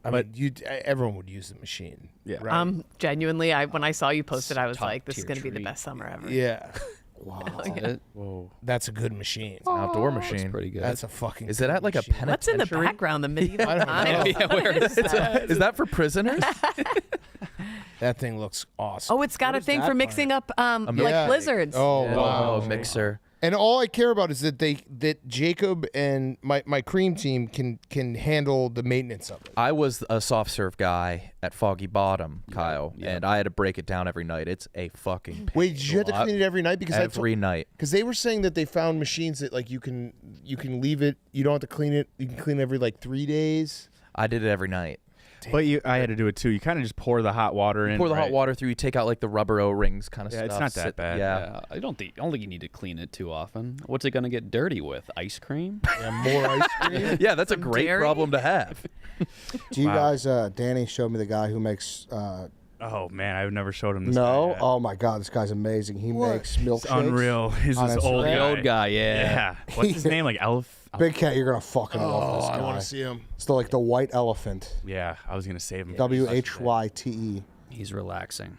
I mean, everyone would use the machine. Yeah. Right? Genuinely, when I saw you post it, I was like, this is going to be the best summer ever. Yeah. Wow. Whoa. That's a good machine. It's an outdoor machine. Pretty good. That's a fucking. Is it at like a machine. What's in the penitentiary? background? The medieval I don't know. times? Yeah, where is that? Is that for prisoners? That thing looks awesome. Oh, it's got a thing for mixing up like Yeah. blizzards. Oh, wow. Oh, mixer. And all I care about is that Jacob and my cream team can handle the maintenance of it. I was a soft serve guy at Foggy Bottom, Kyle, and I had to break it down every night. It's a fucking Wait, did you have to clean it every night? Because every night. Because they were saying that they found machines that like you can leave it. You don't have to clean it. You can clean it every like 3 days. I did it every night. But I had to do it too. You kind of just pour the hot water in. Pour the hot right? water through. You take out like the rubber O-rings kind of Yeah, stuff. it's not that bad. Yeah. I don't think you need to clean it too often. What's it gonna get dirty with? Ice cream? Yeah, more ice cream. Yeah, that's a great dairy? problem to have. Do you guys? Danny showed me the guy who makes. Oh man, I've never showed him this. No. guy yet. Oh my God, this guy's amazing. He makes milkshakes. It's unreal. He's on this Instagram. old The guy. old guy, yeah. Yeah. What's his name? Like Big Cat, you're gonna fucking love this guy. I want to see him. It's like the white elephant. Yeah, I was gonna save him. WHYTE. He's relaxing.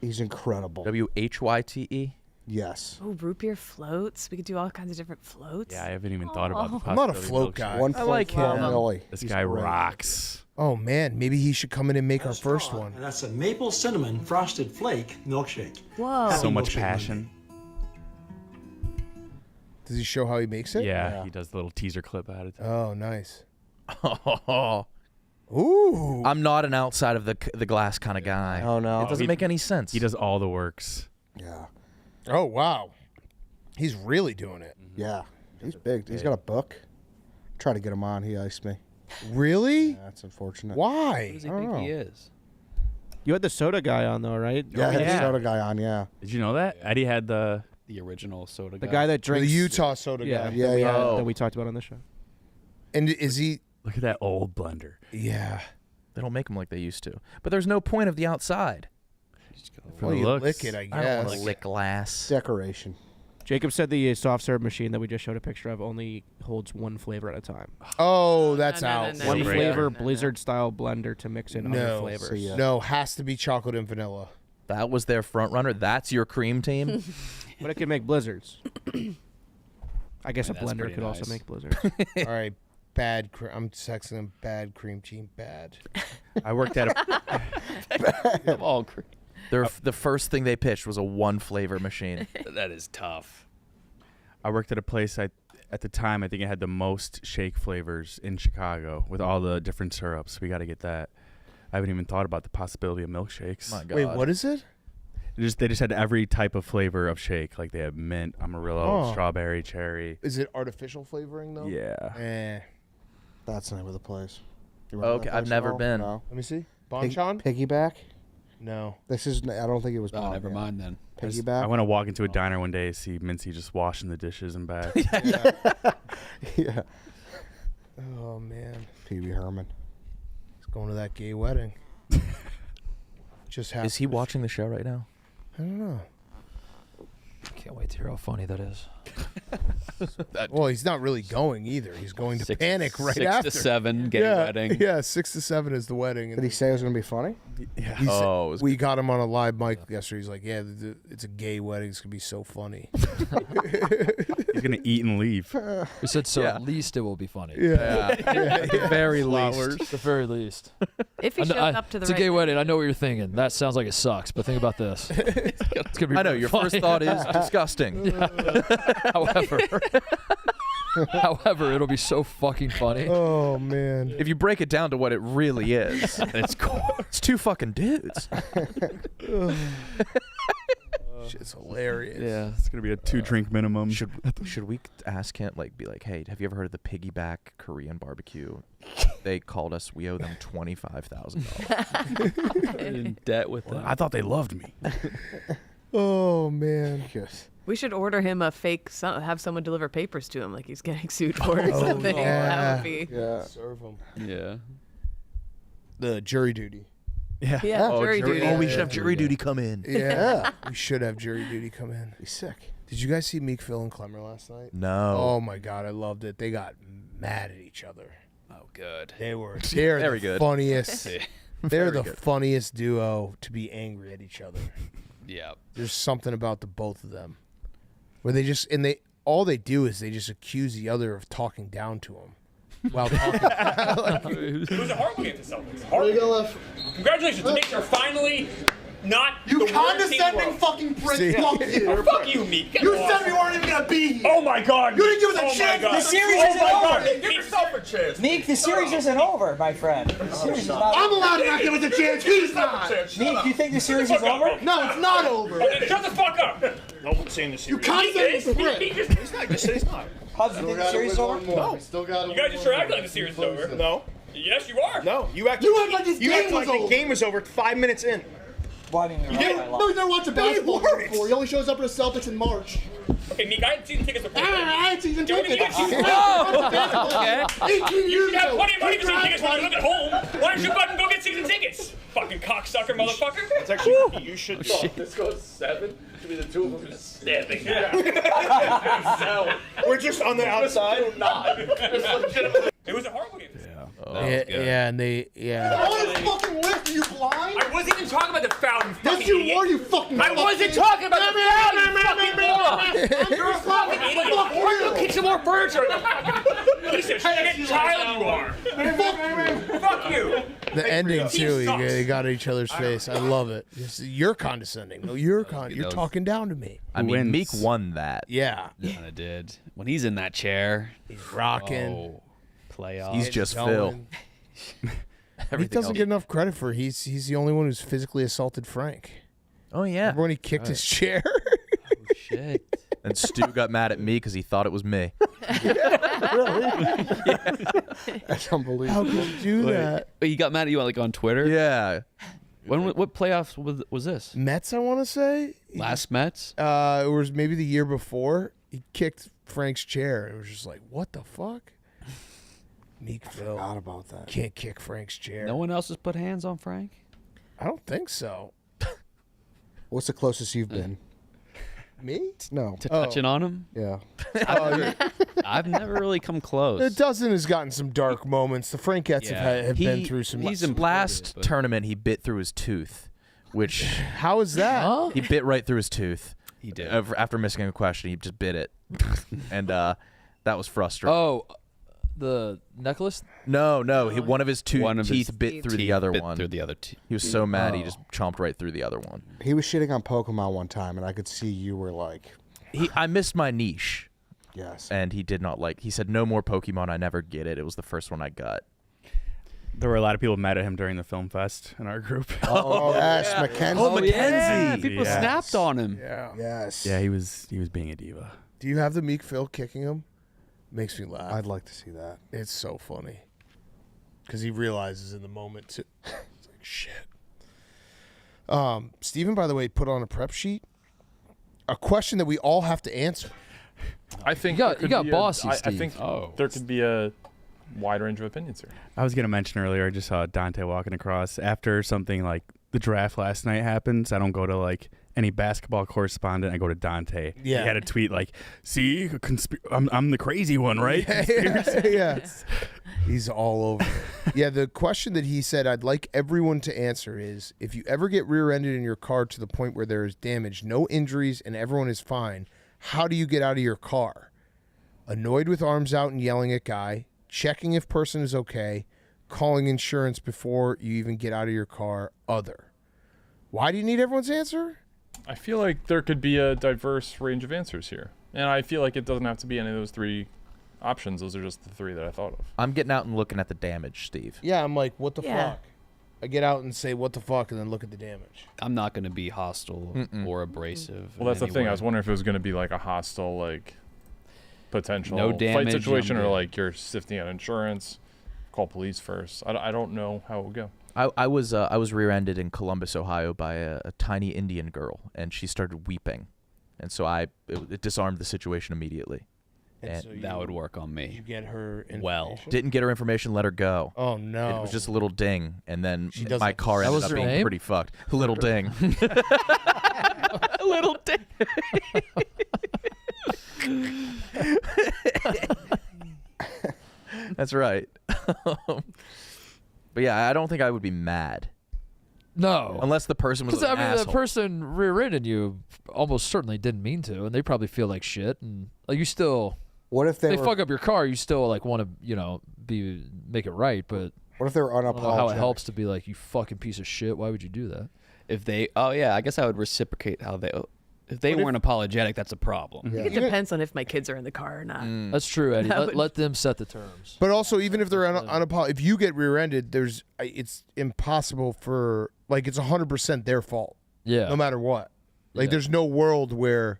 He's incredible. WHYTE. Yes. Oh, root beer floats. We could do all kinds of different floats. Yeah, I haven't even thought about the I'm not a possibility of float milkshake. guy. 1.4 like him. milli. This He's guy great. rocks. Oh man, maybe he should come in and make our first one. And that's a maple cinnamon frosted flake milkshake. Whoa. So much milkshake passion. Does he show how he makes it? Yeah, he does the little teaser clip out of it. Oh, nice. Oh. Ooh. I'm not an outside of the glass kind of guy. Oh no. It doesn't make any sense. He does all the works. Yeah. Oh wow. He's really doing it. Yeah. He's big. He's got a book. Try to get him on. He iced me. Really? Yeah, that's unfortunate. Why? Who does he I don't think know. he is? You had the soda guy on though, right? Yeah, I had yeah. the soda guy on. Yeah. Did you know that? Eddie had the original soda The guy that The drinks Utah soda yeah, guy. Yeah, that we, yeah. that we talked about on this show. And is he? Look at that old blender. Yeah. They don't make them like they used to. But there's no point of the outside. For Well, the you looks. lick it, I I don't want guess. to lick glass. Decoration. Jacob said the soft serve machine that we just showed a picture of only holds one flavor at a time. Oh, that's No, no, out. no, no, One no, flavor no, no. Blizzard style blender to mix in other No. flavors. So, yeah. No, has to be chocolate and vanilla. That was their front runner. That's your cream team. But it can make blizzards. I guess Yeah, a that's blender pretty could also nice. make blizzards. All right, bad. I'm texting him. Bad cream team. Bad. I worked at a Of all cream. The first thing they pitched was a one flavor machine. That is tough. I worked at a place at the time I think it had the most shake flavors in Chicago with all the different syrups. We got to get that. I haven't even thought about the possibility of milkshakes. My God. Wait, what is it? They just had every type of flavor of shake. Like they have mint, amarillo, Oh. strawberry, cherry. Is it artificial flavoring though? Yeah. Eh. That's the name of the place. You remember Okay, that I've place at never all? been. No. Let me see. Pig- Bonchon? Piggyback. No. This is. I don't think it was. Oh, Bon never yet. mind then. Piggyback. I want to walk into a diner one day and see Mincy just washing the dishes and back. Yeah. Oh man. Pee Wee Herman. He's going to that gay wedding. Just happened. Is he watching the show right now? I don't know. Can't wait to hear how funny that is. Well, he's not really going either. He's going to panic right 6 after. to 7 gay yeah, wedding. Yeah, 6 to 7 is the wedding. Did he say it was going to be funny? Yeah. He said- Oh, it was we got him on a live mic yesterday. He's like, "Yeah, it's a gay wedding. It's gonna be so funny." He's gonna eat and leave. We said so. Yeah. At least it will be funny. Yeah. At the very least. At the very least. If he I shows know- up to the it's a right gay wedding. I know what you're thinking. That sounds like it sucks, but think about this. It's gonna be. I know really your funny. first thought is disgusting. However, it'll be so fucking funny. Oh man. If you break it down to what it really is, it's cool. It's two fucking dudes. Shit's hilarious. Yeah, it's gonna be a 2-drink minimum. Should we ask him, like, be like, hey, have you ever heard of the piggyback Korean barbecue? They called us. We owe them $25,000. In debt with them. I thought they loved me. Oh man. We should order him a fake. Have someone deliver papers to him, like he's getting sued for it or something. yeah. That would be. Yeah. Serve him. Yeah. The jury duty. Yeah. Jury duty. Oh, we should have jury duty come in. Yeah. We should have jury duty come in. Be sick. Did you guys see Meek, Phil, and Clemmer last night? No. Oh my God, I loved it. They got mad at each other. Oh, good. They're Very the good. funniest. They're the good. funniest duo to be angry at each other. Yeah. There's something about the both of them where they just all they do is they just accuse the other of talking down to them while talking. It was a horrible game for Celtics. Horrible. Congratulations, the Knicks are finally not You the worst team in the condescending world. fucking prick. See? Fuck you. Oh, fuck you, Meek. Get You lost. said we weren't even gonna be here. Oh my God. You didn't give us a Oh my chance. God. The series Oh isn't my over. God. Give yourself a chance. Meek, the series isn't over, my friend. The series is not I'm over. allowed to not give us a chance. He's not. Meek, do you think the series is over? No, it's not over. Oh, then shut the fuck up. No one's saying the series. You condescending prick. He's not. Just say it's not. Hubs, you think the series is over? No. You guys just are acting like the series is over. No. Yes, you are. No, you act like this game was over. The game was over 5 minutes in. Well, I mean, You never watched a basketball game before. He only shows up at the Celtics in March. Okay, Meek, I had season tickets before. I had season tickets. Okay. 18 years You have ago. plenty of money for season tickets when you live at home. Why don't you fucking go get season tickets? Fucking cocksucker, motherfucker. It's actually, you should. This goes 7. Should be the two of them just standing there. We're just on the outside. It was a horrible game. And they. On his fucking list, are you blind? I wasn't even talking about the foul, you fucking Yes, you idiot. were, you fucking I wasn't talking about the foul, you fucking moron. You're a fucking idiot. Why don't you kick some more furniture? Piece of shit child you are. Fuck you. The ending too. They got at each other's face. I love it. You're condescending. No, you're talking down to me. I mean, Meek won that. Yeah. Kind of did. When he's in that chair, he's rocking. Oh, playoffs. He's just Phil. He doesn't get enough credit for. He's the only one who's physically assaulted Frank. Oh yeah. Remember when he kicked his chair? Oh shit. And Stu got mad at me because he thought it was me. That's unbelievable. How could you do that? Wait, he got mad at you like on Twitter? Yeah. What playoffs was this? Mets, I want to say. Last Mets? It was maybe the year before. He kicked Frank's chair. It was just like, what the fuck? Meek Phil. Forgot about that. Can't kick Frank's chair. No one else has put hands on Frank? I don't think so. What's the closest you've been? Me? No. To touching on him? Yeah. I've never really come close. The dozen has gotten some dark moments. The Frankettes have been through some. Last tournament, he bit through his tooth, which how is that? He bit right through his tooth. He did. After missing a question, he just bit it, and that was frustrating. Oh, the necklace? No. One of his teeth bit through the other one. Through the other teeth. He was so mad he just chomped right through the other one. He was shitting on Pokemon one time, and I could see you were like, I missed my niche. Yes. And he did not like. He said, "No more Pokemon. I never get it." It was the first one I got. There were a lot of people mad at him during the film fest in our group. Oh, yes, Mackenzie. Oh, Mackenzie. Yeah, people snapped on him. Yeah. Yes. Yeah, he was being a diva. Do you have the Meek Phil kicking him? Makes me laugh. I'd like to see that. It's so funny. Because he realizes in the moment, too. It's like, shit. Steven, by the way, put on a prep sheet a question that we all have to answer. I think you got bossy, I Steve. think there could be a wide range of opinions here. I was going to mention earlier, I just saw Dante walking across after something like the draft last night happens. I don't go to like any basketball correspondent. I go to Dante. Yeah. He had a tweet like, see, I'm the crazy one, right? Yeah. He's all over it. Yeah, the question that he said I'd like everyone to answer is, if you ever get rear-ended in your car to the point where there is damage, no injuries, and everyone is fine, how do you get out of your car? Annoyed with arms out and yelling at guy, checking if person is okay, calling insurance before you even get out of your car, other. Why do you need everyone's answer? I feel like there could be a diverse range of answers here. And I feel like it doesn't have to be any of those three options. Those are just the three that I thought of. I'm getting out and looking at the damage, Steve. Yeah, I'm like, what the Yeah. fuck? I get out and say, what the fuck, and then look at the damage. I'm not going to be hostile or abrasive. Well, that's the in thing. any I way. was wondering if it was going to be like a hostile, like, potential No fight damage, situation, I'm or good. like you're sifting out insurance, call police first. I don't know how it would go. I was rear-ended in Columbus, Ohio, by a tiny Indian girl, and she started weeping, and so it disarmed the situation immediately. And so that would work on me. You get her well. Didn't get her information, let her go. Oh, no. It was just a little ding, and then does my like car this. ended That up was her being name? pretty fucked. Little ding. Little ding. That's right. But yeah, I don't think I would be mad. No, unless the person was. Because An I mean, asshole. the person rear-ended you almost certainly didn't mean to, and they probably feel like shit, and like you still. What if they fuck up your car? You still like want to, make it right, but. What if they were I don't know how it unapologetic? helps to be like, you fucking piece of shit. Why would you do that? If they, I guess I would reciprocate how they. If they weren't apologetic, that's a problem. I think it depends on if my kids are in the car or not. That's true, Eddie. That Let, would- let them set the terms. But also, even if they're if you get rear-ended, it's impossible for it's 100% their fault. Yeah. No matter what, there's no world where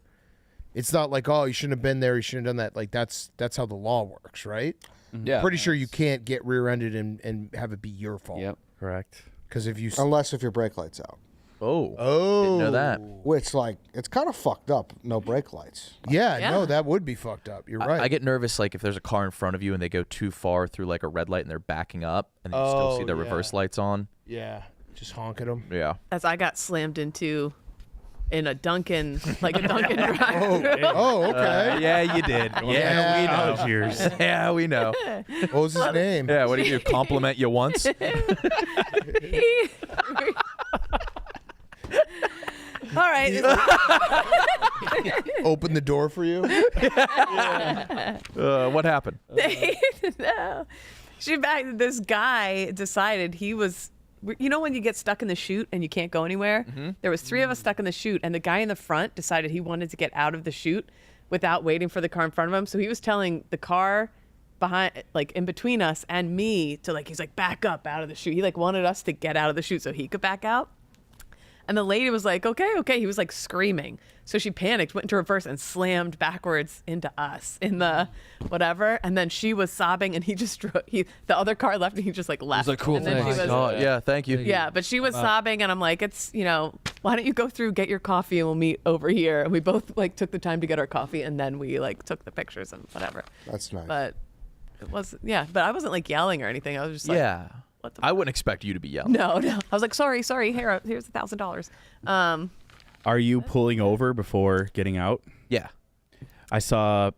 it's not like, oh, you shouldn't have been there, you shouldn't have done that. Like that's how the law works, right? Yeah. Pretty sure you can't get rear-ended and have it be your fault. Yep. Correct. Because if you Unless if your brake light's out. Oh. Didn't know that. Which it's kind of fucked up. No brake lights. Yeah, no, that would be fucked up. You're right. I get nervous if there's a car in front of you and they go too far through a red light and they're backing up and you still see their reverse lights on. Yeah, just honk at them. Yeah. As I got slammed into in a Dunkin', like a Dunkin' drive-thru. Okay. Yeah, you did. Yeah, we know. College years. Yeah, we know. What was his name? Yeah, what did you do? Compliment you once? All right. Open the door for you. What happened? No. This guy decided he was. You know when you get stuck in the chute and you can't go anywhere? There was 3 of us stuck in the chute, and the guy in the front decided he wanted to get out of the chute without waiting for the car in front of him. So he was telling the car behind, in between us and me, to he's like, back up out of the chute. He wanted us to get out of the chute so he could back out. And the lady was like, okay. He was screaming. So she panicked, went into reverse, and slammed backwards into us in the whatever. And then she was sobbing, and he just drove. The other car left, and he just left. a cool and then thing. she was, Yeah, thank you. yeah, but she was sobbing, and I'm like, it's, why don't you go through, get your coffee, and we'll meet over here. And we both took the time to get our coffee, and then we took the pictures and whatever. That's nice. But it was, but I wasn't yelling or anything. I was just Yeah. I wouldn't expect you to be yelling. No. I was like, sorry, here's $1,000. Are you pulling over before getting out? Yeah. I saw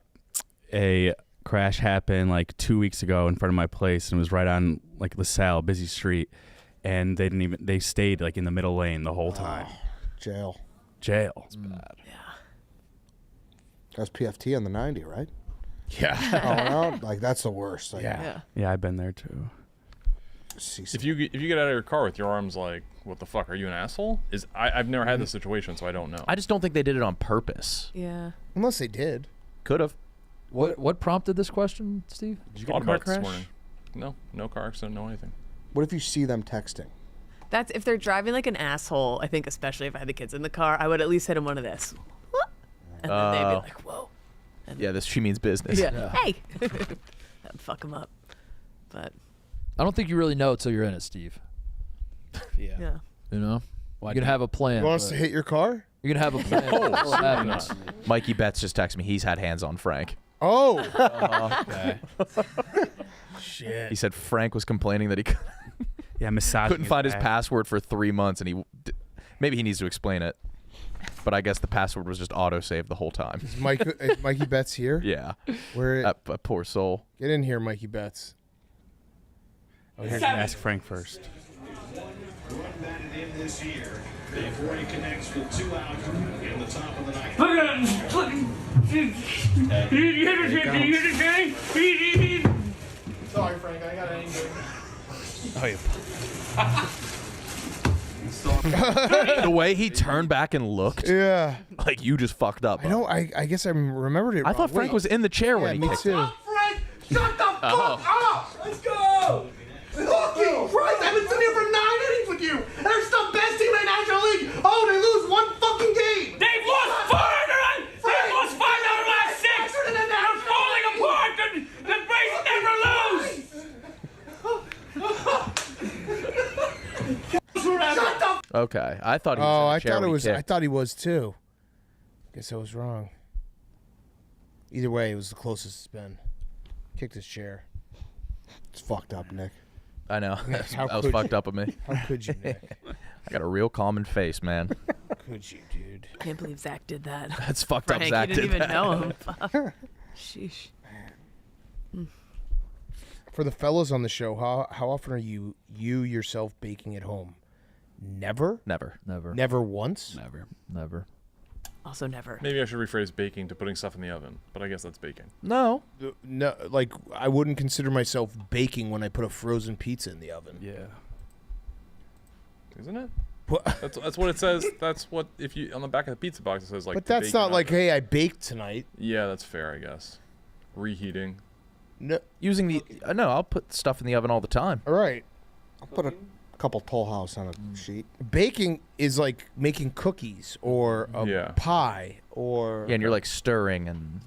a crash happen 2 weeks ago in front of my place, and it was right on LaSalle, busy street, and they stayed in the middle lane the whole time. Jail. It's bad. That's PFT on the 90, right? Yeah. Oh, no? That's the worst. Yeah, I've been there too. If you get out of your car with your arms what the fuck, are you an asshole? I've never had this situation, so I don't know. I just don't think they did it on purpose. Yeah. Unless they did. Could have. What prompted this question, Steve? Did you get a car crash? This morning. No car accident, no anything. What if you see them texting? That's if they're driving like an asshole. I think especially if I had the kids in the car, I would at least hit them one of this, and then they'd be like, "Whoa." Yeah, she means business. Yeah. Hey. That'd fuck them up. But I don't think you really know till you're in it, Steve. yeah. You know? You're going to have a plan. You want us to hit your car? You're going to have a plan. Oh, What happens? Mikey Betts just texted me. He's had hands on Frank. Oh. Okay. Shit. He said Frank was complaining that he massaging couldn't his find his back. password for 3 months, and maybe he needs to explain it. But I guess the password was just autosave the whole time. Is Mikey Betts here? Yeah. Where? That poor soul. Get in here, Mikey Betts. Oh, you're gonna ask Frank first. Sorry, Frank, I got angry. The way he turned back and looked. Yeah. Like you just fucked up. I know. I guess I remembered it. I thought Frank was in the chair when he me kicked too. it. Frank, shut the fuck up! Let's go! Fucking Christ, I've been sitting here for 9 innings with you! And they're still best team in the National League! Oh, they lose one fucking game! They've lost 4 They've lost 5 out of the last 6! They're falling apart! The Braves never lose! Shut the Okay, I thought he was. Oh, in the I chair thought it when he was. I kicked. thought he was too. Guess I was wrong. Either way, it was the closest it's been. Kicked his chair. It's fucked up, Nick. I know. How That was could fucked you? up of me. How could you, Nick? I got a real common face, man. Could you, dude? I can't believe Zach did that. That's fucked up. Frank, Zach you didn't did even that. know him. Fuck. Sheesh. For the fellas on the show, how often are you yourself baking at home? Never? Never. Never once? Never. Also never. Maybe I should rephrase baking to putting stuff in the oven, but I guess that's baking. No. No, like I wouldn't consider myself baking when I put a frozen pizza in the oven. Yeah. Isn't it? What? That's what it says. That's what if you on the back of the pizza box it says like. But to that's bake not in like, oven. hey, I baked tonight. Yeah, that's fair, I guess. Reheating. No, using the no, I'll put stuff in the oven all the time. All right. I'll put a couple Toll House on a sheet. Baking is like making cookies or a pie or Yeah, and you're like stirring and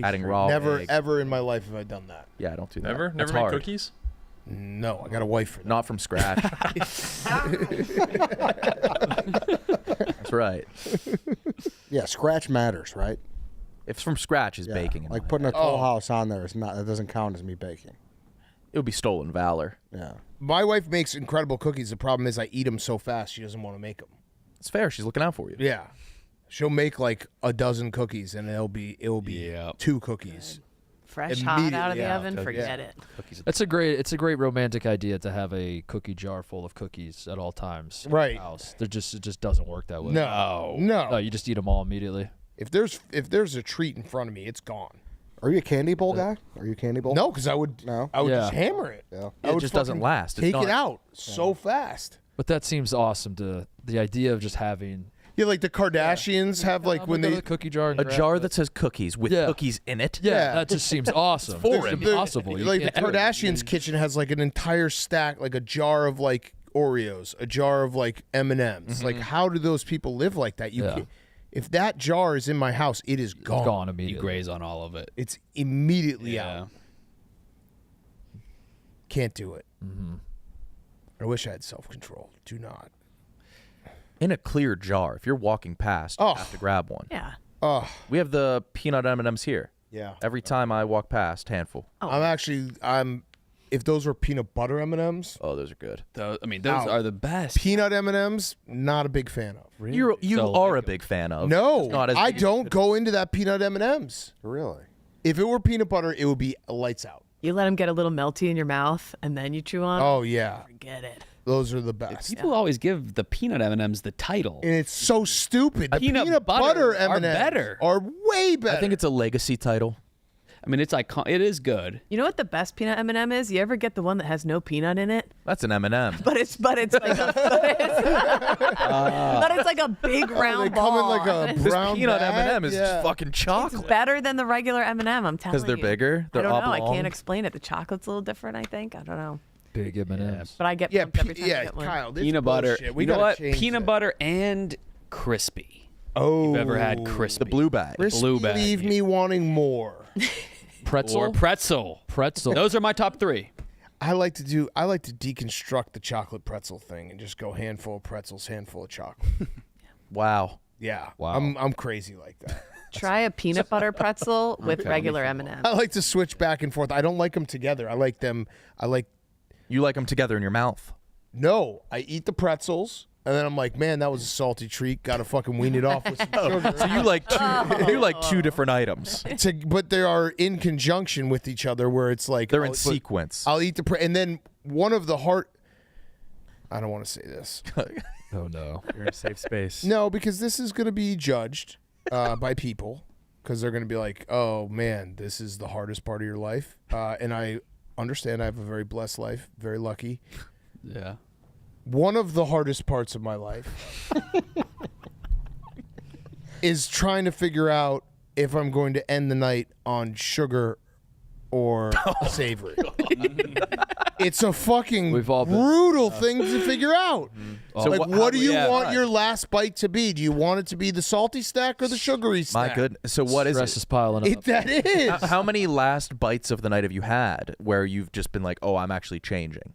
adding raw. Never egg. ever in my life have I done that. Yeah, I don't do that. Never That's make hard. cookies. No, I got a wife for that. Not from scratch. That's right. Yeah, scratch matters, right? If it's from scratch, is Yeah, baking. in like my putting a head. Toll House on there is not. That doesn't count as me baking. It would be stolen valor. Yeah. My wife makes incredible cookies. The problem is I eat them so fast she doesn't want to make them. It's fair. She's looking out for you. Yeah. She'll make like a dozen cookies and it'll be 2 cookies. Fresh hot out of Immediately the out. oven, forget it. It's a great romantic idea to have a cookie jar full of cookies at all times. in Right. the house. It just doesn't work that way. No. You just eat them all immediately. If there's a treat in front of me, it's gone. Are you a candy bowl guy? Are you a candy bowl? No, because I would just hammer it. Yeah. I would just doesn't fucking last. It's Take not- it out so fast. But that seems awesome. The idea of just having Yeah, like the Kardashians have like when go to they the cookie jar and A grab jar it. that says cookies with Yeah. cookies in it. Yeah, that just seems awesome. foreign. It's the- impossible. You like the can't do it. Kardashians' kitchen has like an entire stack, like a jar of like Oreos, a jar of like M&Ms. Like, how do those people live like that? You Yeah. can't, if that jar is in my house, it is gone. Gone You immediately. graze on all of it. It's immediately out. Can't do it. I wish I had self-control. Do not. In a clear jar. If you're walking past, you have to grab one. Yeah. Oh, We have the peanut M&Ms here. yeah. Every time I walk past, handful. I'm. If those were peanut butter M&Ms, Oh, those are good. Those Ow. are the best. peanut M&Ms, not a big fan of. You So are like a big fan of. No, Just not as I big. don't go into that peanut M&Ms. Really? If it were peanut butter, it would be lights out. You let them get a little melty in your mouth, and then you chew on. Oh yeah, Forget it. those are the best. People always give the peanut M&Ms the title. And it's so stupid. The Peanut peanut butter butter are M&Ms better. are way better. I think it's a legacy title. I mean, it's it is good. You know what the best peanut M&M is? You ever get the one that has no peanut in it? That's an M&M. But it's like a but it's like a big round they ball. come in like a This brown peanut bag? M&M is Yeah. just fucking It's chocolate. better than the regular M&M. I'm telling you. Because they're bigger. They're I don't know. I oblong. can't explain it. The chocolate's a little different. I think. I don't know. Big M&Ms. But I get Yeah, pumped every time I yeah, get one. Kyle. This Peanut butter. bullshit. We You know gotta what? change Peanut that. butter and crispy. Oh, You've ever had crispy? The blue bag. Crispy blue bag. leave me wanting more. Pretzel. Or pretzel. Pretzel. Those are my top 3. I like to deconstruct the chocolate pretzel thing and just go handful of pretzels, handful of chocolate. Wow. Yeah, Wow. I'm crazy like that. Try a peanut butter pretzel with regular M&M. I like to switch back and forth. I don't like them together. I like them. You like them together in your mouth. No, I eat the pretzels, and then I'm like, man, that was a salty treat. Got to fucking wean it off with some sugar. So you like two different items. But they are in conjunction with each other, where it's like They're in sequence. I'll eat and then one of the heart. I don't want to say this. Oh no. You're in a safe space. No, because this is going to be judged by people, because they're going to be like, oh man, this is the hardest part of your life, and I understand. I have a very blessed life, very lucky. Yeah. One of the hardest parts of my life is trying to figure out if I'm going to end the night on sugar or savory. It's a fucking brutal thing to figure out. So like, what do you want right. your last bite to be? Do you want it to be the salty stack or the sugary stack? My goodness. So what is Stress it? is piling up. That is. How many last bites of the night have you had where you've just been like, oh, I'm actually changing?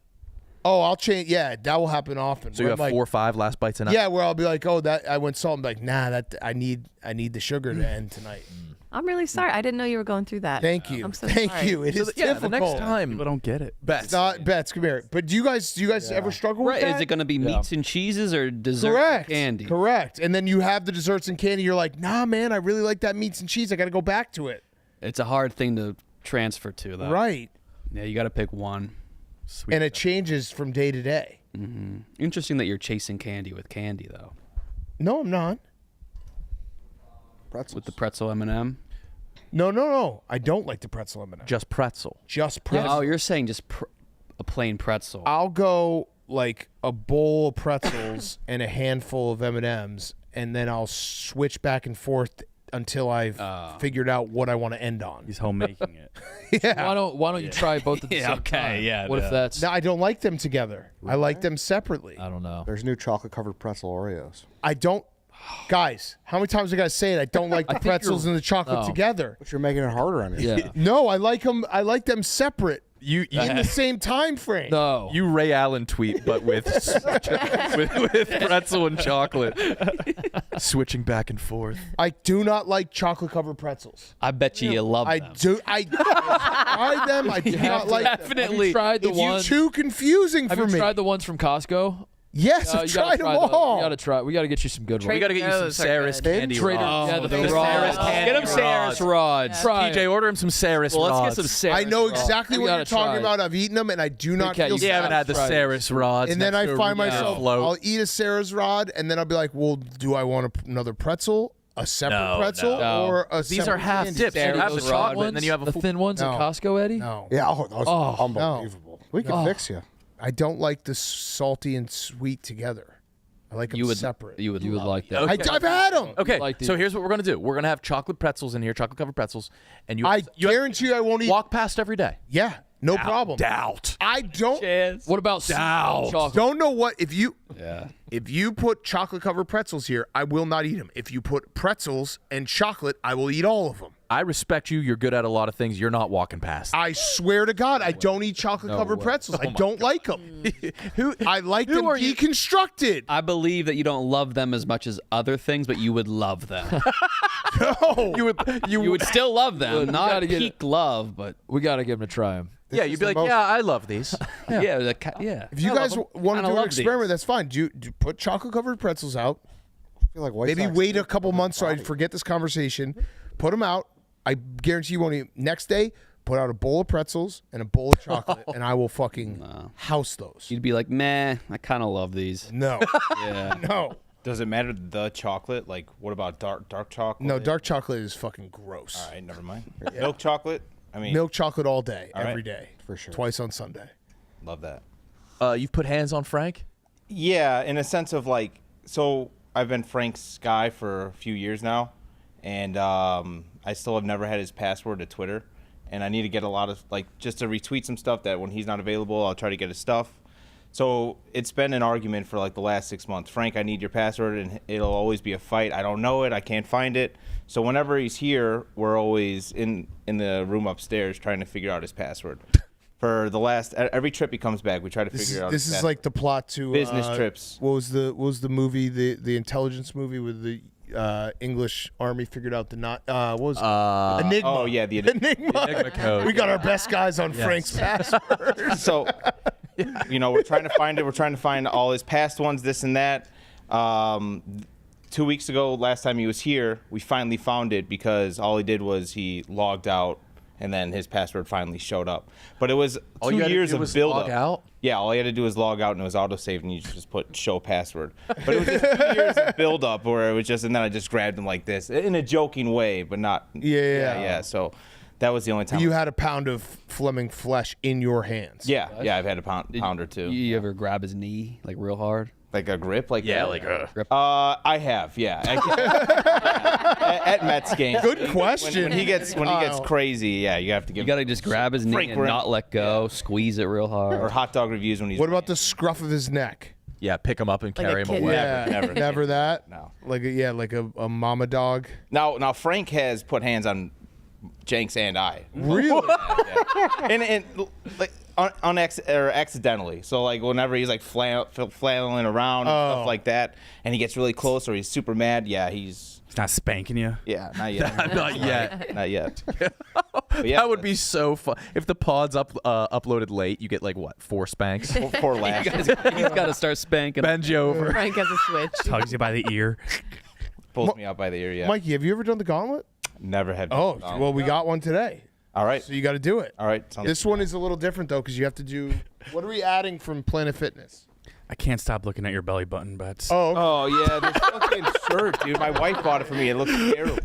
Oh, I'll change. Yeah, that will happen often. So you have 4 or 5 last bites tonight? Yeah, where I'll be like, oh, that I went salt. I'm like, nah, that I need the sugar to end tonight. I'm really sorry. I didn't know you were going through that. Thank you. I'm so Thank sorry. you. It is difficult. The next time people don't get it. Bets, come here. But do you guys ever struggle with that? Is it going to be meats and cheeses or desserts Correct. and candy? Correct. And then you have the desserts and candy. You're like, nah, man, I really like that meats and cheese. I got to go back to it. It's a hard thing to transfer to, though. Right. Yeah, you got to pick one. Sweet and it changes from day to day. Mm-hmm. Interesting that you're chasing candy with candy, though. No, I'm not. Pretzels. With the pretzel M&M? No. I don't like the pretzel M&M. Just pretzel. Just pretzel. Oh, you're saying just a plain pretzel. I'll go like a bowl of pretzels and a handful of M&Ms, and then I'll switch back and forth until I've figured out what I want to end on. He's homemaking it. Yeah. Why don't you try both at the same time? Yeah. What if that's? No, I don't like them together. I like them separately. I don't know. There's new chocolate-covered pretzel Oreos. I don't. Guys, how many times I gotta say it? I don't like the pretzels and the chocolate together. But you're making it harder on yourself. Yeah. No, I like them. I like them separate. You in the same time frame. No. You Ray Allen tweet, but with with pretzel and chocolate, switching back and forth. I do not like chocolate covered pretzels. I bet you love them. I tried them. I do not like them. Definitely. Have you tried the It's ones? too confusing Have for you me. tried the ones from Costco? Yes, I've you gotta tried them try those. all. We gotta try. We gotta get you some good ones. We gotta get you some Those are Saris good. candy Trader- rods. yeah, the Saris rods. candy Get him Saris rods. Try TJ, it. order him some Saris Well, rods. let's get some Saris I know rods. exactly We what gotta you're talking try it. about. I've eaten them, and I do not Cat, feel You haven't had the Try Saris rods. And then I next to a find Rubik's myself, float. I'll eat a Sarah's rod, and then I'll be like, well, do I want another pretzel, a separate pretzel, no. or a These separate are half candy? dips. You have the Those chocolate, ones, and then you have a the full. thin ones No. at Costco, Eddie. No. Yeah, that was unbelievable. We can Oh. fix you. I don't like the salty and sweet together. I like them separate. You would like that. Okay. I've had them. Okay, like these. so here's what we're gonna do. We're gonna have chocolate pretzels in here, chocolate covered pretzels, and you. I you guarantee you I won't eat. walk past every day. Yeah, no problem. Doubt. I don't. What about chocolate? Don't know what if you. Yeah. If you put chocolate covered pretzels here, I will not eat them. If you put pretzels and chocolate, I will eat all of them. I respect you. You're good at a lot of things. You're not walking past. I swear to God, I don't eat chocolate covered pretzels. I don't like them. I like them deconstructed. I believe that you don't love them as much as other things, but you would love them. No, you would still love them. Good. We Not gotta get peak love, but We gotta give him to try them. Yeah, you'd be like, yeah, I love these. yeah. If you guys want to Kinda do an love experiment, that's fine. Do put chocolate covered pretzels out. I feel like White Maybe Sox wait did a couple months so I forget this conversation. Put them out. I guarantee you won't eat. Next day, put out a bowl of pretzels and a bowl of chocolate, and I will fucking house those. You'd be like, meh, I kind of love these. No. Yeah. No. Does it matter the chocolate? Like, what about dark chocolate? No, dark chocolate is fucking gross. All right, never mind. Milk chocolate? I mean, Milk chocolate all day, All right. every day. For sure. Twice on Sunday. love that. You've put hands on Frank? Yeah, in a sense of like, so I've been Frank's guy for a few years now, and I still have never had his password to Twitter, and I need to get a lot of, like, just to retweet some stuff that when he's not available, I'll try to get his stuff. So it's been an argument for like the last 6 months. Frank, I need your password, and it'll always be a fight. I don't know it. I can't find it. So whenever he's here, we're always in the room upstairs trying to figure out his password. For the last every trip he comes back, we try to figure out. This his is password. like the plot to Business trips. What was the movie, the intelligence movie with the English Army figured out the not what was it? Enigma? Oh yeah, the Enigma code. We got our best guys on Frank's password. So, you know, we're trying to find it. We're trying to find all his past ones, this and that. 2 weeks ago, last time he was here, we finally found it because all he did was he logged out, and then his password finally showed up. But it was All 2 you had to years do of was build-up. log out? Yeah, all you had to do was log out, and it was autosaved, and you just put show password. But it was just 2 years of build-up where it was just, and then I just grabbed him like this in a joking way, but not. Yeah. So that was the only time. You had a pound of Fleming flesh in your hands. Yeah, I've had a pound or two. You ever grab his knee like real hard? Like a grip? Like grip. I have, yeah. At Mets games. Good question. When he gets crazy, yeah, you have to give. You gotta just grab his knee Frank and grip. not let go. Squeeze it real hard. Or hot dog reviews when he's. What about the scruff of his neck? Yeah, pick him up and Like a carry him kitten. away. Yeah, never that. No. Like a mama dog. Now Frank has put hands on Jenks and I. Really? Yeah. And like accidentally. So like whenever he's like flailing around and stuff like that, and he gets really close or he's super mad, yeah, he's not spanking you. Yeah, not yet. Not yet. Not yet. That would be so fun. If the pod's uploaded late, you get like what, 4 spanks? 4 lashes. He's got to start spanking. Bend you over. Frank has a switch. Tugs you by the ear. Pulls me out by the ear. Yeah. Mikey, have you ever done the gauntlet? Never had. Oh, well, we got one today. All right. So you got to do it. All right. This one is a little different though, because you have to do. What are we adding from Planet Fitness? I can't stop looking at your belly button bets. Oh yeah, this fucking shirt, dude. My wife bought it for me. It looks terrible.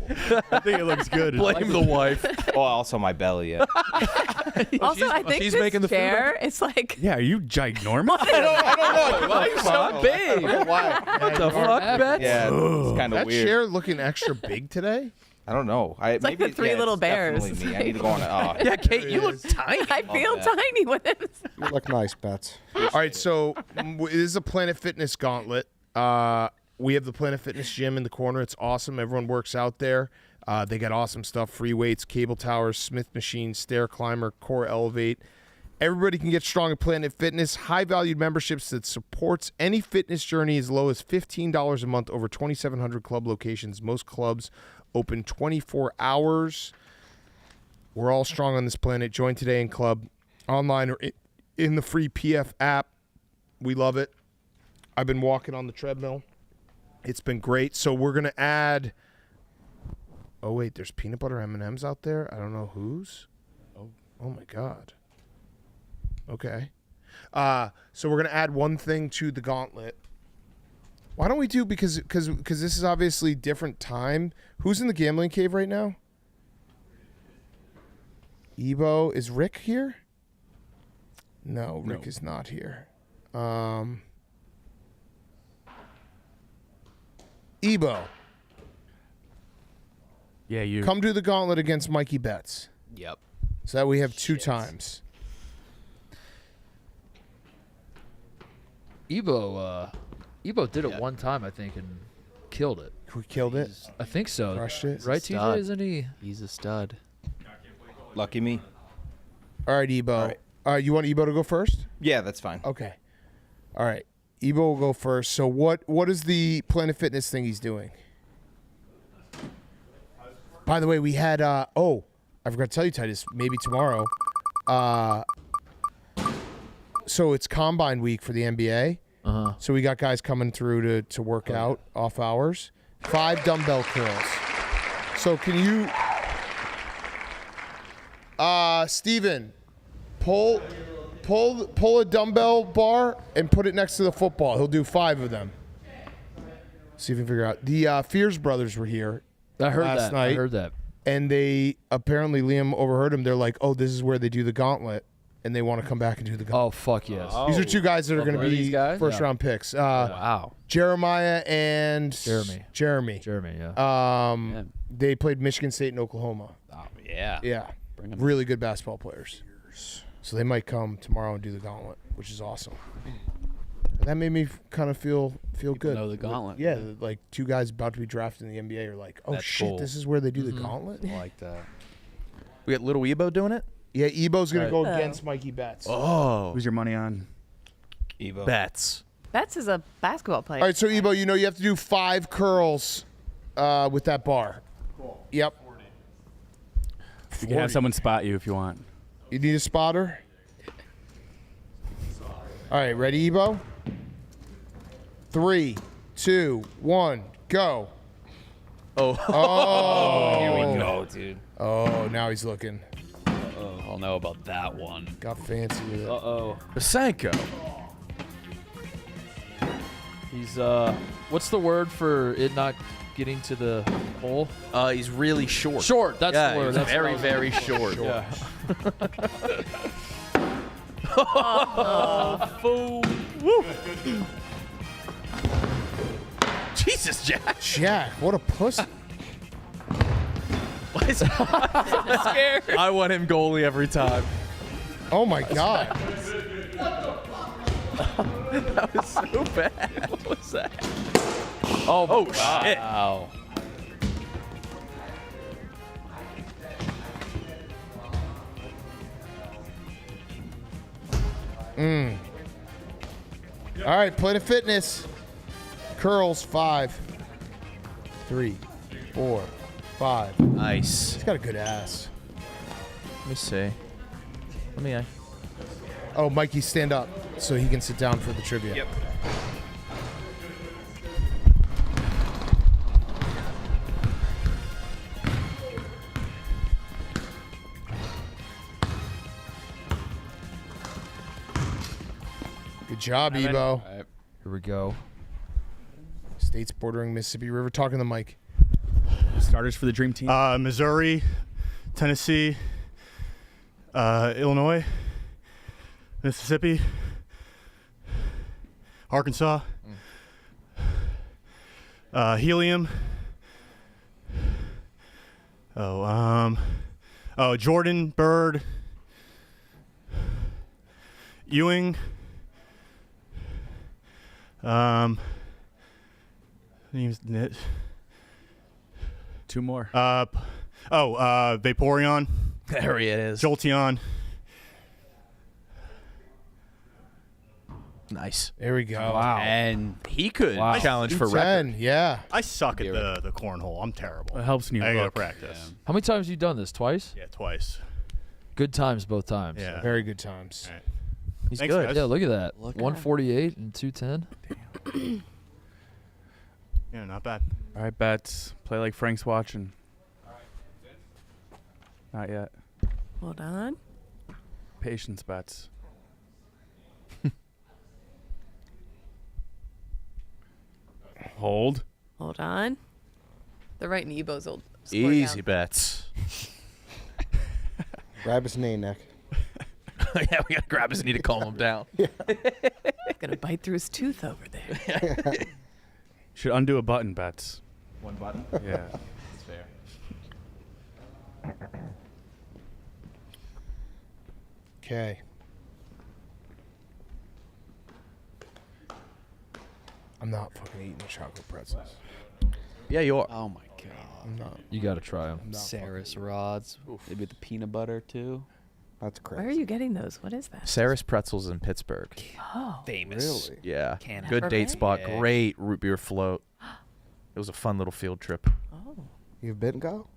I think it looks good. Blame the wife. Oh, also my belly. Yeah. Also, I think she's this making the food chair, it's like. Yeah, are you ginormous? I don't know. Why are you so big? Why? What the fuck, Bets? Yeah, it's kind of That weird. chair looking extra big today? I don't know. It's like the 3 little bears. Definitely me. I need to go on. Yeah, Kate, you look tiny. I feel tiny with it. You look nice, Bets. All right, so this is a Planet Fitness gauntlet. We have the Planet Fitness gym in the corner. It's awesome. Everyone works out there. They got awesome stuff: free weights, cable towers, Smith machine, stair climber, core elevate. Everybody can get strong at Planet Fitness. High-valued memberships that supports any fitness journey as low as $15 a month. Over 2,700 club locations. Most clubs open 24 hours. We're all strong on this planet. Join today in club, online, or in the free PF app. We love it. I've been walking on the treadmill. It's been great. So we're going to add... Oh, wait, there's peanut butter M&Ms out there? I don't know whose. Oh my God. Okay. So we're going to add one thing to the gauntlet. Why don't we do, because this is obviously different time. Who's in the gambling cave right now? Ebo. Is Rick here? No, Rick is not here. Ebo. Yeah, you. Come do the gauntlet against Mikey Betts. Yep. So that we have 2 times. Ebo did it one time, I think, and killed it. We killed it? I think so. Crushed it? Right, TJ? Isn't he? He's a stud. Lucky me. All right, Ebo. All right, you want Ebo to go first? Yeah, that's fine. Okay. All right. Ebo will go first. So what is the Planet Fitness thing he's doing? By the way, we had I forgot to tell you, Titus, maybe tomorrow. So it's combine week for the NBA. Uh-huh. So we got guys coming through to work out off hours. 5 dumbbell curls. So can you Steven, pull a dumbbell bar and put it next to the football. He'll do 5 of them. See if we can figure out. The Fears brothers were here. I heard last that. night. I heard that. And they apparently, Liam overheard him. They're like, "Oh, this is where they do the gauntlet," and they want to come back and do the gauntlet. Oh, fuck yes. These are 2 guys that are going to Are be these guys? first round picks. Wow. Jeremiah and Jeremy, yeah. They played Michigan State and Oklahoma. Oh, yeah. Yeah. Bring 'em. Really good basketball players. So they might come tomorrow and do the gauntlet, which is awesome. That made me kind of feel good. know the gauntlet. Yeah, like 2 guys about to be drafted in the NBA are like, "Oh That's shit, cool. this is where they do the gauntlet." I like that. We got little Ebo doing it? Yeah, Ebo's going to go Oh. against Mikey Betts. Oh. Who's your money on? Evo. Bets. Betts is a basketball player. All right, so Ebo, you have to do 5 curls with that bar. Cool. Yep. You can have someone spot you if you want. You need a spotter? All right, ready, Ebo? 3, 2, 1, go. Oh. Here we go, dude. Oh, now he's looking. Uh-oh. I'll know about that one. Got fancy with it. Uh-oh. Basenko. He's what's the word for it not getting to the hole? He's really short. Short, that's yeah, the word. He's That's very, what I was very looking for. short. Yeah. Oh, fool. Woo. Jesus, Jack. Jack, what a pussy. Why is he scared? I want him goalie every time. Oh, my God. That was so bad. What was that? Oh shit. Wow. All right, Planet Fitness. Curls 5, 3, 4, 5. Nice. He's got a good ass. Let me see. Let me. Oh, Mikey, stand up so he can sit down for the trivia. Yep. Good job, Ebo. Right. Here we go. States bordering Mississippi River. Talking to the mic. Starters for the Dream Team. Missouri, Tennessee, Illinois, Mississippi, Arkansas, Helium. Jordan, Bird, Ewing. Name's Knit. Two more. Vaporeon. There he is. Jolteon. Nice. There we go. Wow. And he could challenge for 10, record. yeah. I suck at the cornhole. I'm terrible. It helps when you I gotta look. practice. How many times have you done this? Twice? Yeah, twice. Good times both times. Yeah. Very good times. All right. He's Thanks, good. guys. Yeah, look at that. Look at 148 and 210. Yeah, not bad. All right, bets. Play like Frank's watching. Not yet. Hold on. Patience bets. Hold. Hold on. They're writing Ebo's old score Easy down. bets. Grab his knee, Nick. Yeah, we gotta grab his knee to calm him down. Gonna bite through his tooth over there. Should undo a button bets. One button? Yeah. That's fair. Okay. I'm not fucking eating the chocolate pretzels. Yeah, you are. Oh my god. I'm not. You got to try them. Saris rods. Maybe with the peanut butter too. That's crazy. Where are you getting those? What is that? Saris Pretzels in Pittsburgh. Oh. Famous. Really? Yeah. Canada. Good date Never spot. been. Great root beer float. It was a fun little field trip. Oh. You've been go?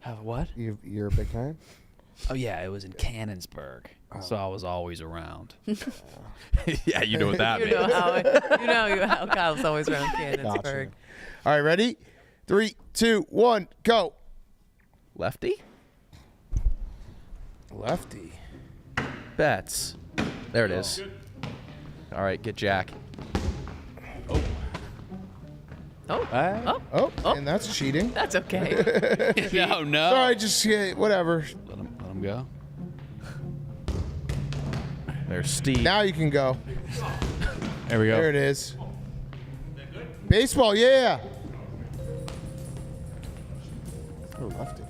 Have what? You're a big fan? Oh yeah, it was in Cannonsburg, so I was always around. Yeah, you know what that You means. know how Kyle's always around Cannonsburg. Gotcha. All right, ready? 3, 2, 1, go. Lefty? Lefty. Bets. There it is. All right, get Jack. Oh, and that's cheating. That's okay. No, no. Sorry, just whatever. Let him go. There's Steve. Now you can go. There we go. There it is. Baseball, yeah. Oh, lefty.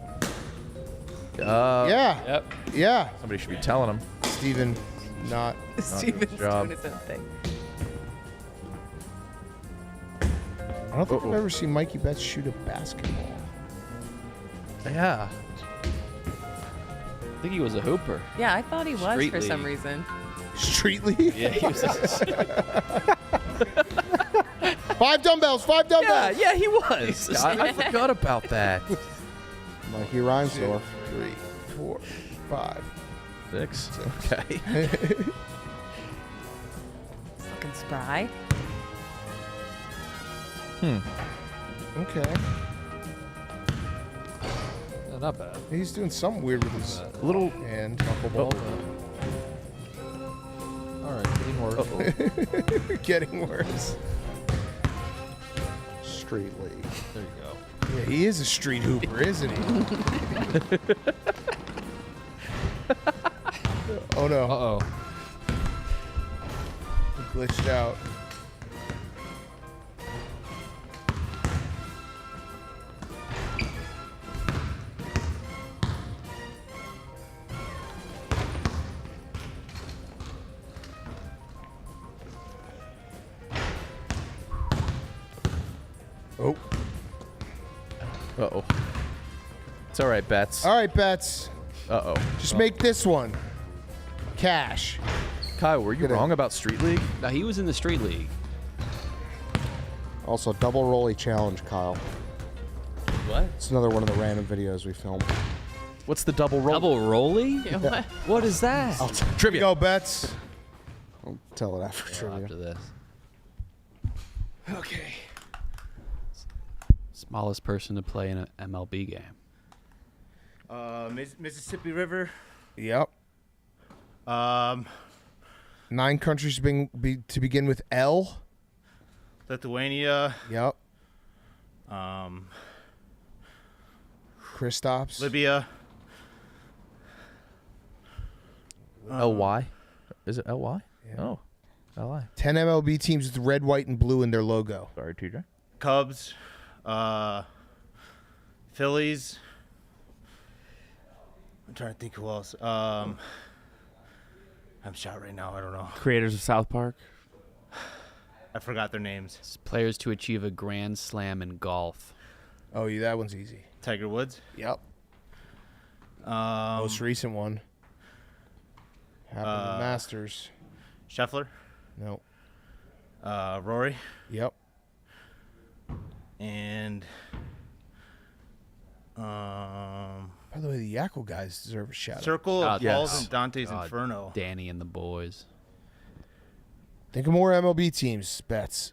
Yeah. Yep. Yeah. Somebody should be telling him. Steven, not. Steven's job. doing his own thing. I don't think I've ever seen Mikey Betts shoot a basketball. Yeah. I think he was a hooper. Yeah, I thought he was Street for some league. reason. Street league? Yeah, he was. 5 dumbbells, 5 dumbbells. Yeah, he was. I forgot about that. Mikey Reinsdorf. 3, 4, 5. 6. Okay. Fucking spry. Okay. Yeah, not bad. He's doing something weird with his Little hand. Knuckleball. All right, getting worse. Getting worse. Street league. There you go. Yeah, he is a street hooper, isn't he? Oh no. Uh-oh. He glitched out. Oh. Uh-oh. It's all right, Bets. All right, Betts. Uh-oh. Just make this one. Cash. Kyle, were you wrong about Street League? No, he was in the Street League. Also, double rolly challenge, Kyle. What? It's another one of the random videos we filmed. What's the double roll? Double rolly? Yeah, what? What is that? Trivia. Go bets. I'll tell it after trivia. After this. Okay. Smallest person to play in an MLB game. Mississippi River. Yep. 9 countries to begin with L. Lithuania. Yep. Kristaps. Libya. LY? Is it LY? Yeah. Oh, LI. 10 MLB teams with red, white, and blue in their logo. Sorry, TJ. Cubs. Phillies. I'm trying to think who else. I'm shot right now. I don't know. Creators of South Park. I forgot their names. It's players to achieve a grand slam in golf. Oh, yeah, that one's easy. Tiger Woods. Yep. Most recent one. Happened in the Masters. Scheffler. No. Rory. Yep. And by the way, the Yakko guys deserve a shout Circle out. of Balls and Dante's Inferno. Danny and the boys. Think of more MLB teams, Bets.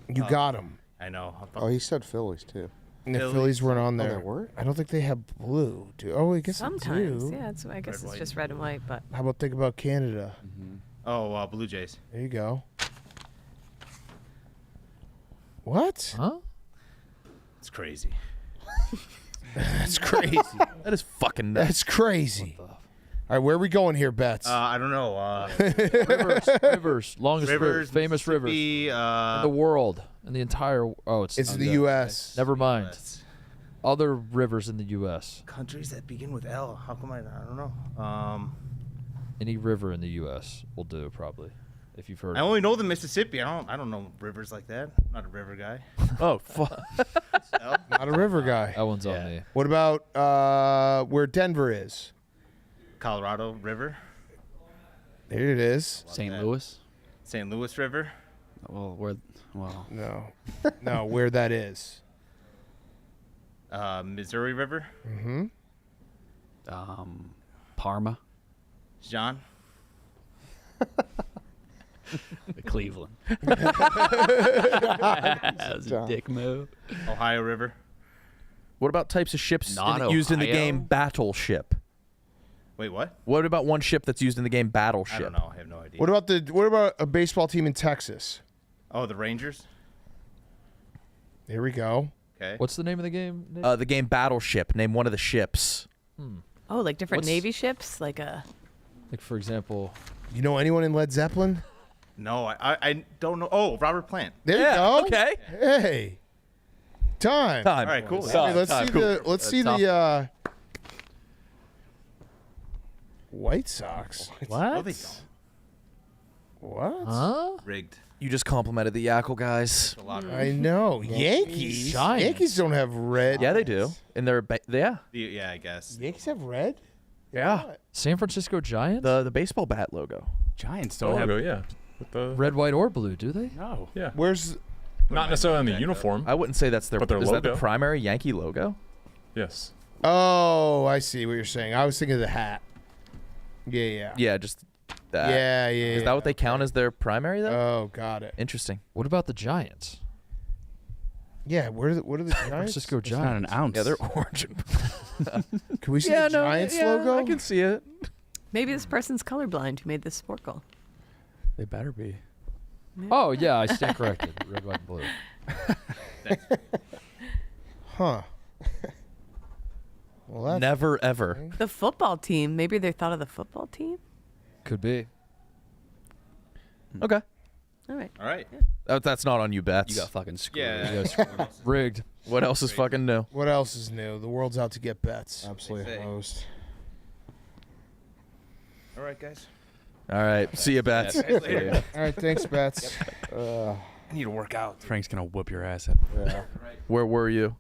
You got them. I know. Oh, he said Phillies too. And the Phillies weren't on Oh, there. they were? I don't think they have blue. Oh, I guess Sometimes, they do. yeah. I guess it's just red and white, but How about think about Canada? Oh, Blue Jays. There you go. What? Huh? It's crazy. That's crazy. That is fucking nuts. That's crazy. All right, where are we going here, Bets? I don't know. Rivers, longest Rivers, famous rivers Mississippi, in the world, in the entire. Oh, it's It's the U.S. Never mind. Other rivers in the U.S. Countries that begin with L. How come I don't know? Any river in the U.S. will do probably, if you've heard. I only know the Mississippi. I don't know rivers like that. I'm not a river guy. Oh, fuck. Not a river guy. That one's on me. What about where Denver is? Colorado River. There it is. St. Louis. St. Louis River. Well. No, where that is. Missouri River. Mm-hmm. Parma. John. Cleveland. That was a dick move. Ohio River. What about types of ships Not used in the Ohio? game Battleship? Wait, what? What about one ship that's used in the game Battleship? I don't know. I have no idea. What about a baseball team in Texas? Oh, the Rangers. Here we go. Okay. What's the name of the game? Nick? The game Battleship. Name one of the ships. oh, like different What's- Navy ships, like a. Like for example, You know anyone in Led Zeppelin? No, I don't know. Oh, Robert Plant. There Yeah, you go. okay. Hey. Time. All right, cool. Hey, let's see the White Sox. What? No, they don't. What? huh? Rigged. You just complimented the Yackle guys. A lot of I know. Yankees. Giants. Yankees don't have red. Yeah, they do. And they're yeah. Yeah, I guess. Yankees have red? Yeah. San Francisco Giants. The baseball bat logo. Giants Oh, don't have. yeah. With the Red, white, or blue? Do they? No. yeah. Where's Not necessarily on the uniform. I wouldn't say that's their. But their is that the logo? primary Yankee logo? Yes. Oh, I see what you're saying. I was thinking of the hat. Yeah. Yeah, just that. Yeah. Is that what they count as their primary though? Oh, got it. Interesting. What about the Giants? Yeah, what are the Giants? Francisco It's not Giants. an ounce. Yeah, they're orange. Can we see the Giants logo? I can see it. Maybe this person's colorblind who made this sporkle. They better be. Oh yeah, I stand corrected. Red, white, and blue. Huh. Well, that's Never ever. The football team. Maybe they thought of the football team. Could be. Okay. All right. All right. That's not on you, Bets. You got fucking screwed. Yeah. You guys rigged. What else is fucking new? What else is new? The world's out to get Bets. Absolutely They say. hosed. All right, guys. All right. See you, Bets. Later. All right, thanks, Bets. I need to work out. Frank's gonna whoop your ass up. Yeah. Where were you?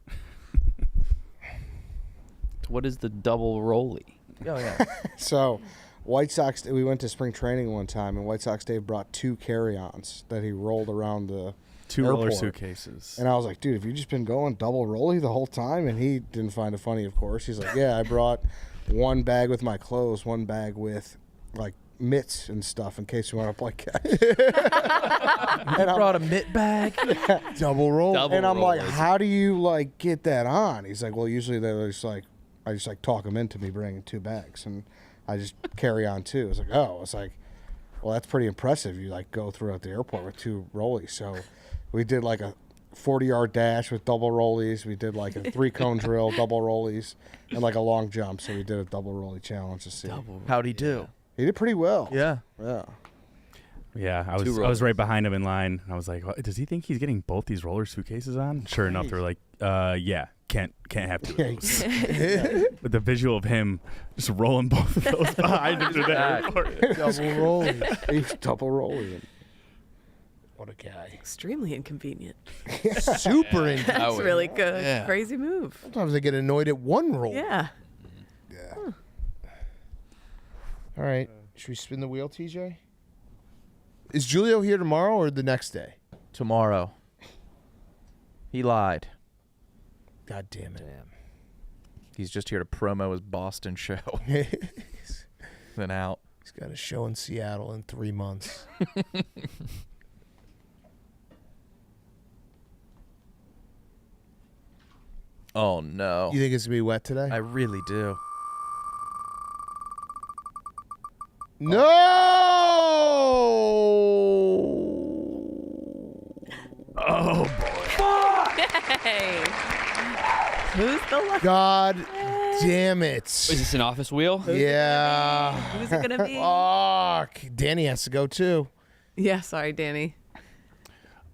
What is the double rolly? Oh yeah. So, White Sox. We went to spring training one time, and White Sox Dave brought 2 carry-ons that he rolled around the 2 airport. roller suitcases. And I was like, dude, have you just been going double rolly the whole time? And he didn't find it funny, of course. He's like, yeah, I brought 1 bag with my clothes, 1 bag with like mitts and stuff in case you want to play catch. And I brought a mitt bag. Double roll. And I'm like, how do you like get that on? He's like, well, usually they're just like, I just like talk them into me bringing 2 bags, and I just carry on 2. I was like, oh, it's like, well, that's pretty impressive. You like go throughout the airport with 2 rollies. So we did like a 40-yard dash with double rollies. We did like a 3-cone drill, double rollies, and like a long jump. So we did a double rolly challenge to see. How'd he do? He did pretty well. Yeah. Yeah. Yeah, I was right behind him in line. And I was like, does he think he's getting both these roller suitcases on? Sure enough, they're like, yeah, can't have 2 of those. But the visual of him just rolling both of those behind him to the airport. Double rolling. He's double rolling. What a guy. Extremely inconvenient. Super inconvenient. That's really good. Crazy move. Sometimes I get annoyed at 1 roll. Yeah. All right. Should we spin the wheel, TJ? Is Julio here tomorrow or the next day? Tomorrow. He lied. God damn it. He's just here to promo his Boston show. Then out. He's got a show in Seattle in 3 months. Oh, no. You think it's going to be wet today? I really do. No! Oh, boy. Hey. Who's the lucky? God damn it. Is this an office wheel? Yeah. Who's it going to be? Fuck. Danny has to go, too. Yeah, sorry, Danny.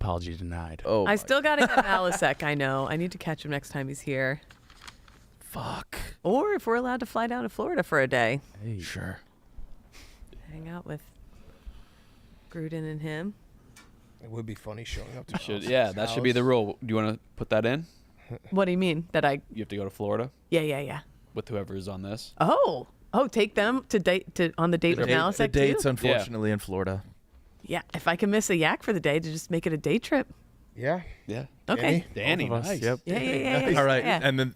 Apology denied. Oh, I still got to get Malasek, I know. I need to catch him next time he's here. Fuck. Or if we're allowed to fly down to Florida for a day. Hey. Sure. Hang out with Gruden and him. It would be funny showing up to That should be the rule. Do you want to put that in? What do you mean? That I... You have to go to Florida? Yeah. With whoever is on this? Oh, take them to date on the date with Malasek The date's too? unfortunately in Florida. Yeah, if I can miss a yak for the day, to just make it a day trip. Yeah. Yeah. Okay. Danny, nice. Yep. Yeah. All right, Yeah. and then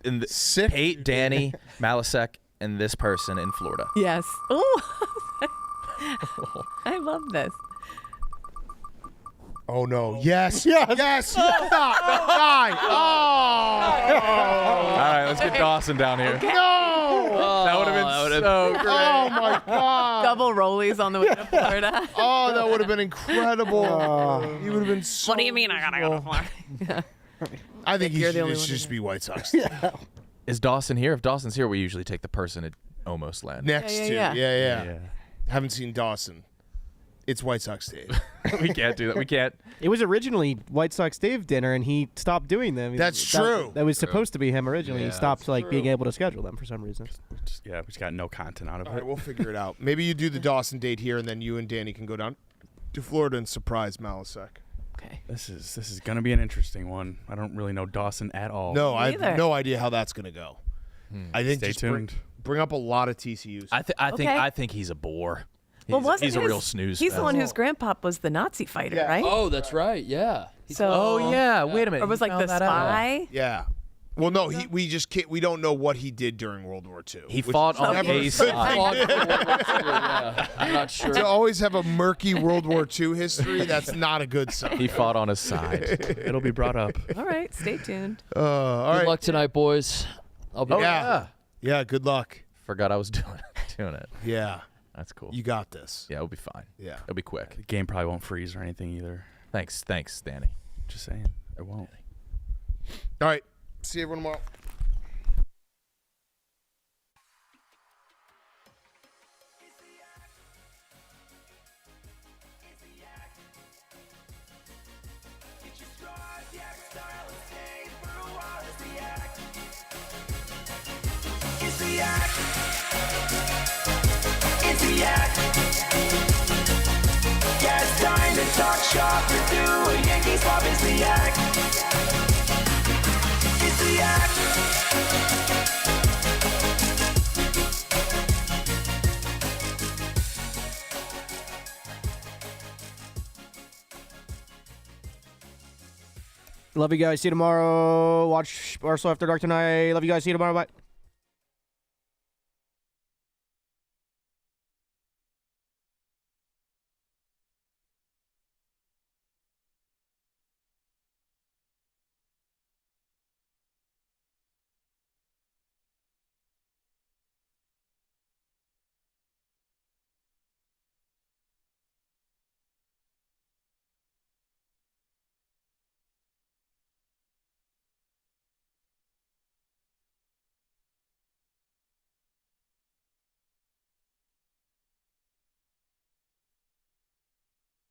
Pate, Danny, Malasek, and this person in Florida. Yes. Oh, I love this. Oh, no. Yes. Yes. Stop. Die. Oh. All right, let's get Dawson down here. No. That would have been so great. Oh, my God. Double rollies on the way to Florida. Oh, that would have been incredible. He would have been so... What do you mean I gotta go to Florida? I think he You're should the only one just who be White Sox. Is Dawson here? If Dawson's here, we usually take the person at almost land. Next to. Yeah. Yeah. Haven't seen Dawson. It's White Sox Dave. We can't do that. We can't. It was originally White Sox Dave dinner, and he stopped doing them. That's true. That was supposed to be him originally. Yeah, he stopped that's being able to schedule them for some reason. We just got no content out of All it. right, we'll figure it out. Maybe you do the Dawson date here, and then you and Danny can go down to Florida and surprise Malasek. Okay. This is gonna be an interesting one. I don't really know Dawson at all. No, I either. have no idea how that's going to go. I think Stay just tuned. Bring up a lot of TCUs. I think he's a bore. Well, He's a real snooze. He's the fest. one whose grandpa was the Nazi fighter, right? Oh, that's right. Yeah. So. Oh yeah. Wait a minute. Or was You like found the that out. spy? Yeah. Well, no, we just can't. We don't know what he did during World War II. He fought on never a a side. Yeah, I'm not sure. To always have a murky World War II history, that's not a good sign. He fought on his side. It'll be brought up. All right, stay tuned. All Good right. luck tonight, boys. I'll be Yeah, good luck. Forgot I was doing it. Yeah. That's cool. You got this. Yeah, it'll be fine. Yeah. It'll be quick. The game probably won't freeze or anything either. Thanks, Danny. Just saying, it won't. All right. See everyone tomorrow. It's the yak. It's the yak. Yeah, it's time to talk shop or do a Yankee swap. It's the yak. It's the yak. Love you guys. See you tomorrow. Watch Barstool After Dark tonight. Love you guys. See you tomorrow. Bye.